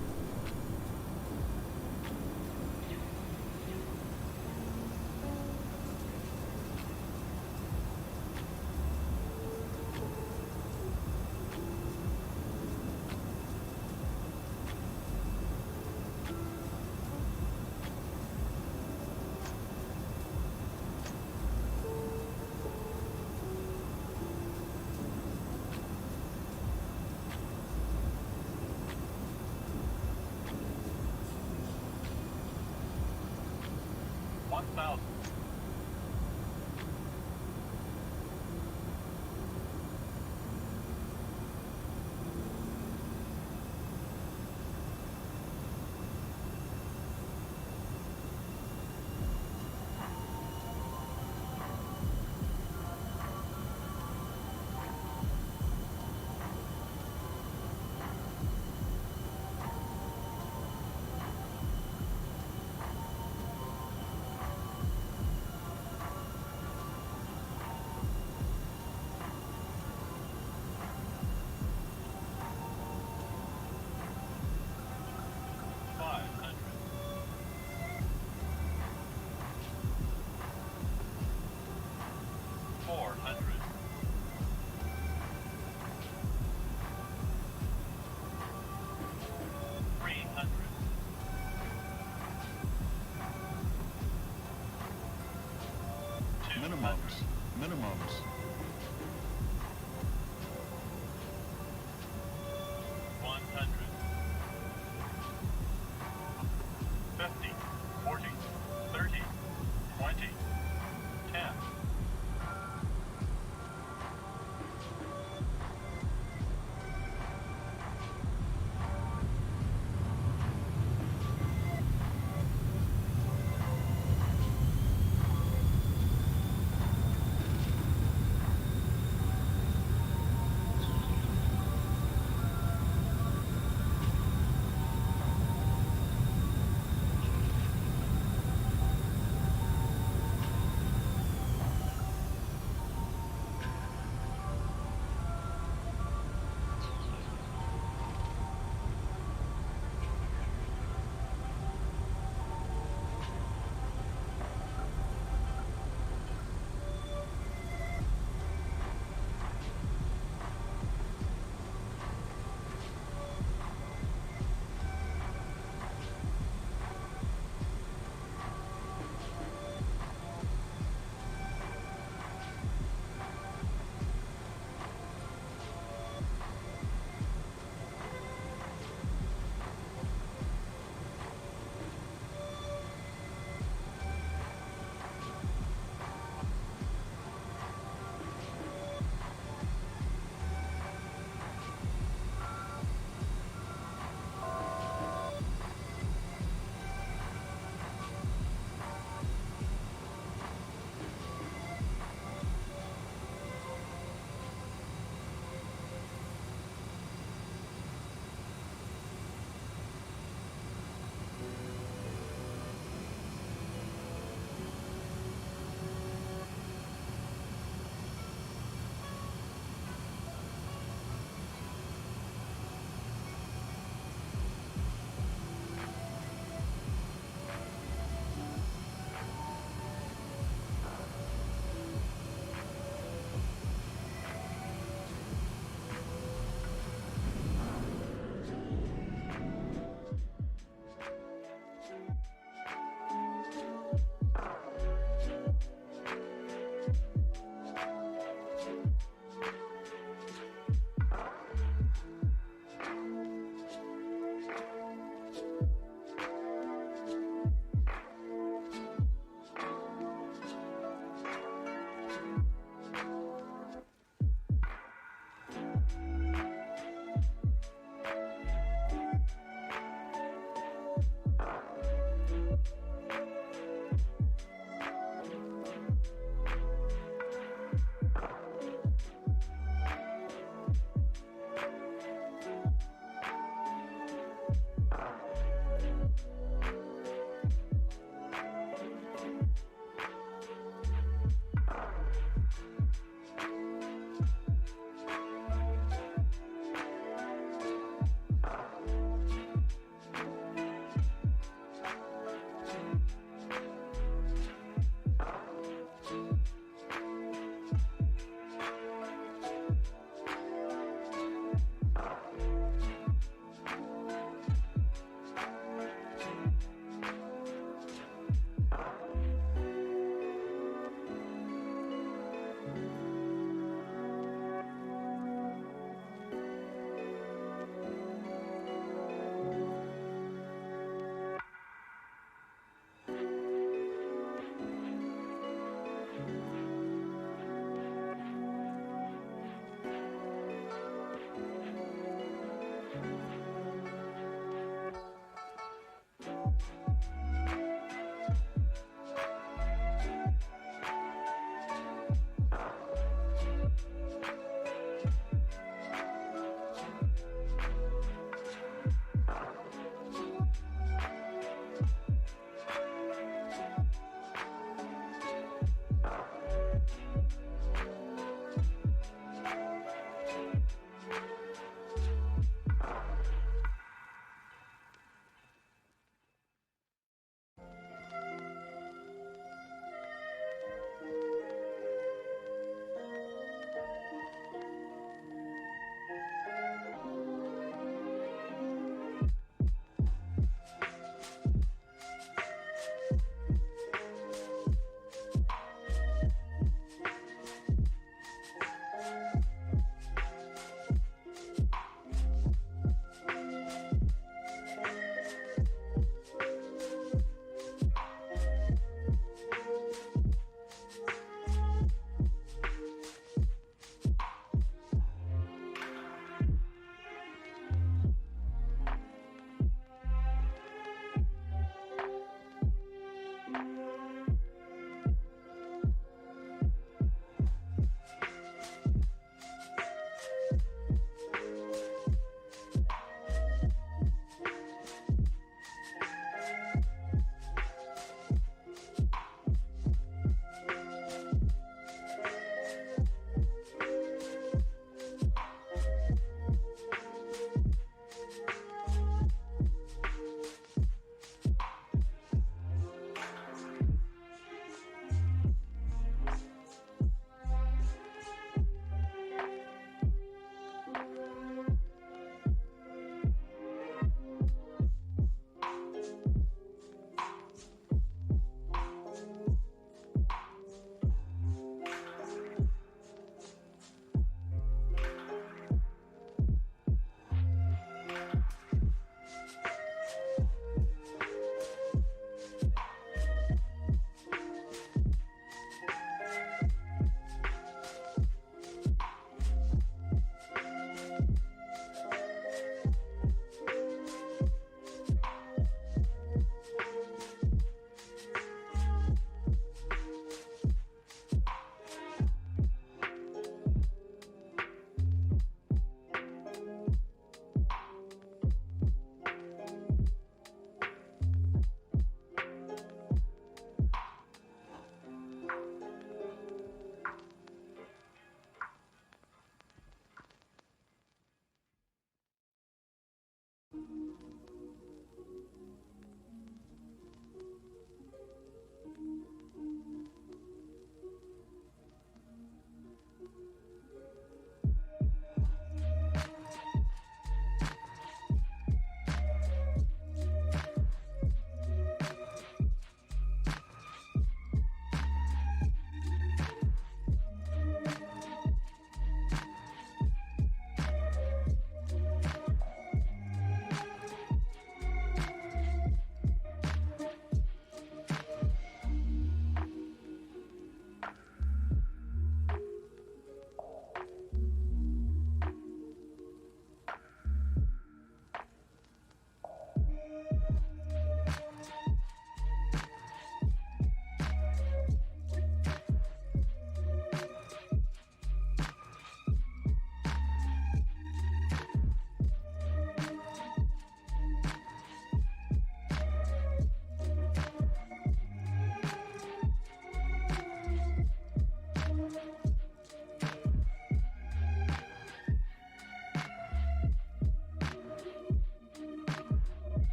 Minimums. Minimums. 100. 50, 40, 30, 20, 10.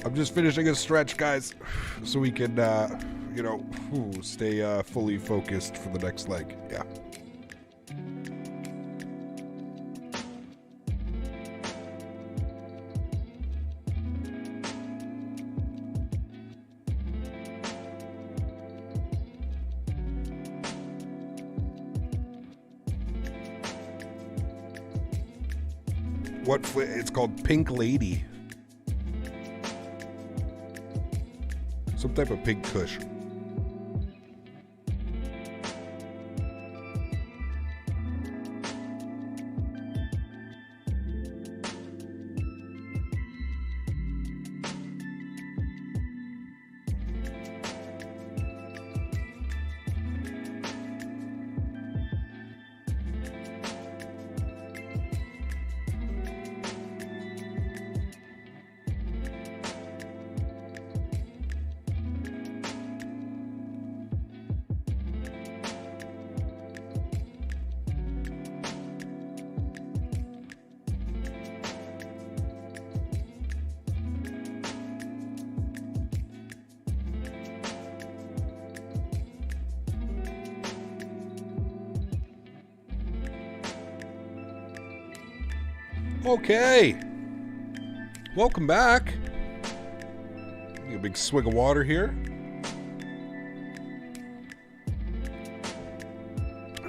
I'm just finishing a stretch, guys, so we can, you know, stay fully focused for the next leg. Yeah. It's called Pink Lady. Some type of pig kush. Okay, welcome back. Get a big swig of water here.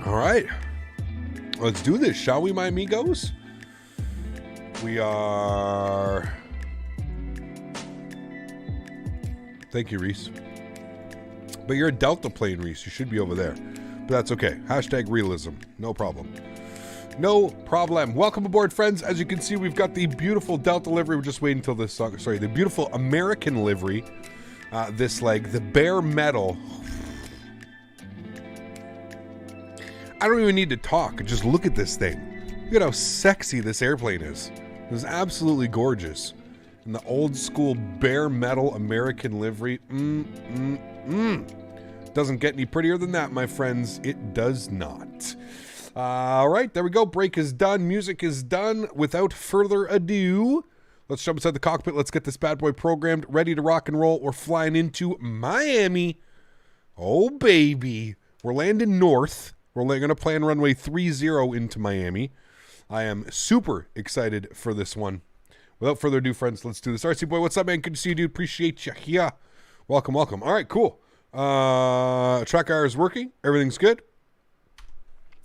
All right, let's do this, shall we, my amigos? We are... Thank you, Reese. But you're a Delta plane, Reese. You should be over there. But that's okay. Hashtag realism. No problem. No problem. Welcome aboard, friends. As you can see, we've got the beautiful Delta livery. We're just waiting until this song. Sorry, the beautiful American livery. This leg, the bare metal. I don't even need to talk. Just look at this thing. Look at how sexy this airplane is. It's absolutely gorgeous. And the old school bare metal American livery. Doesn't get any prettier than that, my friends. It does not. All right, there we go. Break is done. Music is done. Without further ado, let's jump inside the cockpit. Let's get this bad boy programmed, ready to rock and roll. We're flying into Miami. Oh, baby. We're landing north. We're going to plan runway 30 into Miami. I am super excited for this one. Without further ado, friends, let's do this. RC boy, what's up, man? Good to see you, dude. Appreciate you. Yeah. Welcome, welcome. All right, cool. Track hour is working. Everything's good.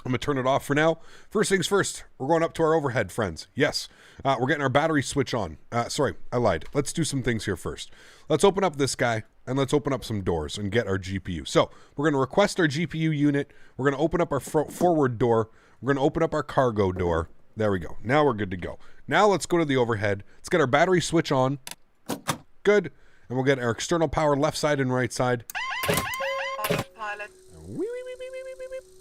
I'm going to turn it off for now. First things first, we're going up to our overhead, friends. Yes, we're getting our battery switch on. Sorry, I lied. Let's do some things here first. Let's open up this guy, and let's open up some doors and get our GPU. So we're going to request our GPU unit. We're going to open up our forward door. We're going to open up our cargo door. There we go. Now we're good to go. Now let's go to the overhead. Let's get our battery switch on. Good. And we'll get our external power left side and right side. Autopilot.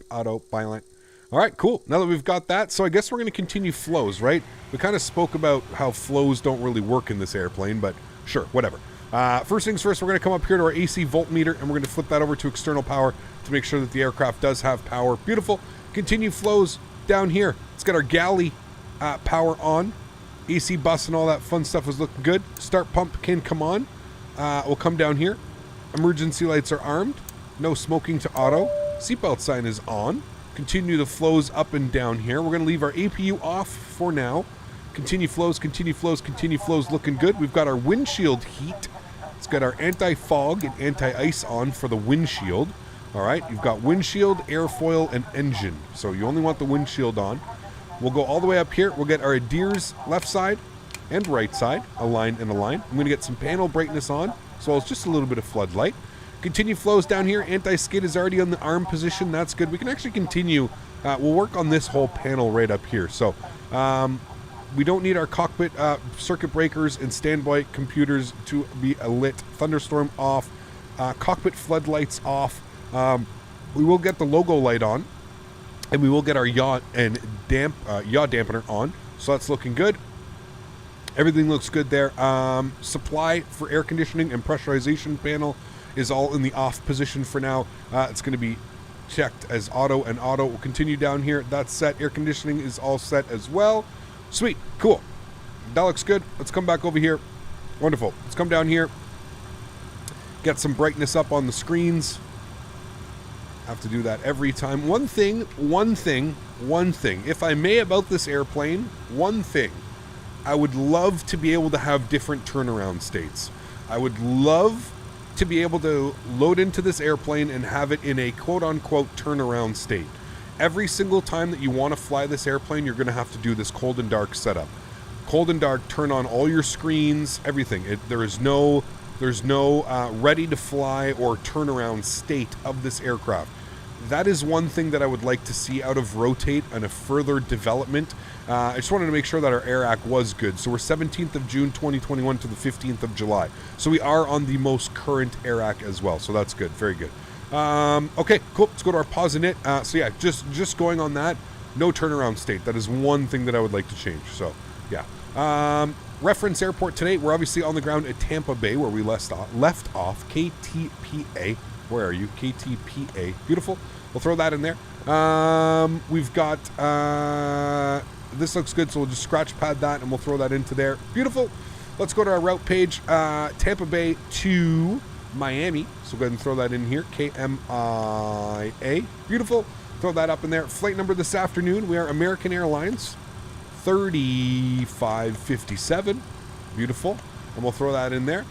Autopilot. All right, cool. Now that we've got that, so I guess we're going to continue flows, right? We kind of spoke about how flows don't really work in this airplane, but sure, whatever. First things first, we're going to come up here to our AC voltmeter, and we're going to flip that over to external power to make sure that the aircraft does have power. Beautiful. Continue flows down here. Let's get our galley power on. AC bus and all that fun stuff is looking good. Start pump can come on. We'll come down here. Emergency lights are armed. No smoking to auto. Seatbelt sign is on. Continue the flows up and down here. We're going to leave our APU off for now. Continue flows, continue flows, continue flows looking good. We've got our windshield heat. It's got our anti-fog and anti-ice on for the windshield. All right, you've got windshield, airfoil, and engine. So you only want the windshield on. We'll go all the way up here. We'll get our ADIRS left side and right side, align and align. I'm going to get some panel brightness on, as well as just a little bit of floodlight. Continue flows down here. Anti-skid is already on the arm position. That's good. We can actually continue. We'll work on this whole panel right up here. So we don't need our cockpit circuit breakers and standby computers to be lit. Thunderstorm off. Cockpit floodlights off. We will get the logo light on. And we will get our yaw and yaw dampener on. So that's looking good. Everything looks good there. Supply for air conditioning and pressurization panel is all in the off position for now. It's going to be checked as auto, and auto will continue down here. That's set. Air conditioning is all set as well. Sweet. Cool. That looks good. Let's come back over here. Wonderful. Let's come down here. Get some brightness up on the screens. Have to do that every time. One thing, if I may, about this airplane, one thing. I would love to be able to have different turnaround states. I would love to be able to load into this airplane and have it in a quote-unquote turnaround state. Every single time that you want to fly this airplane, you're going to have to do this cold and dark setup. Cold and dark, turn on all your screens, everything. There's no ready to fly or turnaround state of this aircraft. That is one thing that I would like to see out of Rotate and a further development. I just wanted to make sure that our AirAC was good. So we're 17th of June 2021 to the 15th of July. So we are on the most current AirAC as well. So that's good. Very good. Okay, cool. Let's go to our pause init. So yeah, just going on that. No turnaround state. That is one thing that I would like to change. So yeah. Reference airport today. We're obviously on the ground at Tampa Bay where we left off. KTPA. Where are you? KTPA. Beautiful. We'll throw that in there. We've got, this looks good, so we'll just scratch pad that and we'll throw that into there. Beautiful. Let's go to our route page. Tampa Bay to Miami. So go ahead and throw that in here. KMIA. Beautiful. Throw that up in there. Flight number this afternoon. We are American Airlines 3557. Beautiful. And we'll throw that in there.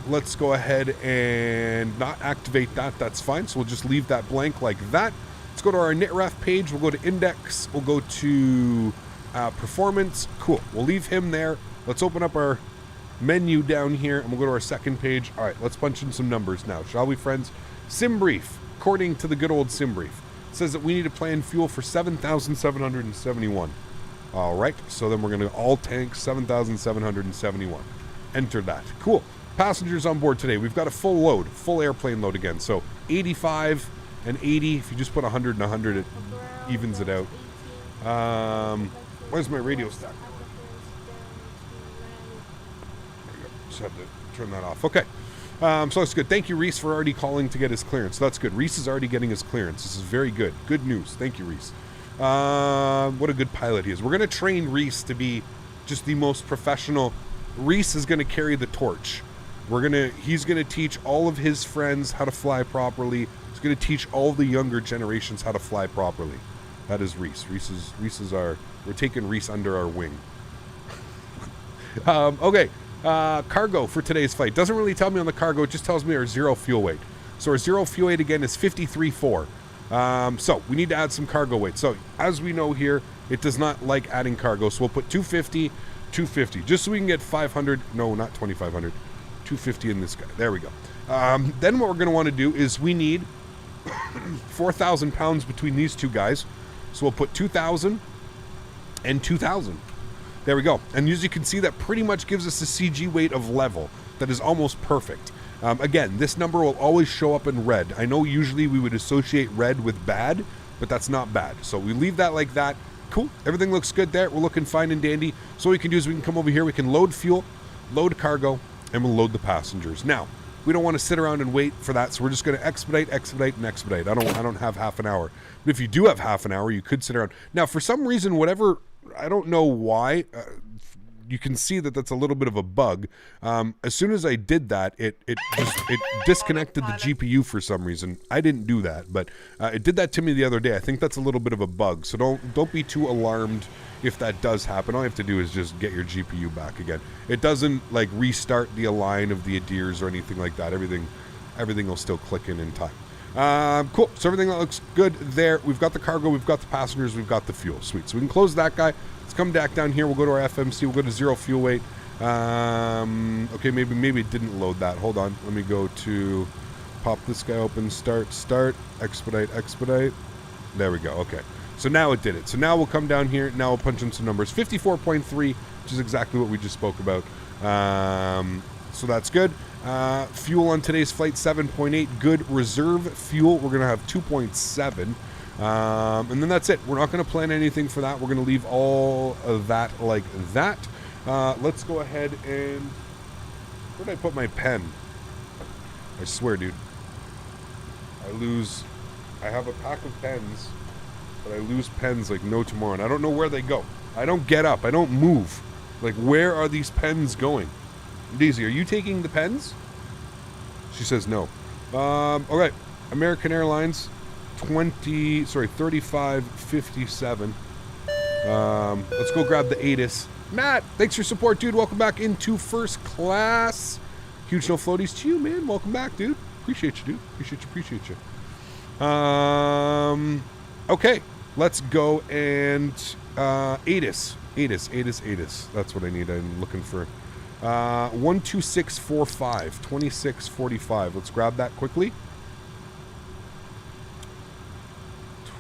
Let's go ahead and not activate that. That's fine. So we'll just leave that blank like that. Let's go to our NitRef page. We'll go to index. We'll go to performance. Cool. We'll leave him there. Let's open up our menu down here and we'll go to our second page. All right, let's punch in some numbers now, shall we, friends? Sim brief. According to the good old sim brief, it says that we need to plan fuel for 7,771. All right, so then we're going to all tank 7,771. Enter that. Cool. Passengers on board today. We've got a full load, full airplane load again. So 85 and 80. If you just put 100 and 100, it evens it out. Where's my radio stack? There we go. Just had to turn that off. Okay. So that's good. Thank you, Reese, for already calling to get his clearance. That's good. Reese is already getting his clearance. This is very good. Good news. Thank you, Reese. What a good pilot he is. We're going to train Reese to be just the most professional. Reese is going to carry the torch. He's going to teach all of his friends how to fly properly. He's going to teach all the younger generations how to fly properly. That is Reese. Reese is we're taking Reese under our wing. Okay. Cargo for today's flight. Doesn't really tell me on the cargo, it just tells me our zero fuel weight. So our zero fuel weight again is 53.4. So we need to add some cargo weight. So as we know here, it does not like adding cargo. So we'll put 250, 250, just so we can get 500. No, not 2,500. 250 in this guy. There we go. Then what we're going to want to do is we need 4,000 pounds between these two guys. So we'll put 2,000 and 2,000. There we go. And as you can see, that pretty much gives us a CG weight of level. That is almost perfect. Again, this number will always show up in red. I know usually we would associate red with bad, but that's not bad. So we leave that like that. Cool. Everything looks good there. We're looking fine and dandy. So what we can do is we can come over here. We can load fuel, load cargo, and we'll load the passengers. Now, we don't want to sit around and wait for that, so we're just going to expedite. I don't have half an hour. But if you do have half an hour, you could sit around. Now, for some reason, I don't know why, you can see that that's a little bit of a bug. As soon as I did that, it disconnected the GPU for some reason. I didn't do that, but it did that to me the other day. I think that's a little bit of a bug, so don't be too alarmed if that does happen. All you have to do is just get your GPU back again. It doesn't like restart the align of the ADIRs or anything like that. Everything will still click in time. Cool. So everything that looks good there. We've got the cargo, we've got the passengers, we've got the fuel. Sweet. So we can close that guy. Let's come back down here. We'll go to our FMC. We'll go to zero fuel weight. Okay, maybe it didn't load that. Hold on. Let me go to pop this guy open. Start. Expedite. There we go. Okay. So now it did it. So now we'll come down here. Now we'll punch in some numbers. 54.3, which is exactly what we just spoke about. So that's good. Fuel on today's flight, 7.8. Good reserve fuel. We're going to have 2.7. And then that's it. We're not going to plan anything for that. We're going to leave all of that like that. Let's go ahead and... Where did I put my pen? I swear, dude. I have a pack of pens, but I lose pens like no tomorrow. And I don't know where they go. I don't get up. I don't move. Like, where are these pens going? Daisy, are you taking the pens? She says no. All right. American Airlines, 3557. Let's go grab the ATIS. Matt, thanks for your support, dude. Welcome back into first class. Huge no floaties to you, man. Welcome back, dude. Appreciate you, dude. Appreciate you. Okay. Let's go and ATIS. That's what I need. I'm looking for 12645, 2645. Let's grab that quickly.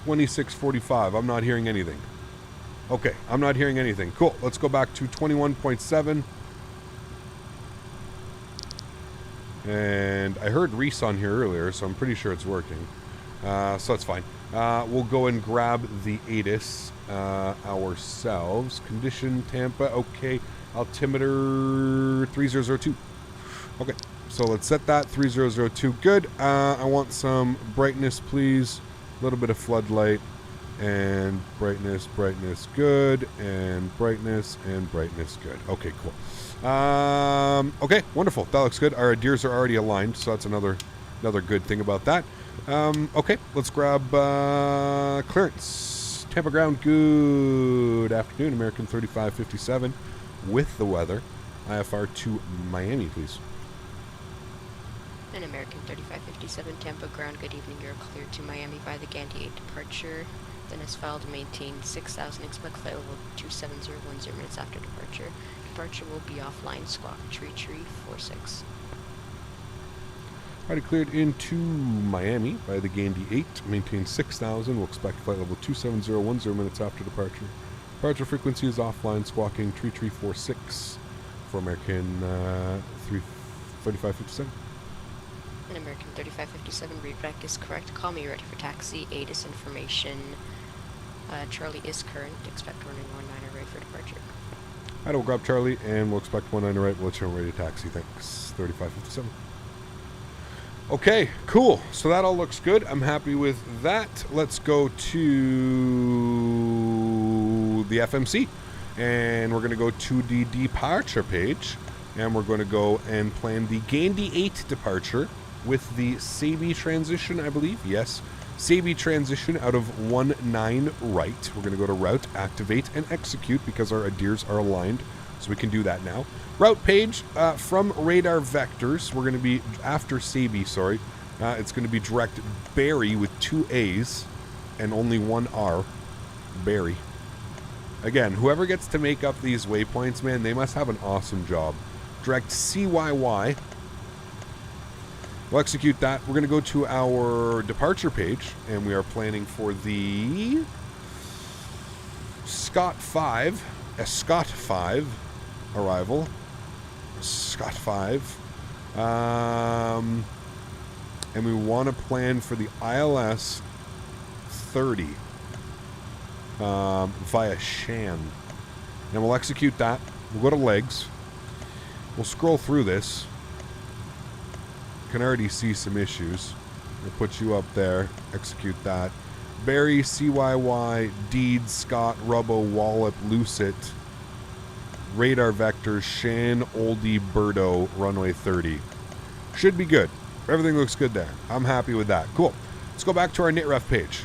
2645. I'm not hearing anything. Okay, I'm not hearing anything. Cool. Let's go back to 21.7. And I heard Reese on here earlier, so I'm pretty sure it's working. So that's fine. We'll go and grab the ATIS ourselves. Condition Tampa. Okay. Altimeter 3002. Okay. So let's set that 3002. Good. I want some brightness, please. A little bit of floodlight. And brightness, good. And brightness, good. Okay, cool. Okay, wonderful. That looks good. Our ADIRs are already aligned, so that's another good thing about that. Okay, let's grab clearance. Tampa ground, good afternoon. American 3557 with the weather. IFR to Miami, please. An American 3557 Tampa ground, good evening. You're cleared to Miami by the Gandhi 8 departure. Denis filed to maintain 6,000, expect flight level 27010 minutes after departure. Departure will be offline, squawk tree 46. Already cleared into Miami by the Gandhi 8, maintain 6,000, we'll expect flight level 27010 minutes after departure. Departure frequency is offline, squawking tree 46 for American 3557. An American 3557, readback is correct. Call me ready for taxi. ATIS information. Charlie is current. Expect running 19 right for departure. Alright, we'll grab Charlie and we'll expect 19 right. We'll let you know ready to taxi. Thanks. 3557. Okay, cool. So that all looks good. I'm happy with that. Let's go to the FMC. And we're going to go to the departure page. And we're going to go and plan the Gandhi 8 departure with the Statewi transition, I believe. Yes. Statewi transition out of 19 right. We're going to go to route, activate, and execute because our adheres are aligned. So we can do that now. Route page from radar vectors. We're going to be after Statewi, sorry. It's going to be direct Barry with 2 A's and only 1 R. Barry. Again, whoever gets to make up these waypoints, man, they must have an awesome job. Direct CYY. We'll execute that. We're going to go to our departure page, and we are planning for the Scott 5 arrival. Scott 5. And we want to plan for the ILS 30 via Shan. And we'll execute that. We'll go to legs. We'll scroll through this. Can already see some issues. We'll put you up there. Execute that. Barry, CYY, Deed, Scott, Rubbo, Wallop, Lucet, radar vectors, Shan, Oldie, Birdo, runway 30. Should be good. Everything looks good there. I'm happy with that. Cool. Let's go back to our NITREF page.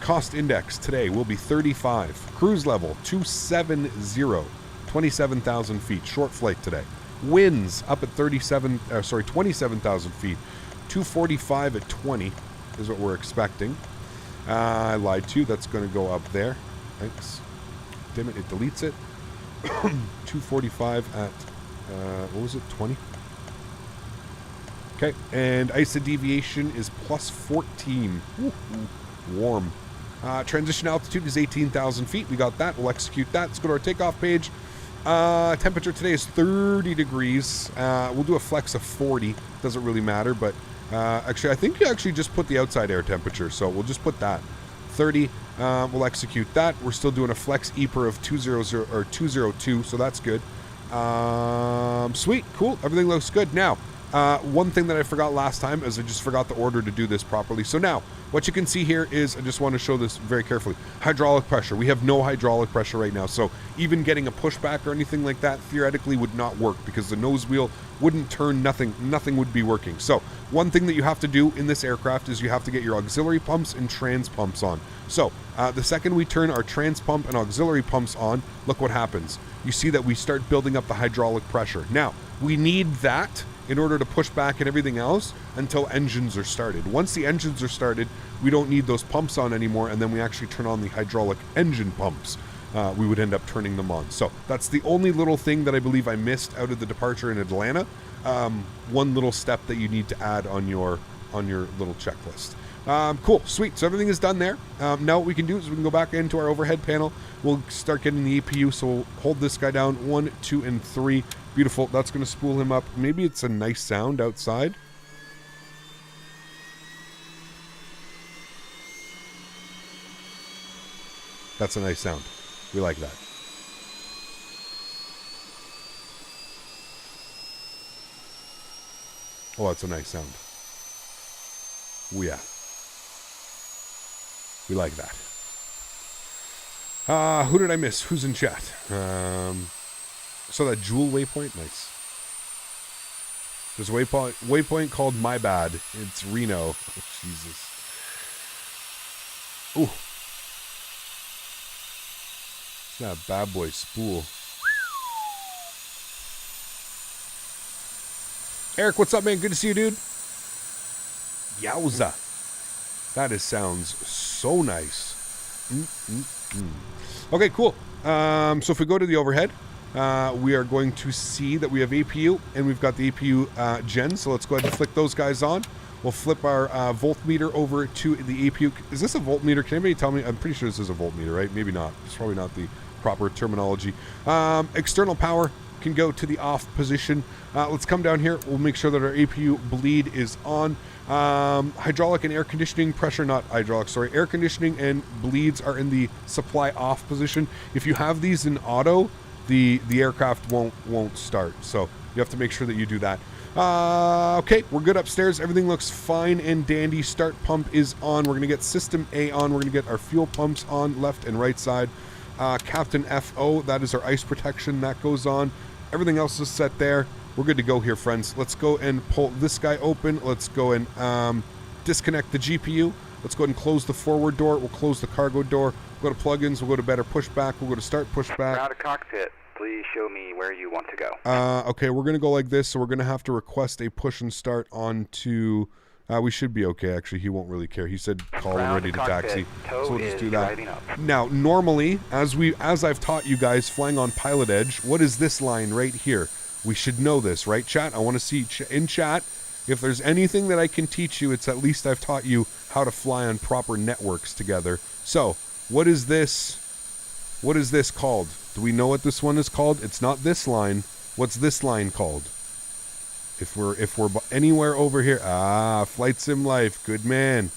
Cost index today will be 35. Cruise level 270. 27,000 feet. Short flight today. Winds up at 27,000 feet. 245 at 20 is what we're expecting. I lied to you. That's going to go up there. Thanks. Damn it, it deletes it. 245 at, what was it, 20? Okay, and ISA deviation is plus 14. Ooh, warm. Transition altitude is 18,000 feet. We got that. We'll execute that. Let's go to our takeoff page. Temperature today is 30 degrees. We'll do a flex of 40. Doesn't really matter, but actually, I think you actually just put the outside air temperature, so we'll just put that. 30. We'll execute that. We're still doing a flex EPR of 200 or 202, so that's good. Sweet, cool. Everything looks good. Now, one thing that I forgot last time is I just forgot the order to do this properly. So now, what you can see here is, I just want to show this very carefully, hydraulic pressure. We have no hydraulic pressure right now, so even getting a pushback or anything like that theoretically would not work because the nose wheel wouldn't turn, nothing would be working. So one thing that you have to do in this aircraft is you have to get your auxiliary pumps and trans pumps on. So the second we turn our trans pump and auxiliary pumps on, look what happens. You see that we start building up the hydraulic pressure. Now, we need that in order to push back and everything else until engines are started. Once the engines are started, we don't need those pumps on anymore, and then we actually turn on the hydraulic engine pumps. We would end up turning them on. So that's the only little thing that I believe I missed out of the departure in Atlanta. One little step that you need to add on your little checklist. Cool, sweet. So everything is done there. Now what we can do is we can go back into our overhead panel. We'll start getting the APU. So we'll hold this guy down. 1, 2, and 3. Beautiful. That's going to spool him up. Maybe it's a nice sound outside. That's a nice sound. We like that. Oh, that's a nice sound. Oh, yeah. We like that. Who did I miss? Who's in chat? So that Jewel waypoint, nice. There's a waypoint called My Bad. It's Reno. Oh, Jesus. Ooh. It's not a bad boy spool. Eric, what's up, man? Good to see you, dude. Yowza. That sounds so nice. Okay, cool. So if we go to the overhead, we are going to see that we have APU, and we've got the APU gen. So let's go ahead and flick those guys on. We'll flip our voltmeter over to the APU. Is this a voltmeter? Can anybody tell me? I'm pretty sure this is a voltmeter, right? Maybe not. It's probably not the proper terminology. External power can go to the off position. Let's come down here. We'll make sure that our APU bleed is on. Hydraulic and air conditioning pressure, not hydraulic, sorry. Air conditioning and bleeds are in the supply off position. If you have these in auto, the aircraft won't start. So you have to make sure that you do that. Okay, we're good upstairs. Everything looks fine and dandy. Start pump is on. We're going to get system A on. We're going to get our fuel pumps on left and right side. Captain FO, that is our ice protection. That goes on. Everything else is set there. We're good to go here, friends. Let's go and pull this guy open. Let's go and disconnect the GPU. Let's go ahead and close the forward door. We'll close the cargo door. We'll go to plugins. We'll go to better pushback. We'll go to start pushback. Out of cockpit. Please show me where you want to go. Okay, we're going to go like this, so we're going to have to request a push and start onto... we should be okay, actually. He won't really care. He said call and ready to taxi. So we'll just do that. Now, normally, as I've taught you guys flying on Pilot Edge, what is this line right here? We should know this, right, chat? I want to see in chat, if there's anything that I can teach you, it's at least I've taught you how to fly on proper networks together. So, what is this? What is this called? Do we know what this one is called? It's not this line. What's this line called? If we're anywhere over here, Flight Sim Life, good man,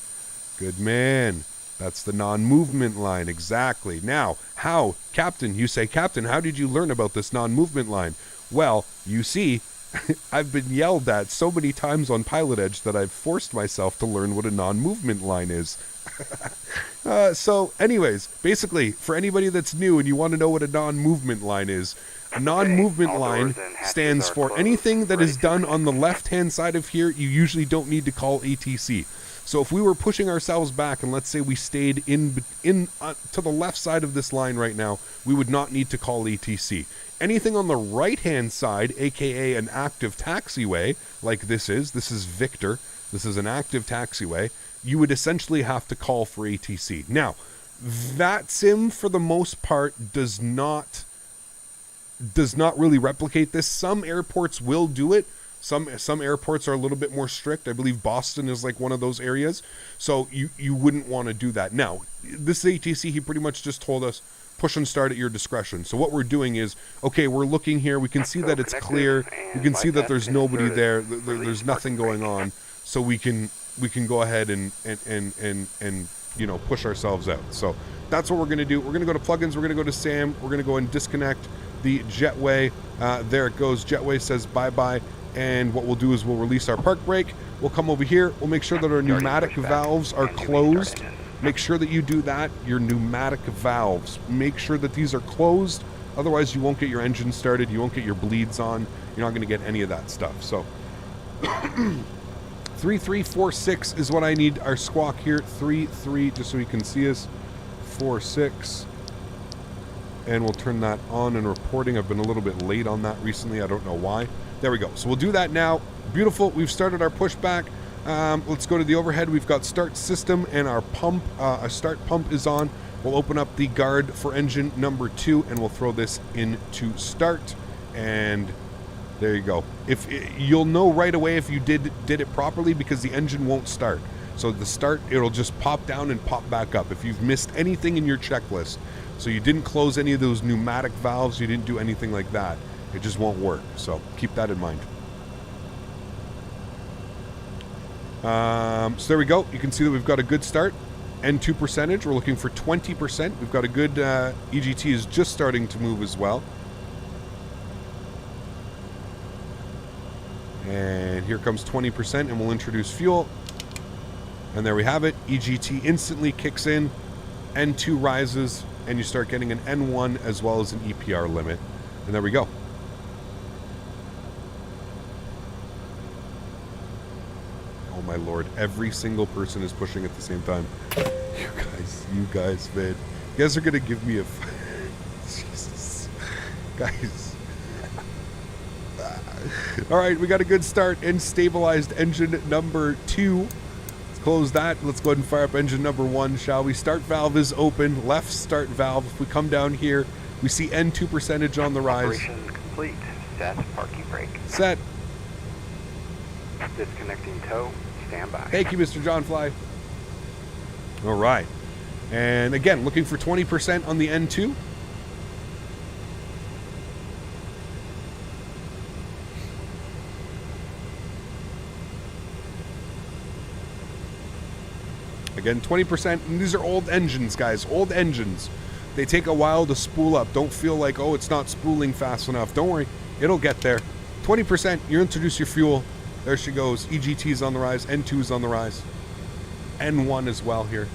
good man. That's the non-movement line, exactly. Now, how, Captain? You say, Captain, how did you learn about this non-movement line? Well, you see, I've been yelled at so many times on Pilot Edge that I've forced myself to learn what a non-movement line is. So, anyways, basically, for anybody that's new and you want to know what a non-movement line is, a non-movement line stands for anything that is done on the left-hand side of here, you usually don't need to call ATC. So if we were pushing ourselves back and let's say we stayed in to the left side of this line right now, we would not need to call ATC. Anything on the right-hand side, aka an active taxiway, like this is Victor, this is an active taxiway, you would essentially have to call for ATC. Now, that sim, for the most part, does not really replicate this. Some airports will do it. Some airports are a little bit more strict. I believe Boston is like one of those areas. So you wouldn't want to do that. Now, this ATC, he pretty much just told us, push and start at your discretion. So what we're doing is, okay, we're looking here. We can see that it's clear. We can see that there's nobody there. There's nothing going on. So we can go ahead and you know, push ourselves out. So that's what we're going to do. We're going to go to plugins. We're going to go to SAM. We're going to go and disconnect the jetway. There it goes. Jetway says bye-bye. And what we'll do is we'll release our park brake. We'll come over here. We'll make sure that our pneumatic valves are closed. Make sure that you do that. Your pneumatic valves. Make sure that these are closed. Otherwise, you won't get your engine started. You won't get your bleeds on. You're not going to get any of that stuff. So 3346 is what I need. Our squawk here. 33, just so you can see us. 46. And we'll turn that on and reporting. I've been a little bit late on that recently. I don't know why. There we go. So we'll do that now. Beautiful. We've started our pushback. Let's go to the overhead. We've got start system and our pump. Our start pump is on. We'll open up the guard for engine number 2 and we'll throw this into start. And there you go. If you'll know right away if you did it properly because the engine won't start. So the start, it'll just pop down and pop back up. If you've missed anything in your checklist, so you didn't close any of those pneumatic valves, you didn't do anything like that, it just won't work. So keep that in mind. So there we go. You can see that we've got a good start. N2 percentage, we're looking for 20%. We've got a good, EGT is just starting to move as well. And here comes 20%, and we'll introduce fuel. And there we have it. EGT instantly kicks in. N2 rises, and you start getting an N1 as well as an EPR limit. And there we go. Oh my lord, every single person is pushing at the same time. You guys, man. You guys are gonna give me a... Jesus. Guys. Alright, we got a good start and stabilized engine number 2. Let's close that. Let's go ahead and fire up engine number 1, shall we? Start valve is open. Left start valve. If we come down here, we see N2 percentage on the rise. Operation complete. Set parking brake. Set. Disconnecting tow. Stand by. Thank you, Mr. John Fly. All right. And again, looking for 20% on the N2. Again, 20%. And these are old engines, guys. Old engines. They take a while to spool up. Don't feel like, oh, it's not spooling fast enough. Don't worry. It'll get there. 20%, you introduce your fuel. There she goes. EGT's on the rise. N2's on the rise. N1 as well here.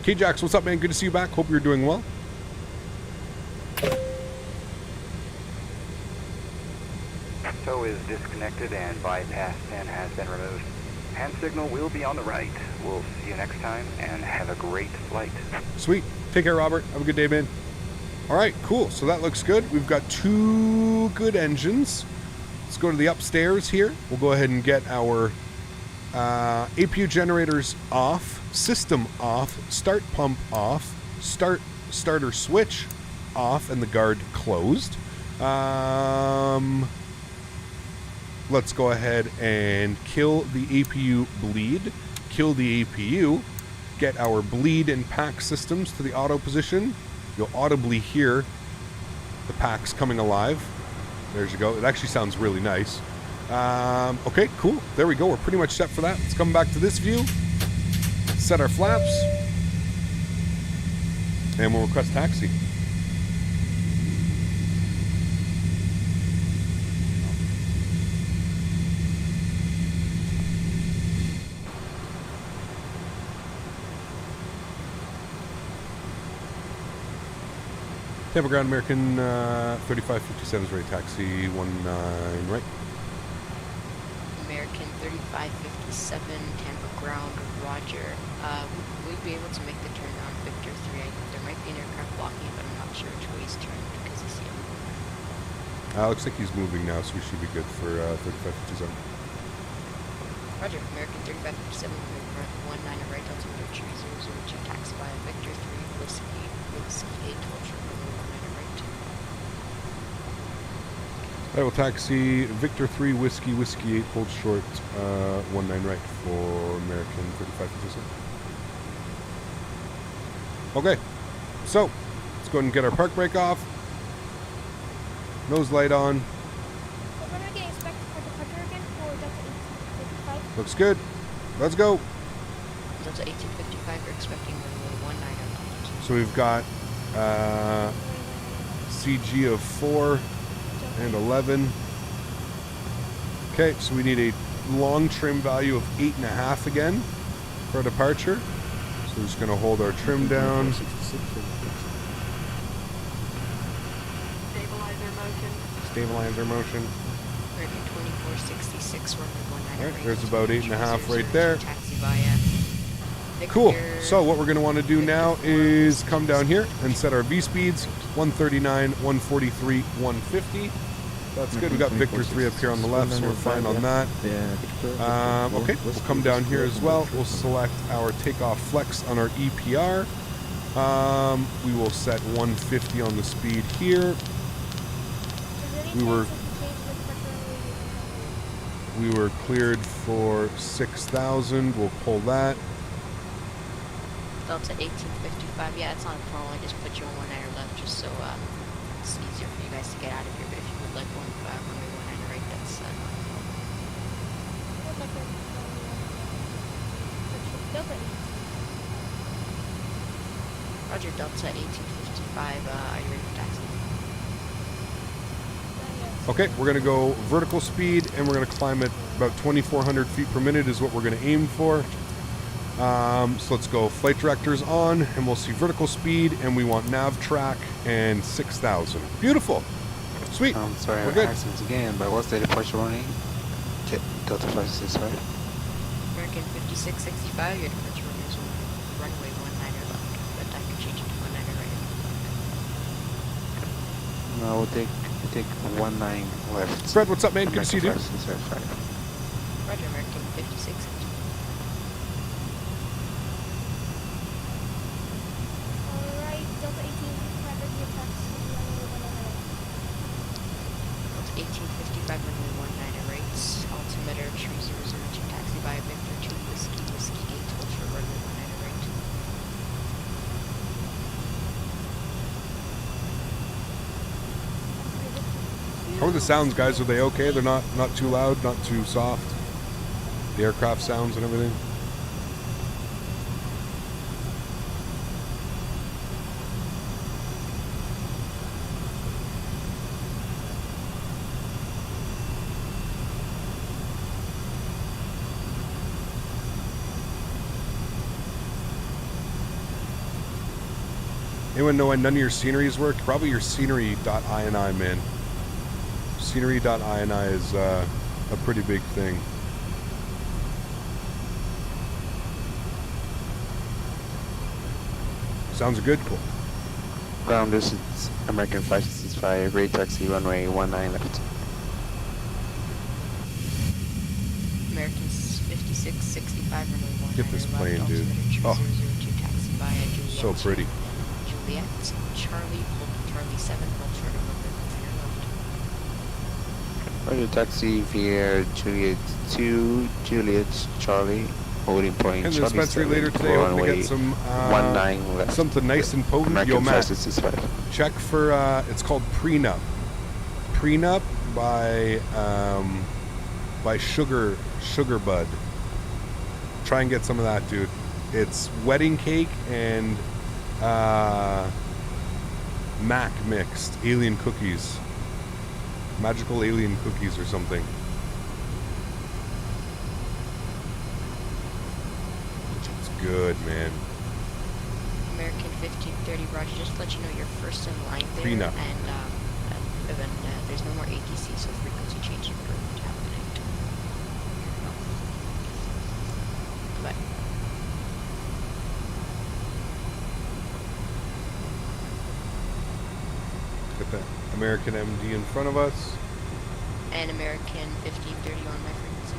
K-Jax, what's up, man? Good to see you back. Hope you're doing well. Tow is disconnected and bypass pin has been removed. Hand signal will be on the right. We'll see you next time and have a great flight. Sweet. Take care, Robert. Have a good day, man. All right, cool. So that looks good. We've got 2 good engines. Let's go to the upstairs here. We'll go ahead and get our APU generators off, system off, start pump off, starter switch off, and the guard closed. Let's go ahead and kill the APU bleed, kill the APU, get our bleed and pack systems to the auto position. You'll audibly hear the packs coming alive. There you go. It actually sounds really nice. Okay, cool. There we go. We're pretty much set for that. Let's come back to this view, set our flaps, and we'll request taxi. Tampa Ground American 3557 is ready. Taxi 19 right. American 3557 Tampa Ground, Roger. We'd be able to make the turn on Victor 3. There might be an aircraft blocking it, but I'm not sure which way he's turning because I see him. Looks like he's moving now, so we should be good for 3557. Roger. American 3557 19 right. Altimeter 3002 taxi by Victor 3 Whiskey 8 Culture. I will taxi Victor 3 Whiskey 8 hold short 19 right for American 3557. Okay, so let's go ahead and get our park brake off. Nose light on. We're not getting expected for departure again for Delta 1855. Looks good. Let's go. Delta 1855, we're expecting runway 19 on. So we've got CG of 4 and 11. Okay, so we need a long trim value of 8.5 again for departure. So we're just going to hold our trim down. Stabilizer motion. American 2466, runway 19. All right, there's about 8.5 right there. Taxi via Cool. So what we're going to want to do now is come down here and set our V speeds 139, 143, 150. That's good. We got Victor 3 up here on the left, so we're fine on that. Okay, we'll come down here as well. We'll select our takeoff flex on our EPR. We will set 150 on the speed here. We were cleared for 6,000. We'll pull that. Delta 1855, yeah, it's not a problem. I just put you on 19 left just so it's easier for you guys to get out of here. But if you would like runway 19 right, that's Roger. Delta 1855, are you ready for taxi? Okay, we're going to go vertical speed, and we're going to climb at about 2,400 feet per minute is what we're going to aim for. So let's go flight directors on, and we'll see vertical speed, and we want nav track and 6,000. Beautiful. Sweet. I'm sorry, we're good. accents again, but what's the departure running? Delta 565. American 5665, your departure running is runway 19 left, but I can change it to 19 right. No, we'll take 19 left. Fred, what's up, man? Good to see you, dude. Roger, American 5665. Alright, Delta 1855 ready to taxi runway 1855 runway 19 right. Altimeter 3002 taxi by Victor 2 Whiskey 8 hold short runway 19 right. How are the sounds, guys? Are they okay? They're not too loud, not too soft? The aircraft sounds and everything? Anyone know when none of your sceneries work? Probably your scenery.ini, man. Scenery.ini is a pretty big thing. Sounds good. Cool. Ground, this is American 565, Ray Taxi, runway 19 left. American 5665, runway 19 Get this left, plane, dude. altimeter Oh. 202, taxi by Juliet. So pretty. Juliet, Charlie, hold Charlie 7, hold short of your left. Roger, taxi via Juliet 2, Juliet, Charlie, holding point. And the Charlie dispensary 7, later today, hoping to runway get some 19 left. something nice and potent. American Yo, Matt, 565. check for it's called Prenup. Prenup by Sugar Bud. Try and get some of that, dude. It's wedding cake and mac mixed, alien cookies, magical alien cookies or something. It's good, man. American 1530, Roger, just to let you know you're first in line there. Prenup. And there's no more ATC, so frequency change is happening. Bye. Get that American MD in front of us. And American 1530 on my frequency.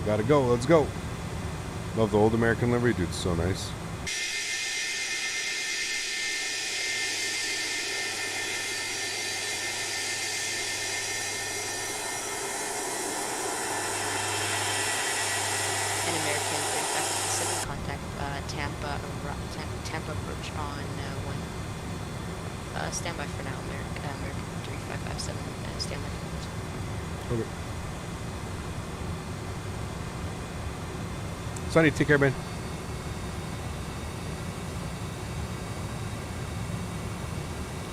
Gotta go, let's go. Love the old American livery, dude, so nice. And American 3557, contact Tampa approach on 1. Standby for now, American 3557, standby for now. Okay. Sonny, take care, man.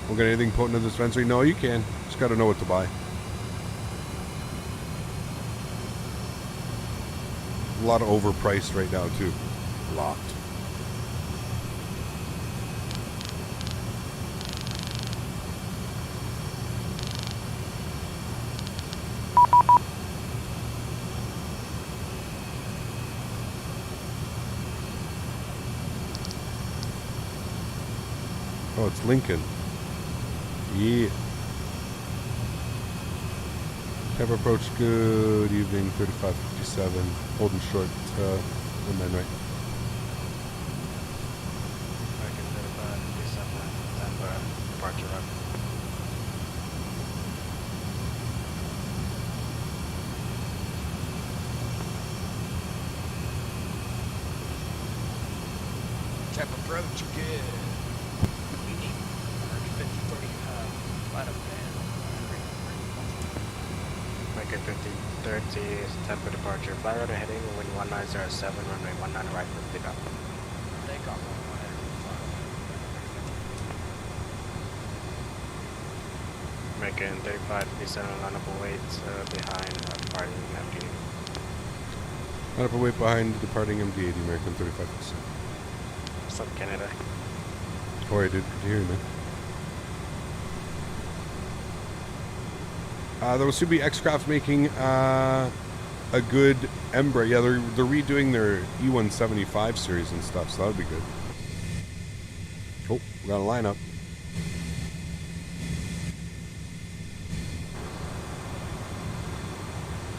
We'll get anything potent in the dispensary? No, you can. Just gotta know what to buy. A lot of overpriced right now, too. A lot. Oh, it's Lincoln. Yeah. Tampa approach, good evening, 3557. Holding short, 19 right. American 3557, Tampa, departure run. Tampa approach, good. American 1530, Tampa departure. Fly order heading, wind 1907, runway 19 right for pickup. Takeoff on 1. American 3557, line up await behind departing MD. Line up await behind departing MD80, American 3557. What's up, Canada? How are you, dude? Good to hear you, man. There will soon be X-Craft making a good Embraer. Yeah, they're redoing their E175 series and stuff, so that'll be good. Oh, we got a lineup.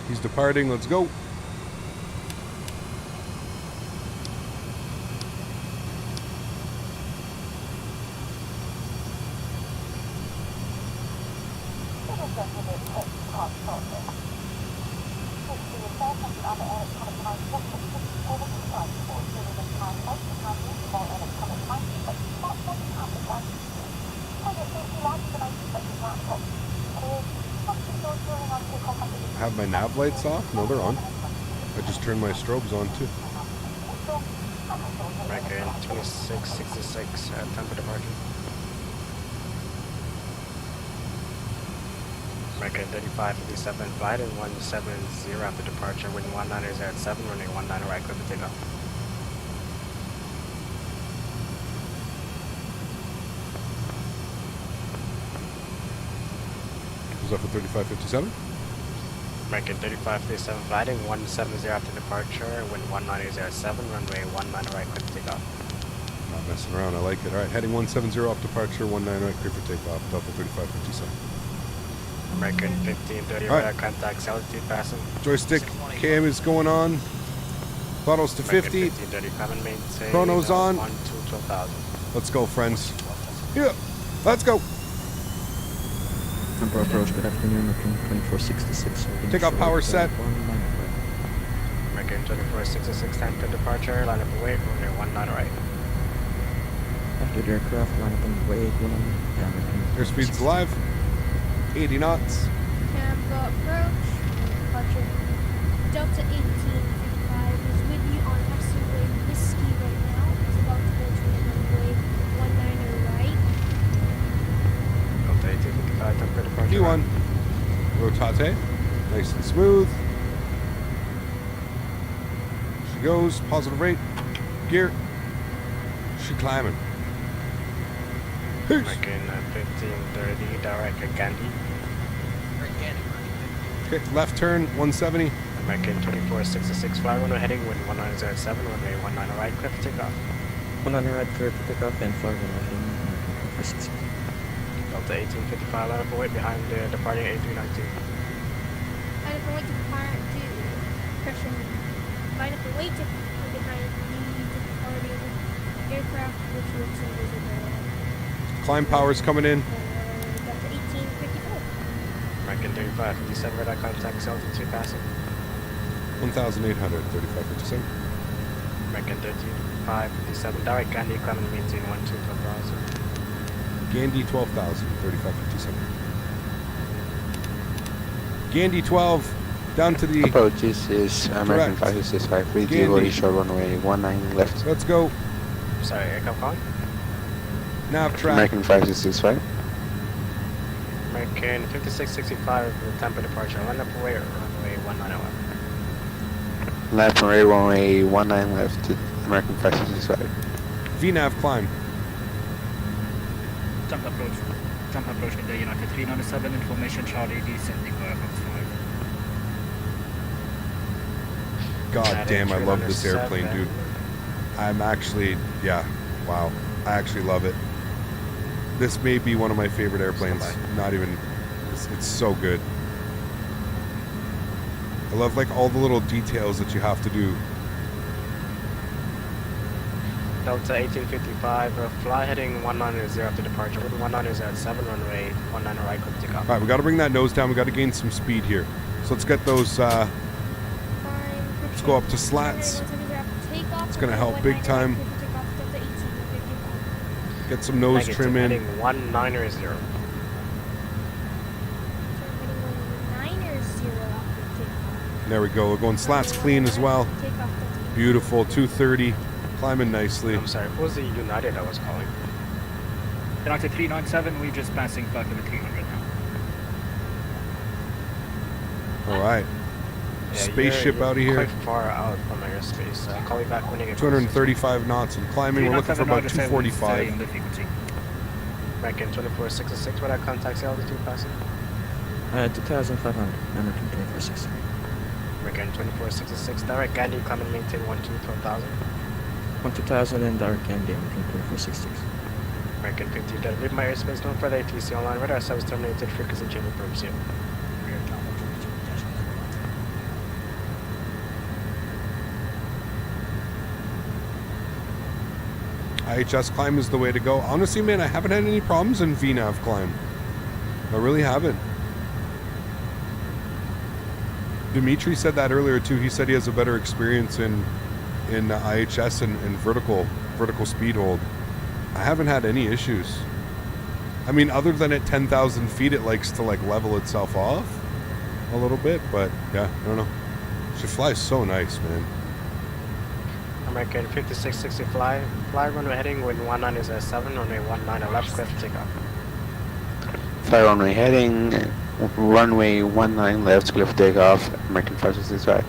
He's departing. Let's go. have my nav lights off? No, they're on. I just turned my strobes on too. American 2666 Tampa departure. American 3557 flight and 170 after departure. Wind 19 is at 7, running 19 right, clear for takeoff. Was that for 3557? American 3557 flighting 170 after departure, wind 19 is at 7, runway 19 right, clear for takeoff. Not messing around, I like it. Alright, heading 170 off departure, 19 right, clear for takeoff, Delta 3557. American 1530 All right. radar contact, altitude passing. Joystick cam is going on. Throttles to 50. 1530 common maintain. Chrono's on. 1 to 12,000. Let's go, friends. Yeah, let's go. Tampa approach, good afternoon, American 2466. Takeoff power set. American 2466 Tampa departure, line up and wait, runway 19 right. After the aircraft, line up and wait, Airspeed's live. 80 knots. Tampa approach, departure. Delta 1855 is with you on taxiway Whiskey right now. It's about to go to runway 19 right. Delta 1855 Tampa departure. P1. Rotate. Nice and smooth. She goes. Positive rate. Gear. She climbing. Peace. American 1530 direct at Gandhi. Okay, left turn, 170. American 2466 fly runway heading wind 19 at 7, runway 19 right, clear for takeoff. 19 right, clear for takeoff and fly runway heading 460. Delta 1855 line up and wait behind the departing A319. Line up and wait to pressure. Line up and wait to behind the departing aircraft, which looks invisible. Climb power's coming in. Delta 1854. American 3557 radar contact, altitude passing. 1,800, 3557. American 13557 direct Gandhi, climbing maintain 1 to 12,000. Gandhi 12,000, 3557. Gandhi 12, down to the... Approach, this is American 5665, with you short runway 19 left. Let's go. Sorry, aircraft calling? Nav track. American 5665. American 5665 with Tampa departure, line up and wait, runway 1901. Left runway 19 left to American 5665. VNAV climb. Tampa approach with the United 397, information Charlie descending via Fox 5. God damn, I love this airplane, dude. I'm actually, yeah, wow. I actually love it. This may be one of my favorite airplanes. Not even, it's so good. I love like all the little details that you have to do. Delta 1855, fly heading 190 after departure. With 190 at 7, runway 19 right, clear for takeoff. All right, we got to bring that nose down. We got to gain some speed here. So let's get those, let's go up to slats. It's going to help big time. Get some nose trim in. Heading 190. There we go. We're going slats clean as well. Beautiful. 230. Climbing nicely. I'm sorry, what was the United I was calling? United 397, we're just passing back to the 300 now. All right. Yeah, Spaceship you're out of here. Quite far out from airspace. Call me back when you get 235 knots and climbing. We're looking for about 245. American 2466, what I contacts altitude passing? 2,500, American 2460. American 2466, direct Gandhi, climbing maintain 1 to 12,000. 1,000 and direct Gandhi, American 2466. American 50, dead. Leave my airspace, no further ATC online. Radar service terminated, frequency change approved. See you. IHS climb is the way to go. Honestly, man, I haven't had any problems in VNAV climb. I really haven't. Dimitri said that earlier too. He said he has a better experience in IHS and vertical speed hold. I haven't had any issues. I mean, other than at 10,000 feet, it likes to like level itself off. a little bit, but yeah, I don't know. She flies so nice, man. American 5660 fly runway heading wind 1907, runway 19 left, clear for takeoff. Fly runway heading, runway 19 left, clear for takeoff, American 5665.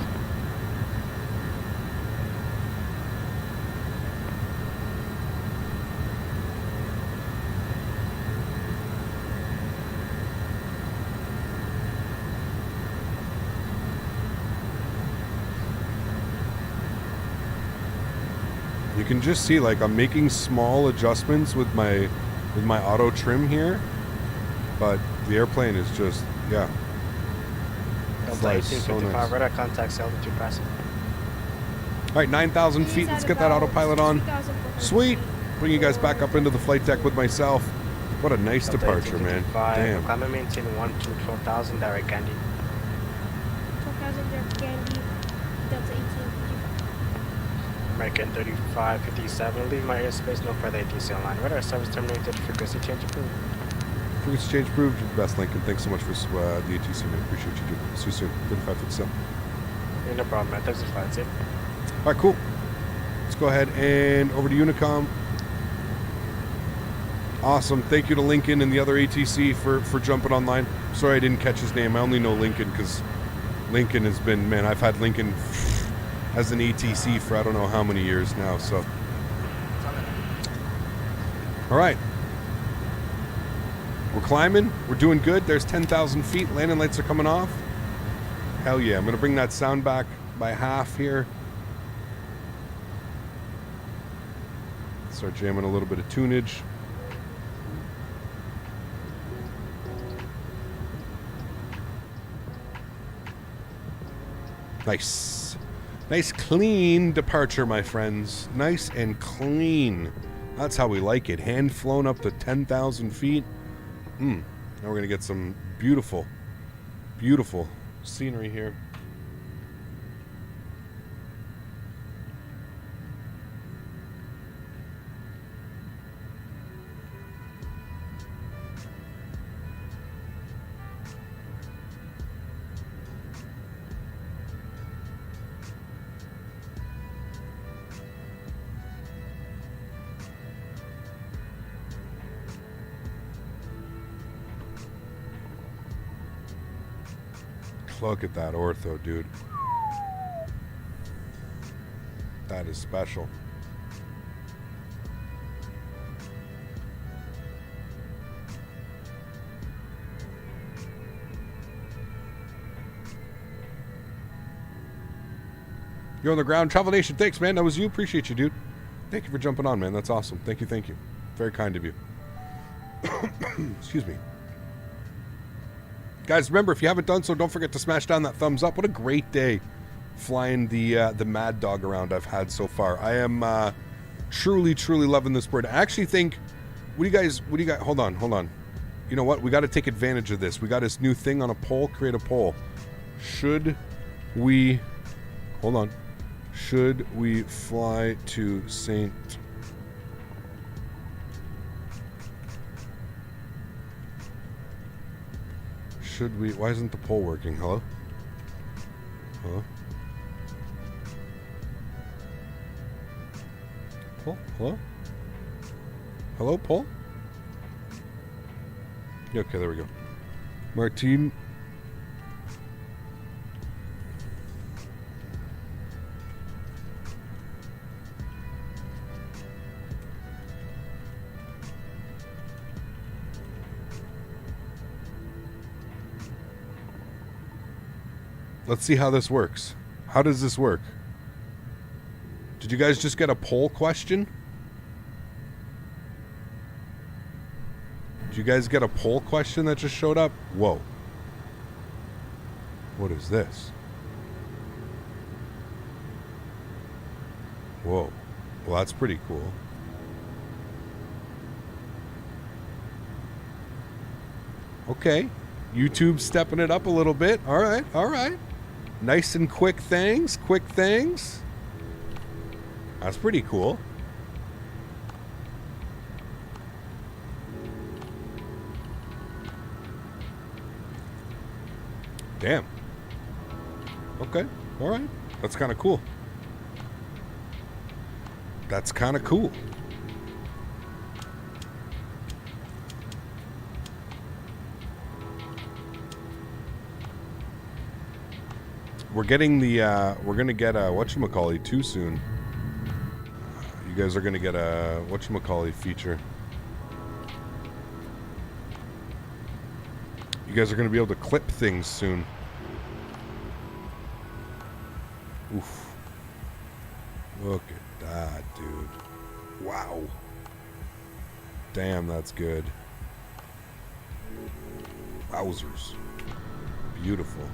You can just see, like, I'm making small adjustments with my auto trim here, but the airplane is just, yeah. Delta Flies so 1855, nice. radar contact, altitude passing. All right, 9,000 feet. Let's get that autopilot on. Sweet. Bring you guys back up into the flight deck with myself. What a nice departure, man. Damn. Climate maintain 12,000, direct Gandhi. 12,000 direct Gandhi, Delta 1855. American 3557, leave my airspace, no further ATC online. Radar service terminated, frequency change approved. Frequency change approved. You're the best, Lincoln. Thanks so much for the ATC, man. Appreciate you, dude. See you soon. 3557. Yeah, no problem, man. Thanks for flying, see you. All right, cool. Let's go ahead and over to Unicom. Awesome. Thank you to Lincoln and the other ATC for jumping online. Sorry I didn't catch his name. I only know Lincoln because Lincoln has been, man, I've had Lincoln as an ATC for I don't know how many years now, so. All right. We're climbing. We're doing good. There's 10,000 feet. Landing lights are coming off. Hell yeah. I'm going to bring that sound back by half here. Start jamming a little bit of tunage. Nice. Nice clean departure, my friends. Nice and clean. That's how we like it. Hand flown up to 10,000 feet. Now we're going to get some beautiful, beautiful scenery here. Look at that ortho, dude. That is special. You're on the ground. Travel Nation, thanks, man. That was you. Appreciate you, dude. Thank you for jumping on, man. That's awesome. Thank you, thank you. Very kind of you. Excuse me. Guys, remember, if you haven't done so, don't forget to smash down that thumbs up. What a great day flying the MADDOG around I've had so far. I am truly, truly loving this bird. I actually think, what do you guys, hold on. You know what? We got to take advantage of this. We got this new thing on a poll. Create a poll. Should we fly to St. Should we? Why isn't the poll working? Hello? Hello? Poll? Hello? Hello, poll? Yeah, okay, there we go. Martine. Let's see how this works. How does this work? Did you guys just get a poll question? Did you guys get a poll question that just showed up? Whoa. What is this? Whoa. Well, that's pretty cool. Okay. YouTube stepping it up a little bit. All right, all right. Nice and quick things, That's pretty cool. Damn. Okay. All right. That's kind of cool. That's kind of cool. We're getting the, we're going to get a whatchamacallit too soon. You guys are going to get a whatchamacallit feature. You guys are going to be able to clip things soon. Oof. Look at that, dude. Wow. Damn, that's good. Wowzers. Beautiful.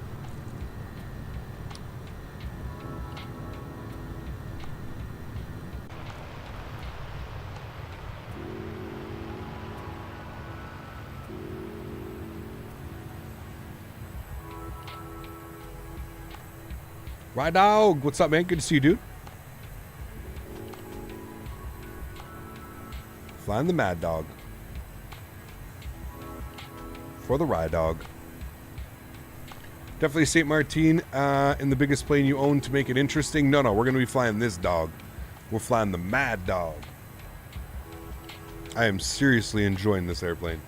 Right dog, what's up, man? Good to see you, dude. Flying the Mad Dog. For the Ride Dog. Definitely St. Martin in the biggest plane you own to make it interesting. No, we're going to be flying this dog. We're flying the Mad Dog. I am seriously enjoying this airplane.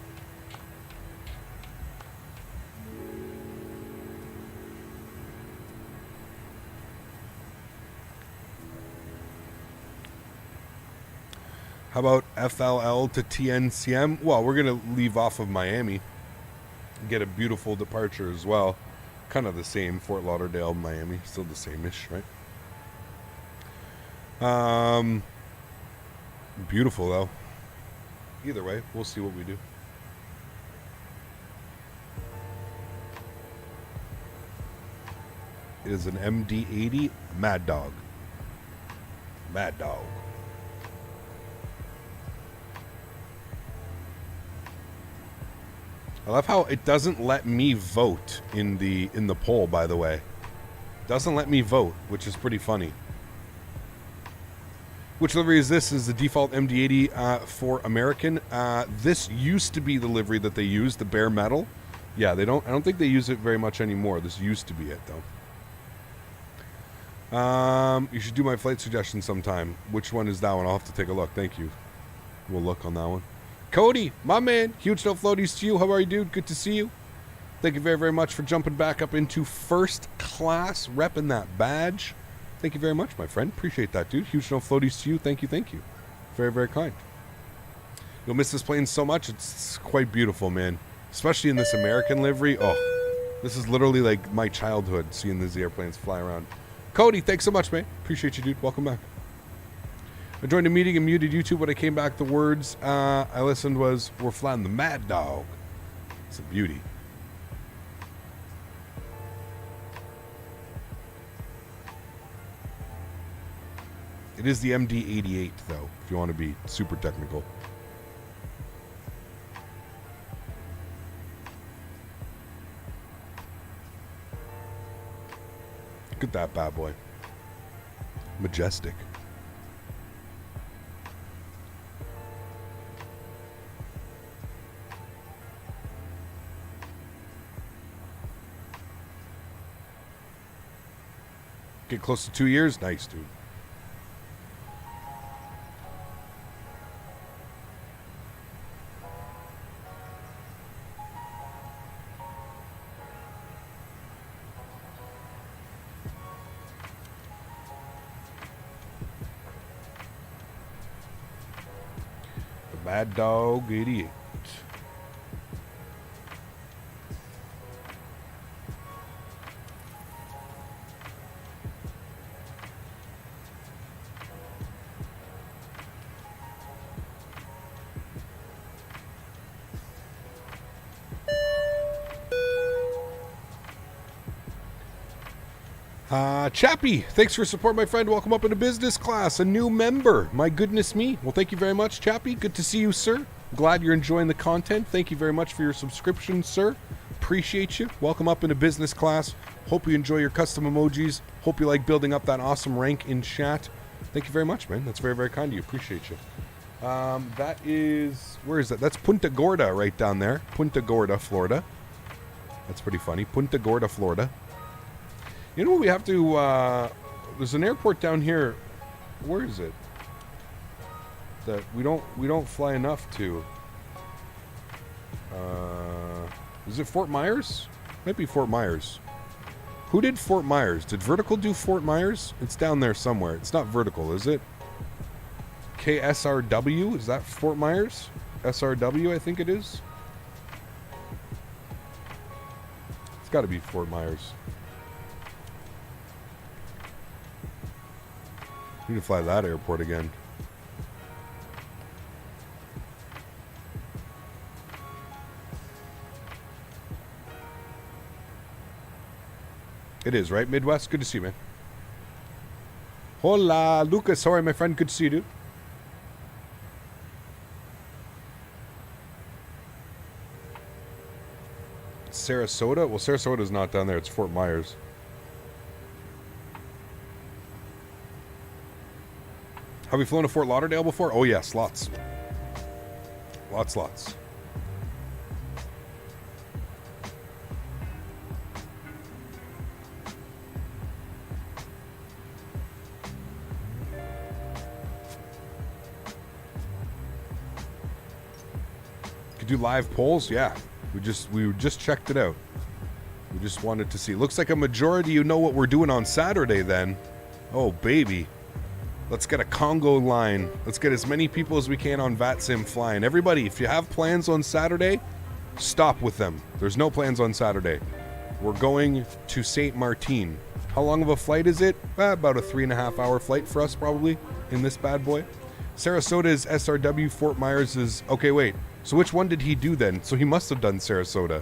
How about FLL to TNCM? Well, we're going to leave off of Miami. Get a beautiful departure as well. Kind of the same. Fort Lauderdale, Miami. Still the same-ish, right? Beautiful, though. Either way, we'll see what we do. It is an MD80 Mad Dog. Mad Dog. I love how it doesn't let me vote in the poll, by the way. Doesn't let me vote, which is pretty funny. Which livery is this? Is the default MD80 for American. This used to be the livery that they used, the bare metal. Yeah, I don't think they use it very much anymore. This used to be it, though. You should do my flight suggestion sometime. Which one is that one? I'll have to take a look. Thank you. We'll look on that one. Cody, my man, huge no floaties to you. How are you, dude? Good to see you. Thank you very, very much for jumping back up into first class, repping that badge. Thank you very much, my friend. Appreciate that, dude. Huge no floaties to you. Thank you, thank you. Very, very kind. You'll miss this plane so much. It's quite beautiful, man. Especially in this American livery. Oh, this is literally like my childhood, seeing these airplanes fly around. Cody, thanks so much, man. Appreciate you, dude. Welcome back. I joined a meeting and muted YouTube. When I came back, the words I listened was, "We're flying the Mad Dog." It's a beauty. It is the MD88, though, if you want to be super technical. Look at that bad boy. Majestic. Get close to 2 years? Nice, dude. The Mad Dog 88. Chappie, thanks for support, my friend. Welcome up into business class, a new member. My goodness me. Well, thank you very much, Chappie. Good to see you, sir. Glad you're enjoying the content. Thank you very much for your subscription, sir. Appreciate you. Welcome up into business class. Hope you enjoy your custom emojis. Hope you like building up that awesome rank in chat. Thank you very much, man. That's very, very kind of you. Appreciate you. That is, where is that? That's Punta Gorda right down there. Punta Gorda, Florida. That's pretty funny. Punta Gorda, Florida. You know what we have to, there's an airport down here. Where is it? That we don't fly enough to. Is it Fort Myers? Might be Fort Myers. Who did Fort Myers? Did Vertical do Fort Myers? It's down there somewhere. It's not Vertical, is it? KSRW? Is that Fort Myers? SRW, I think it is. It's got to be Fort Myers. Need to fly that airport again. It is, right? Midwest? Good to see you, man. Hola, Lucas. Sorry, my friend. Good to see you, dude. Sarasota? Well, Sarasota's not down there. It's Fort Myers. Have we flown to Fort Lauderdale before? Oh, yes. Lots. Lots. Could do live polls? Yeah. We just checked it out. We just wanted to see. Looks like a majority you know what we're doing on Saturday then. Oh, baby. Let's get a Congo line. Let's get as many people as we can on VATSIM flying. Everybody, if you have plans on Saturday, stop with them. There's no plans on Saturday. We're going to St. Martin. How long of a flight is it? About a 3.5 hour flight for us, probably, in this bad boy. Sarasota is SRW. Fort Myers is... Okay, wait. So which one did he do then? So he must have done Sarasota.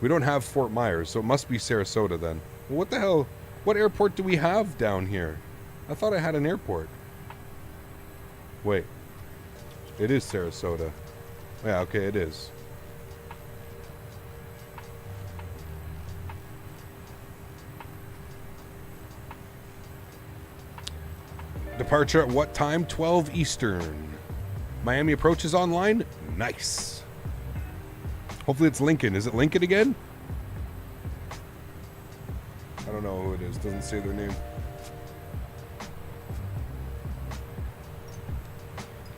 We don't have Fort Myers, so it must be Sarasota then. Well, what the hell? What airport do we have down here? I thought I had an airport. Wait. It is Sarasota. Yeah, okay, it is. Departure at what time? 12 Eastern. Miami approaches online? Nice. Hopefully it's Lincoln. Is it Lincoln again? I don't know who it is. Doesn't say their name.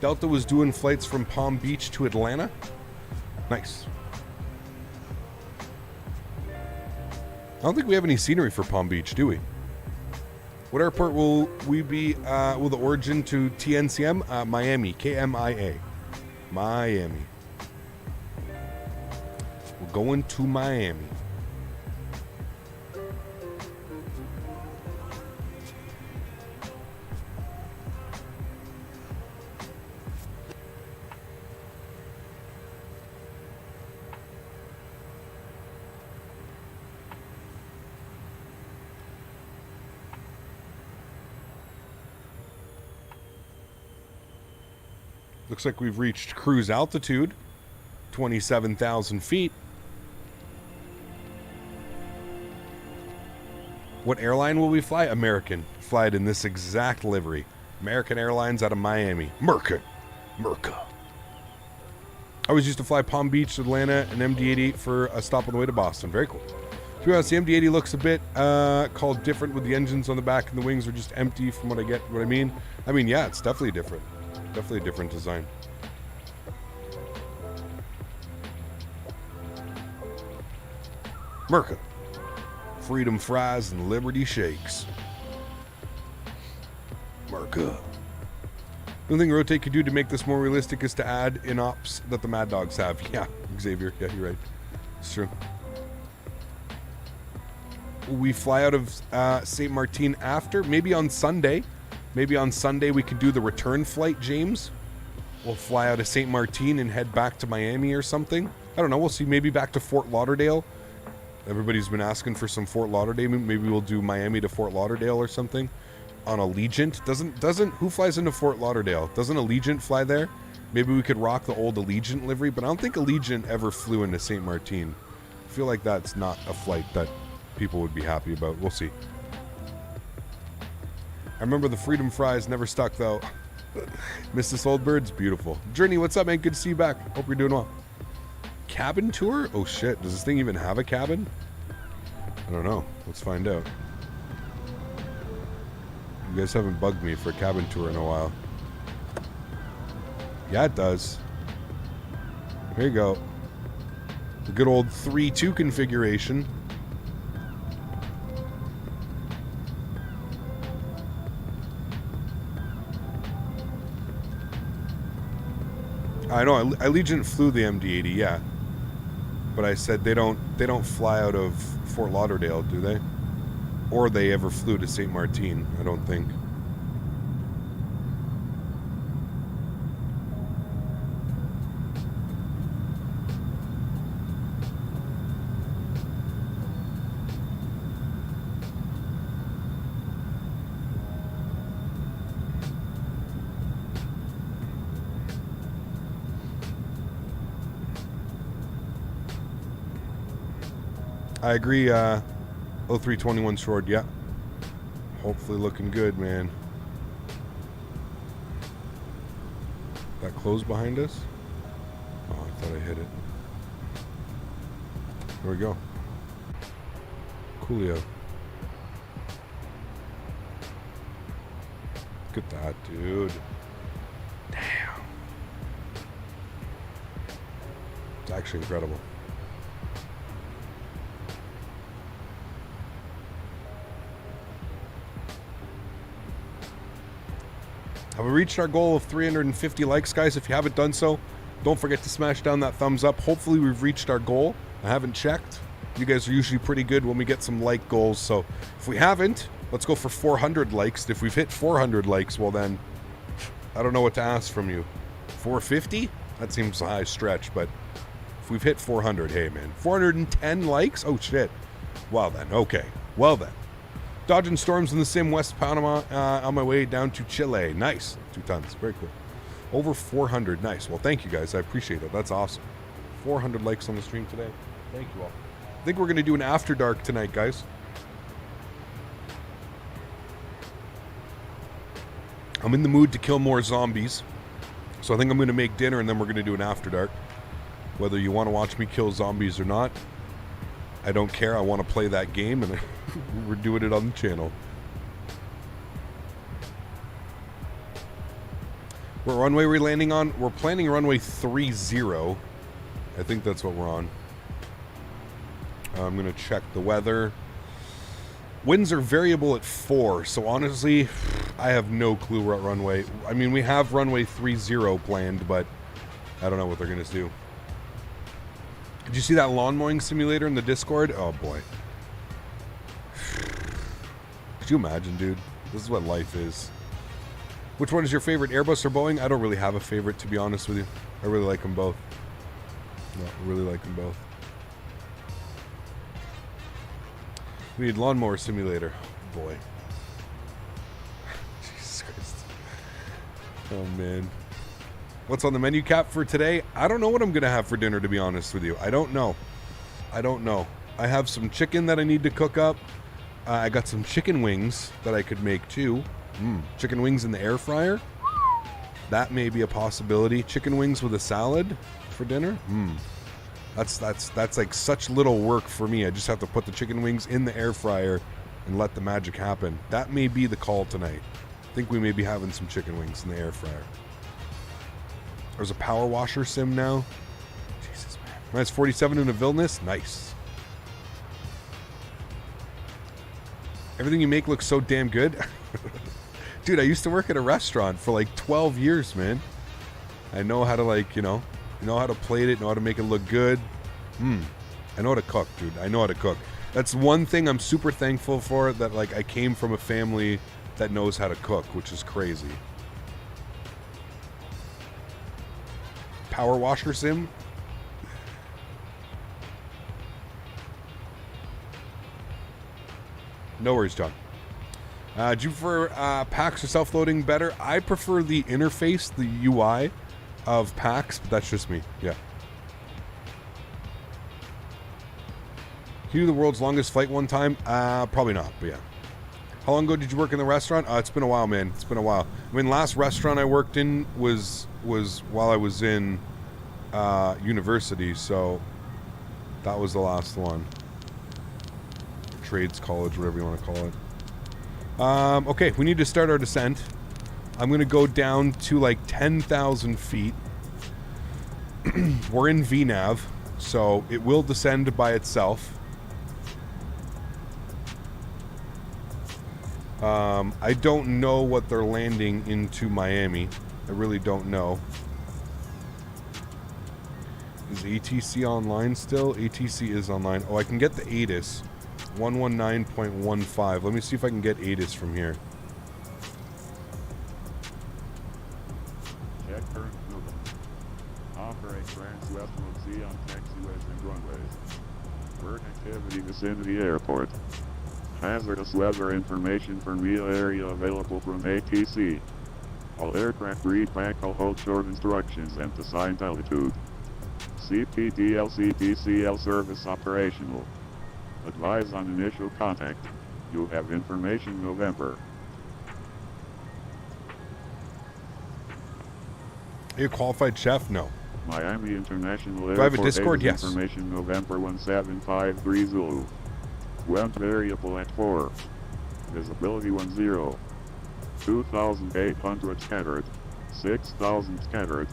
Delta was doing flights from Palm Beach to Atlanta. Nice. I don't think we have any scenery for Palm Beach, do we? What airport will we be, will the origin to TNCM? Miami, KMIA. Miami. We're going to Miami. Looks like we've reached cruise altitude, 27,000 feet. What airline will we fly? American. Fly it in this exact livery. American Airlines out of Miami. Merca. I always used to fly Palm Beach to Atlanta and MD80 for a stop on the way to Boston. Very cool. To be honest, the MD80 looks a bit called different with the engines on the back and the wings are just empty from what I mean. I mean, yeah, it's definitely different. Definitely a different design. Merca. Freedom fries and Liberty shakes. Merca. The only thing Rotate could do to make this more realistic is to add in ops that the Mad Dogs have. Yeah, Xavier. Yeah, you're right. It's true. We fly out of St. Martin after. Maybe on Sunday. Maybe on Sunday we could do the return flight, James. We'll fly out of St. Martin and head back to Miami or something. I don't know. We'll see. Maybe back to Fort Lauderdale. Everybody's been asking for some Fort Lauderdale. Maybe we'll do Miami to Fort Lauderdale or something. On Allegiant. Doesn't who flies into Fort Lauderdale? Doesn't Allegiant fly there? Maybe we could rock the old Allegiant livery, but I don't think Allegiant ever flew into St. Martin. I feel like that's not a flight that people would be happy about. We'll see. I remember the Freedom Fries never stuck though. Miss this old bird's beautiful. Journey, what's up, man? Good to see you back. Hope you're doing well. Cabin tour? Oh shit, does this thing even have a cabin? I don't know. Let's find out. You guys haven't bugged me for a cabin tour in a while. Yeah, it does. Here you go. The good old 3-2 configuration. I know. Allegiant flew the MD80, yeah. But I said they don't fly out of Fort Lauderdale, do they? Or they ever flew to St. Martin, I don't think. I agree, 0321 short, yeah. Hopefully looking good, man. That closed behind us? Oh, I thought I hit it. There we go. Coolio. Look at that, dude. Damn. It's actually incredible. Have we reached our goal of 350 likes, guys? If you haven't done so, don't forget to smash down that thumbs up. Hopefully we've reached our goal. I haven't checked. You guys are usually pretty good when we get some like goals. So if we haven't, let's go for 400 likes. If we've hit 400 likes, well then, I don't know what to ask from you. 450? That seems a high stretch, but if we've hit 400, hey man. 410 likes? Oh shit. Well then, okay. Well then. Dodging storms in the sim, West Panama, on my way down to Chile. Nice. 2 tons. Very cool. Over 400. Nice. Well, thank you guys. I appreciate it. That's awesome. 400 likes on the stream today. Thank you all. I think we're going to do an after dark tonight, guys. I'm in the mood to kill more zombies. So I think I'm going to make dinner and then we're going to do an after dark. Whether you want to watch me kill zombies or not, I don't care. I want to play that game and we're doing it on the channel. What runway we're landing on? We're planning runway 30. I think that's what we're on. I'm going to check the weather. Winds are variable at 4, so honestly, I have no clue what runway. I mean, we have runway 30 planned, but I don't know what they're going to do. Did you see that lawn mowing simulator in the Discord? Oh boy. Could you imagine, dude? This is what life is. Which one is your favorite, Airbus or Boeing? I don't really have a favorite, to be honest with you. I really like them both. No, I really like them both. We need lawnmower simulator. Oh, boy. Jesus Christ. Oh, man. What's on the menu, Cap, for today? I don't know what I'm going to have for dinner, to be honest with you. I don't know. I don't know. I have some chicken that I need to cook up. I got some chicken wings that I could make, too. Chicken wings in the air fryer? That may be a possibility. Chicken wings with a salad for dinner? That's like such little work for me. I just have to put the chicken wings in the air fryer and let the magic happen. That may be the call tonight. I think we may be having some chicken wings in the air fryer. There's a power washer sim now. Jesus, man. Minus 47 in a Vilnius. Nice. Everything you make looks so damn good. Dude, I used to work at a restaurant for like 12 years, man. I know how to, like, you know how to plate it, know how to make it look good. I know how to cook, dude. I know how to cook. That's one thing I'm super thankful for, that like I came from a family that knows how to cook, which is crazy. Power washer sim? No worries, John. Do you prefer PAX or self-loading better? I prefer the interface, the UI of PAX, but that's just me. Yeah. Can you do the world's longest flight one time? Probably not, but yeah. How long ago did you work in the restaurant? It's been a while, man. It's been a while. I mean, last restaurant I worked in was while I was in university, so that was the last one. Trades college, whatever you want to call it. Okay, we need to start our descent. I'm going to go down to like 10,000 feet. We're in VNAV, so it will descend by itself. I don't know what they're landing into Miami. I really don't know. Is ATC online still? ATC is online. Oh, I can get the ATIS. 119.15. Let me see if I can get ATIS from here. Check current movement. Operate trans-west mode Z on taxiways and runways. Work activity vicinity airport. Hazardous weather information for meal area available from ATC. All aircraft read back all hold short instructions and assigned altitude. CPDLCDCL service operational. Advise on initial contact. You have information November. Are you a qualified chef? No. Miami International Airport. Do I have a Discord? Yes. Information November 1753 Zulu. Wind variable at 4. Visibility 10. 2,800 scattered. 6,000 scattered.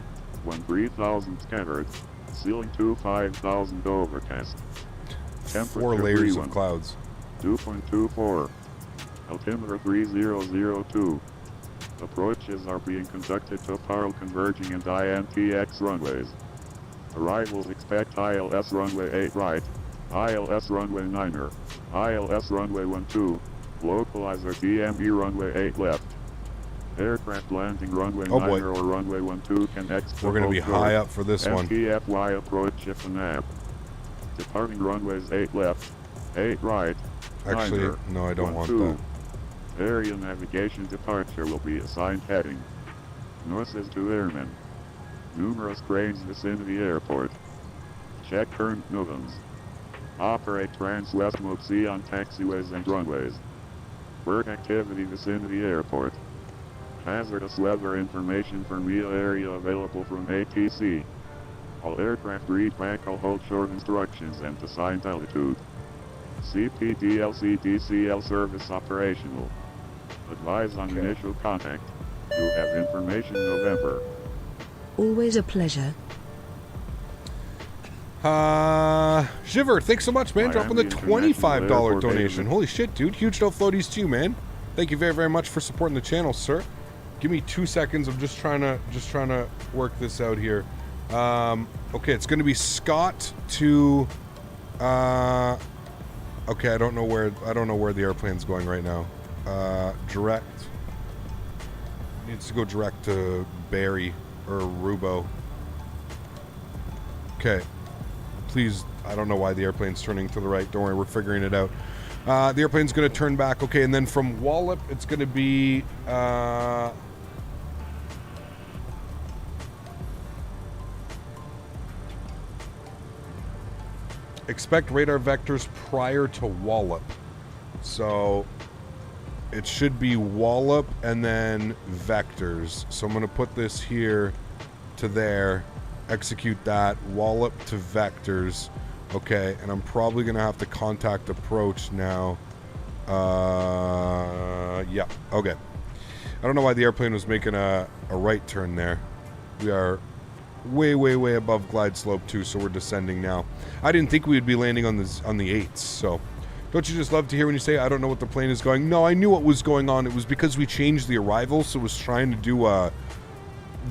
13,000 scattered. Ceiling 5,000 overcast. Temperature 4 layers 31. of clouds. 2.24. Altimeter 3002. Approaches are being conducted to Karl converging and INTX runways. Arrivals expect ILS runway 8 right, ILS runway 9er, ILS runway 12, localizer DME runway 8 left. Aircraft landing runway 9er or runway 12 can exit. We're going to be high up for this one. MTFY approach if and nav. Departing runways 8 left, 8 right. Actually, 9er, no, I don't want 12. that. Area navigation departure will be assigned heading. North is to airmen. Numerous cranes vicinity airport. Check current movements. Operate trans-west mode C on taxiways and runways. Work activity vicinity airport. Hazardous weather information for meal area available from ATC. All aircraft read back all hold short instructions and assigned altitude. CPDLCDCL service operational. Advise on initial contact. You have information November. Always a pleasure. Shiver, thanks so much, man. Dropping the $25 donation. Airport. Holy shit, dude. Huge no floaties to you, man. Thank you very, very much for supporting the channel, sir. Give me 2 seconds. I'm just trying to work this out here. Okay, it's going to be Scott to okay, I don't know where the airplane's going right now. Direct. Needs to go direct to Barry or Rubo. Okay. Please, I don't know why the airplane's turning to the right. Don't worry, we're figuring it out. The airplane's going to turn back. Okay, and then from Wallop, it's going to be... expect radar vectors prior to Wallop. So it should be Wallop and then vectors. So I'm going to put this here to there. Execute that. Wallop to vectors. Okay, and I'm probably going to have to contact approach now. Yeah, okay. I don't know why the airplane was making a right turn there. We are way, way, way above glide slope too, so we're descending now. I didn't think we would be landing on the 8s, so don't you just love to hear when you say, I don't know what the plane is going? No, I knew what was going on. It was because we changed the arrival, so it was trying to do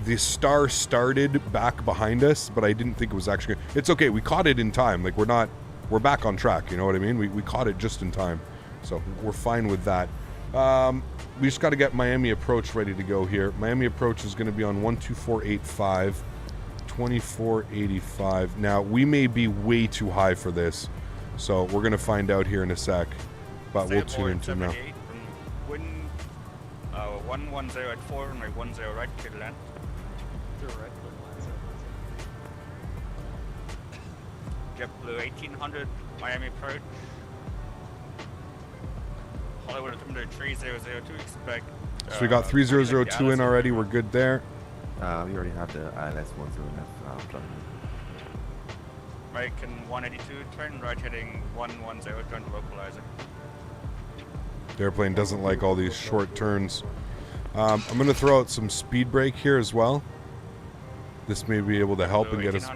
the star started back behind us, but I didn't think it was actually gonna, it's okay, we caught it in time. Like, we're back on track, you know what I mean? We caught it just in time, so we're fine with that. We just got to get Miami approach ready to go here. Miami approach is going to be on 12485, 2485. Now, we may be way too high for this, so we're going to find out here in a sec, but we'll tune into now. Wind 110 at 4, runway 10 right, clear to land. JetBlue 1800, Miami approach. Hollywood altimeter 3002, expect... So we got 3002 in already, we're good there. We already have the ILS 10F planned. American 182, turn right heading 110, turn to localizer. The airplane doesn't like all these short turns. I'm going to throw out some speed brake here as well. This may be able to help and get us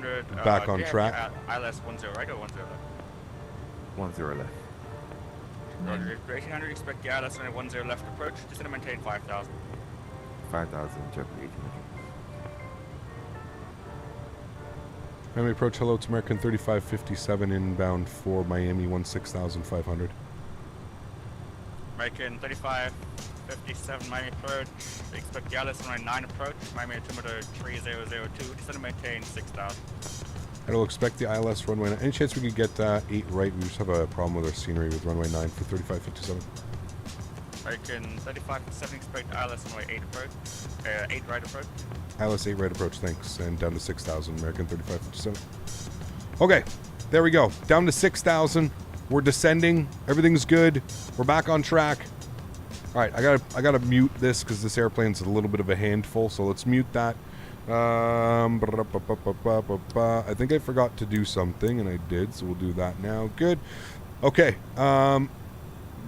back on track. ILS 10 right or 10 left? 10 left. Roger. 1800, expect the ILS runway 10 left approach. Descend and maintain 5,000. 5,000, check 1800. Miami approach, hello, it's American 3557 inbound for Miami 16500. American 3557 Miami approach. Expect the ILS runway 9 approach. Miami altimeter 3002. Descend and maintain 6,000. I will expect the ILS runway 9. Any chance we could get 8 right? We just have a problem with our scenery with runway 9 for 3557. American 3557, expect ILS runway 8 approach. 8 right approach. ILS 8 right approach, thanks. And down to 6,000, American 3557. Okay, there we go. Down to 6,000. We're descending. Everything's good. We're back on track. All right, I gotta mute this because this airplane's a little bit of a handful. So let's mute that. I think I forgot to do something, and I did, so we'll do that now. Good. Okay.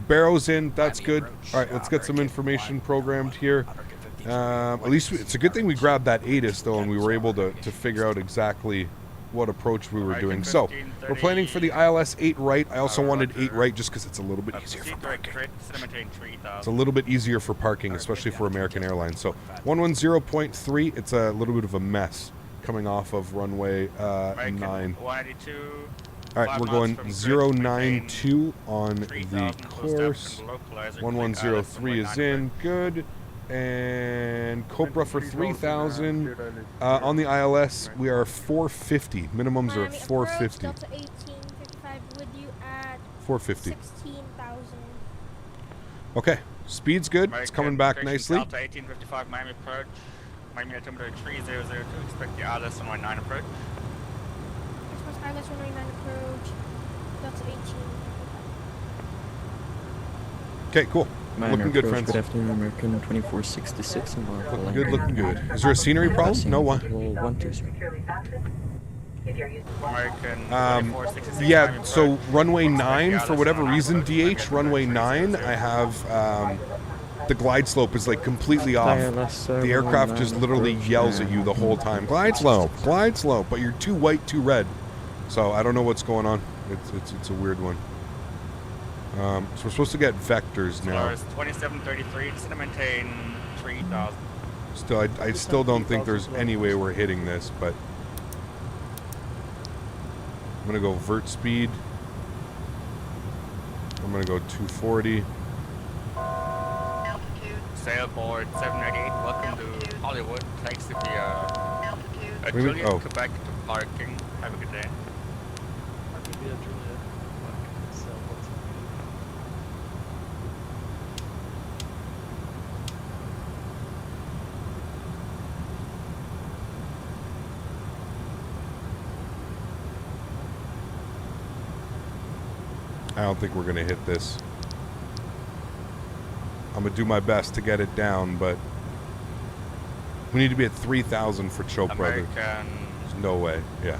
Barrow's in. That's good. All right, let's get some information programmed here. At least it's a good thing we grabbed that ATIS, though, and we were able to figure out exactly what approach we were doing. So, we're planning for the ILS 8 right. I also wanted 8 right just because it's a little bit easier for parking. It's a little bit easier for parking, especially for American Airlines. So, 110.3, it's a little bit of a mess coming off of runway 9. All right, we're going 092 on the course. 1103 is in. Good. And Cobra for 3,000. On the ILS, we are 450. Minimums are 450. Delta 1855 with you at 450. 16,000. Okay, speed's good. It's coming back nicely. Delta 1855 Miami approach. Miami altimeter 3002. Expect the ILS runway 9 approach. Express ILS runway 9 approach. Delta 18. Okay, cool. Looking good, friends. Good afternoon, American 2466. Looking good, looking good. Is there a scenery problem? No one. Yeah, so runway 9, for whatever reason, DH, runway 9, I have the glide slope is like completely off. The aircraft just literally yells at you the whole time. Glide slope, but you're too white, too red. So I don't know what's going on. It's a weird one. So we're supposed to get vectors now. 2733, just to maintain 3,000. Still, I still don't think there's any way we're hitting this, but I'm gonna go vert speed. I'm gonna go 240. Sailboard 788, welcome to Hollywood. Thanks to the Juliet, Quebec to parking. Have a good day. I don't think we're going to hit this. I'm going to do my best to get it down, but we need to be at 3,000 for Choke Brother. There's no way. Yeah.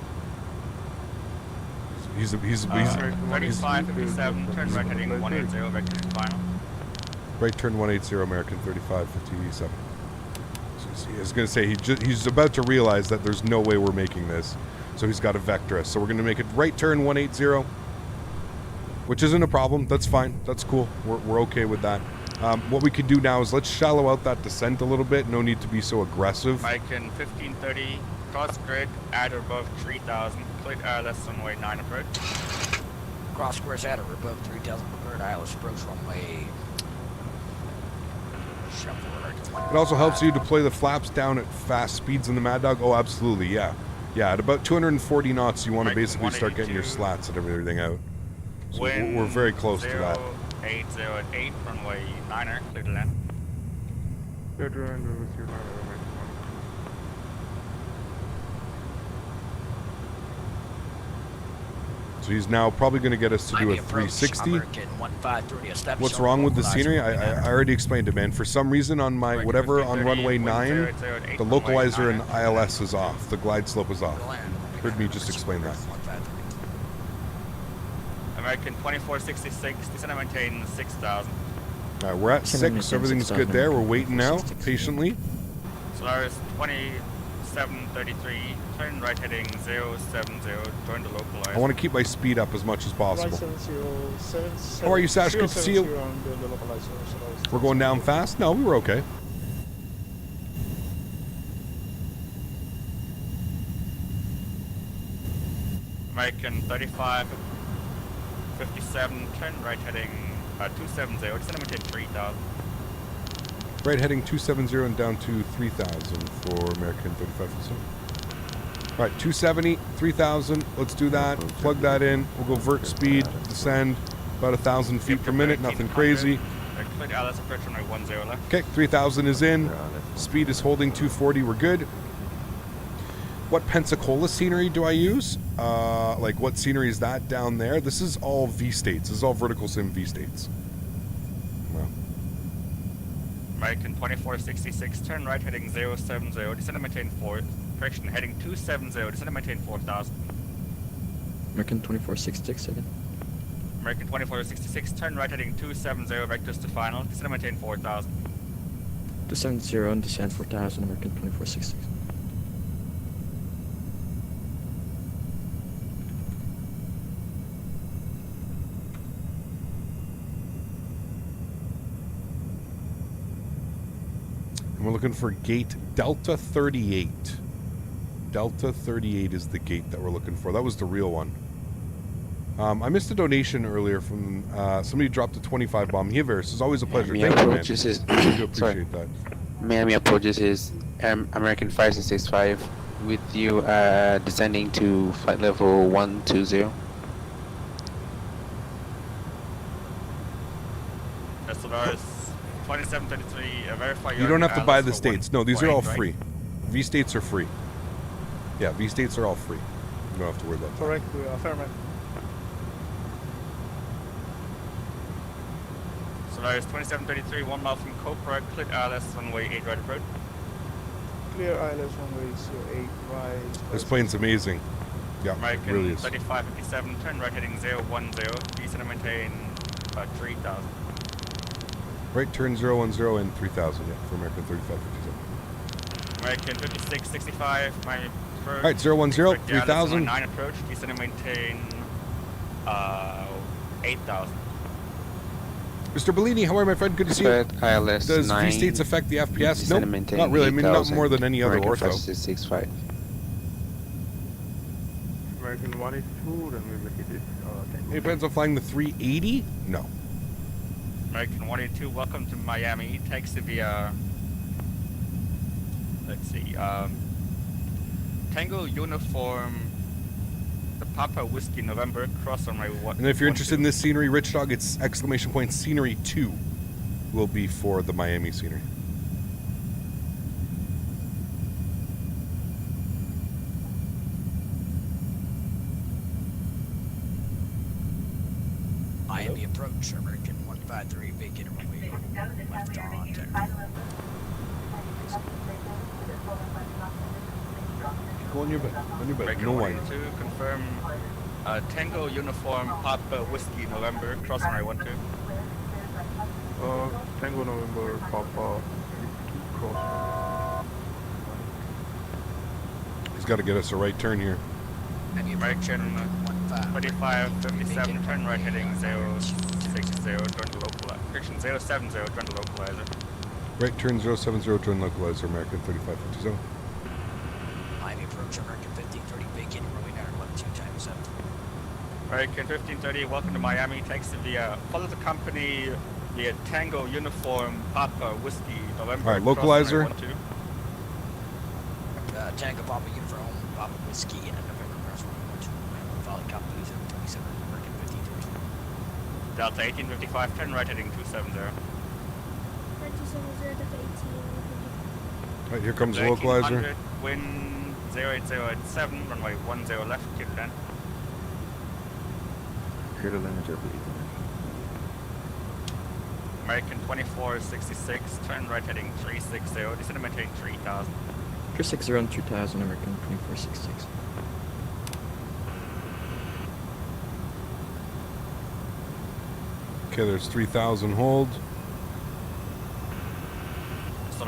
He's 3557, turn right heading 180, vector final. Right turn 180, American 3557. So I was going to say, he's about to realize that there's no way we're making this. So he's got to vector us. So we're going to make it right turn 180. Which isn't a problem. That's fine. That's cool. We're okay with that. What we could do now is let's shallow out that descent a little bit. No need to be so aggressive. Icon 1530, cross grid, at or above 3,000. Complete ILS runway 9 approach. Cross course at or above 3,000. Prepared ILS approach runway. It also helps you deploy the flaps down at fast speeds in the MADDOG. Oh, absolutely. Yeah. Yeah, at about 240 knots, you want to basically start getting your slats and everything out. So we're very close to that. 808, runway 9er, clear to land. So he's now probably going to get us to do a 360. What's wrong with the scenery? I already explained it, man. For some reason on my whatever on runway 9, the localizer and ILS is off. The glide slope is off. Heard me just explain that. American 2466, descend and maintain 6,000. All right, we're at 6. Everything's good there. We're waiting now, patiently. Solaris 2733, turn right heading 070, join the localizer. I want to keep my speed up as much as possible. Right 70, How are you, Sash? Good to see you. We're going down fast? No, we were okay. American 3557, turn right heading 270, descend and maintain 3000. Right heading 270 and down to 3000 for American 3557. All right, 270, 3000. Let's do that. Plug that in. We'll go vert speed, descend about 1,000 feet per minute. Nothing crazy. Okay, 3000 is in. Speed is holding 240. We're good. What Pensacola scenery do I use? Like what scenery is that down there? This is all V-states. This is all vertical sim V-states. Wow. American 2466, turn right heading 070, descend and maintain 4. Correction, heading 270, descend and maintain 4000. American 2466 again. American 2466, turn right heading 270, vectors to final, descend and maintain 4000. 270 and descend 4000, American 2466. And we're looking for gate Delta 38. Delta 38 is the gate that we're looking for. That was the real one. I missed a donation earlier from somebody dropped a 25 bomb. Hivers, it's always a pleasure. Thank you, man. I do appreciate that. Miami approaches is American 5665 with you descending to flight level 120. SLR is 2733, verify You don't have to buy the states. No, these are all free. V-states are free. Yeah, V-states are all free. You don't have to worry about that. Correct, we are affirmative. Solaris 2733, 1 mile from Koch, clear ILS, runway 8 right approach. Clear ILS, runway 08 right. This plane's amazing. Yeah, American it really is. 3557, turn right heading 010, descend and maintain about 3000. Right turn 010 and 3000, yeah, for American 3557. American 5665, my approach. Alright, 010, 3000. 9 approach, descend and maintain 8000. Mr. Bellini, how are you, my friend? Good to see you. ILS Does 9, V-states affect the FPS? No, Nope, not really. I mean, not more than any other American ortho. 5665. American 182, then we make it. It depends on flying the 380? No. American 182, welcome to Miami. Taxi via, let's see, Tango Uniform, the Papa Whiskey November, cross on my what? And if you're interested in this scenery, Rich Dog, it's exclamation point scenery 2 will be for the Miami scenery. Miami approach, American 153, vacant runway left on 10. Go on your bed. On your bed. American No whine. 182, confirm Tango Uniform, Papa Whiskey November, cross runway 12. Tango November, Papa, cross. He's got to get us a right turn here. American 2557, turn right heading 060, join the localizer. Correction, 070, join the localizer. Right turn 070, join localizer, American 3557. Miami approach, American 1530, vacant runway 912, time 7. American 1530, welcome to Miami. Taxi via, follow the company via Tango Uniform, Papa Whiskey November. All right, localizer. Tango Papa Uniform, Papa Whiskey, and November cross runway 12. Follow company 727, American 1530. Delta 1855, turn right heading 270. 270, Delta 18. Right, here comes the localizer. Wind 080 at 7, runway 10 left, clear to land. Clear to land, American 2466, turn right heading 360, descend and maintain 3000. 360 and 3000, American 2466. Okay, there's 3000 hold.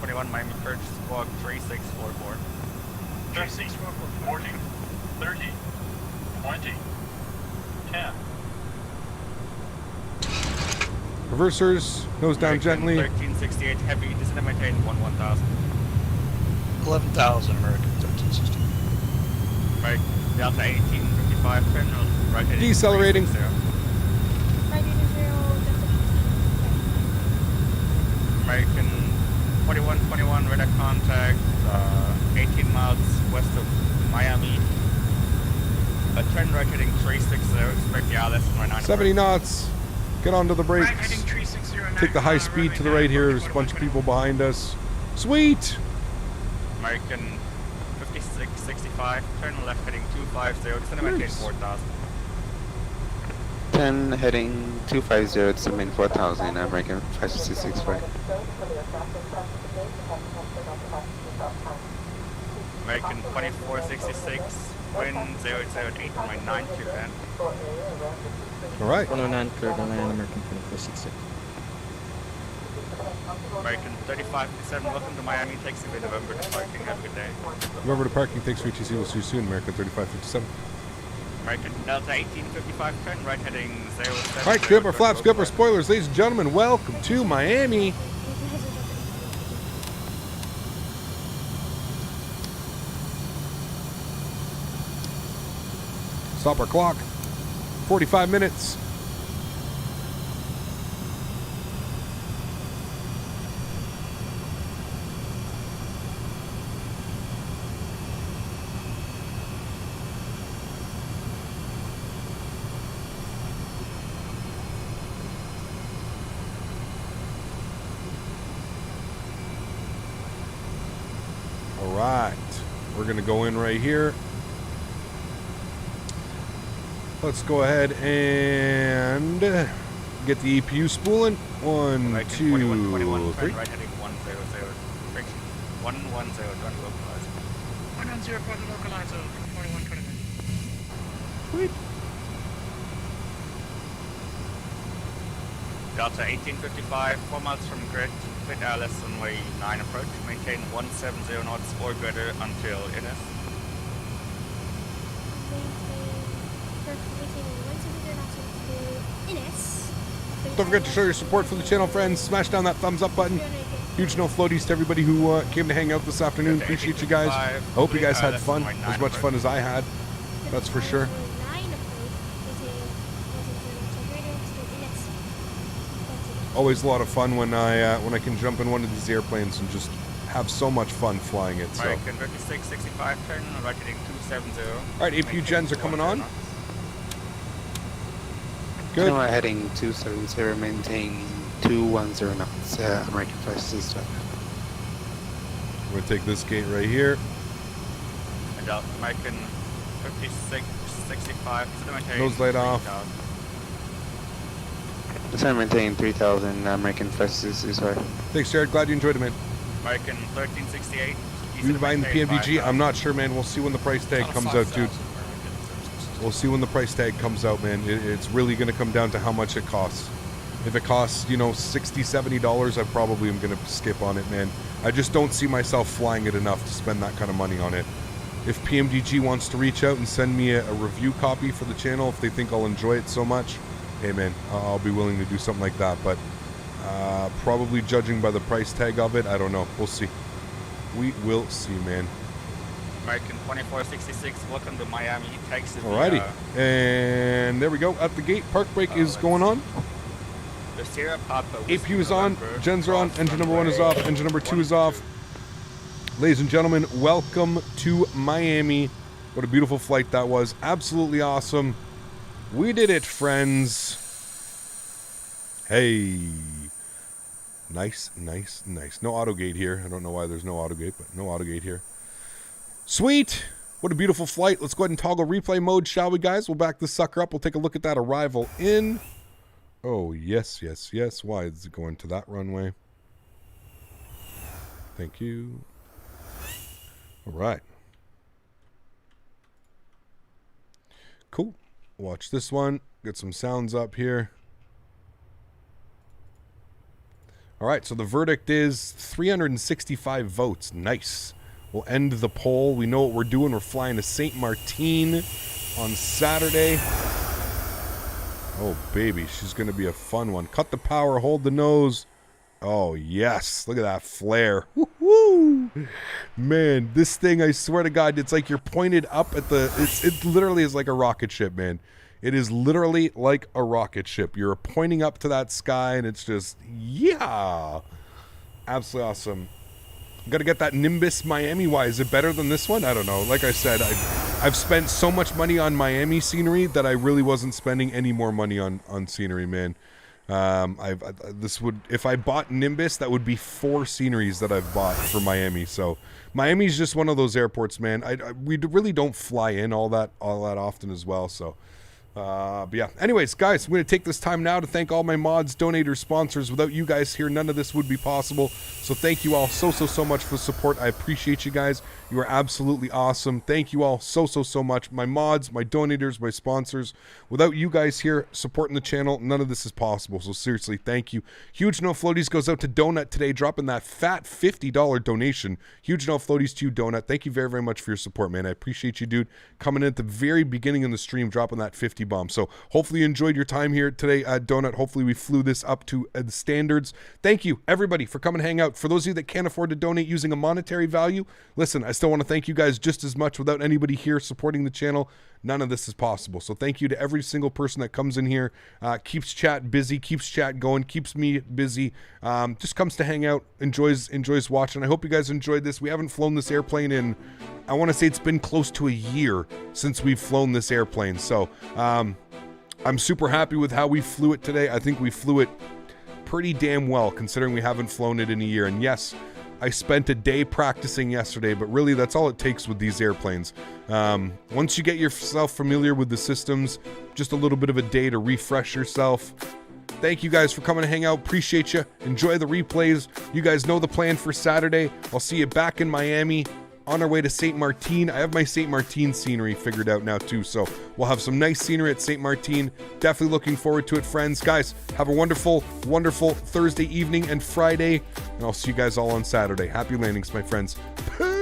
2121, Miami approach, squawk 3644. 50, 40, 30, 20, 10. Reversers, nose down gently. 1368 heavy, descend and maintain 1000. 11,000 American 1360. Right, Delta 1855, turn right heading Decelerating. 360. Right into 0, Delta 18. American 4121, radar contact, 18 miles west of Miami. Turn right heading 360, expect the ILS on 9. 70 knots. Get onto the brakes. Right heading 360. Take the high speed to the right here. There's a bunch of people behind us. Sweet. American 5665, turn left heading 250, descend and maintain 4000. 10 heading 250, descend 4000, American 5665. American 2466, wind 008.92 and All right. 109 clear to land, American 2466. American 3557, welcome to Miami, taxi by November to parking, have a good day. November to parking, thanks for UTC, we'll see you soon, American 3557. American Delta 1855, turn right heading 07. All right, clear up our flaps, clear up our spoilers, ladies and gentlemen, welcome to Miami. Stop our clock, 45 minutes. All right, we're gonna go in right here. Let's go ahead and get the EPU spooling. 1, 2, 3. Right heading 100, 110, don't localize. 110 for the localizer, 4129. Sweet. Delta 1855, 4 miles from grid, fit ILS runway 9 approach, maintain 170 knots or greater until Innis. Don't forget to show your support for the channel, friends. Smash down that thumbs up button. Huge no floaties to everybody who came to hang out this afternoon. Appreciate you guys. I hope you guys had fun. As much fun as I had. That's for sure. Always a lot of fun when I can jump in one of these airplanes and just have so much fun flying it. So. American 5665, turn right heading 270. All right, APU gens are coming on. Good. Now heading 270, maintain 210 knots, American 5665. We're going to take this gate right here. And American 5665, nose light off. Descend maintain 3000, American 5665. Thanks, Jared. Glad you enjoyed it, man. American 1368. You buying the PMDG? I'm not sure, man. We'll see when the price tag comes out, dude. We'll see when the price tag comes out, man. It's really going to come down to how much it costs. If it costs, $60, $70, I probably am going to skip on it, man. I just don't see myself flying it enough to spend that kind of money on it. If PMDG wants to reach out and send me a review copy for the channel, if they think I'll enjoy it so much, hey, man, I'll be willing to do something like that. But probably judging by the price tag of it, I don't know. We'll see. We will see, man. American 2466, welcome to Miami. Takes Alrighty, and there we go. At the gate, park brake is going on. The Sierra Papa. APU is on, gens are on, engine number 1 is off, engine number 2 is off. Ladies and gentlemen, welcome to Miami. What a beautiful flight that was. Absolutely awesome. We did it, friends. Hey. Nice, nice, nice. No auto gate here. I don't know why there's no auto gate, but no auto gate here. Sweet. What a beautiful flight. Let's go ahead and toggle replay mode, shall we, guys? We'll back this sucker up. We'll take a look at that arrival in. Oh, yes, yes, yes. Why is it going to that runway? Thank you. All right. Cool. Watch this one. Get some sounds up here. All right, so the verdict is 365 votes. Nice. We'll end the poll. We know what we're doing. We're flying to St. Martin on Saturday. Oh, baby, she's going to be a fun one. Cut the power, hold the nose. Oh, yes. Look at that flare. Woo-hoo! Man, this thing, I swear to God, it's like you're pointed up at the... It literally is like a rocket ship, man. It is literally like a rocket ship. You're pointing up to that sky, and it's just... Yeah! Absolutely awesome. Got to get that Nimbus Miami. Why? Is it better than this one? I don't know. Like I said, I've spent so much money on Miami scenery that I really wasn't spending any more money on scenery, man. This would, if I bought Nimbus, that would be 4 sceneries that I've bought for Miami. So Miami's just one of those airports, man. We really don't fly in all that often as well. So. But yeah, anyways, guys, I'm going to take this time now to thank all my mods, donators, sponsors. Without you guys here, none of this would be possible. So thank you all so much for the support. I appreciate you guys. You are absolutely awesome. Thank you all so much. My mods, my donators, my sponsors. Without you guys here supporting the channel, none of this is possible. So seriously, thank you. Huge No Floaties goes out to Donut today, dropping that fat $50 donation. Huge No Floaties to you, Donut. Thank you very much for your support, man. I appreciate you, dude. Coming in at the very beginning of the stream, dropping that 50 bomb. So hopefully you enjoyed your time here today at Donut. Hopefully we flew this up to the standards. Thank you, everybody, for coming to hang out. For those of you that can't afford to donate using a monetary value, listen, I still want to thank you guys just as much. Without anybody here supporting the channel, none of this is possible. So thank you to every single person that comes in here, keeps chat busy, keeps chat going, keeps me busy, just comes to hang out, enjoys watching. I hope you guys enjoyed this. We haven't flown this airplane in, I want to say it's been close to a year since we've flown this airplane. So I'm super happy with how we flew it today. I think we flew it pretty damn well considering we haven't flown it in a year. And yes, I spent a day practicing yesterday, but really that's all it takes with these airplanes. Once you get yourself familiar with the systems, just a little bit of a day to refresh yourself. Thank you guys for coming to hang out. Appreciate you. Enjoy the replays. You guys know the plan for Saturday. I'll see you back in Miami on our way to St. Martin. I have my St. Martin scenery figured out now too, so we'll have some nice scenery at St. Martin. Definitely looking forward to it, friends. Guys, have a wonderful Thursday evening and Friday, and I'll see you guys all on Saturday. Happy landings, my friends. Peace.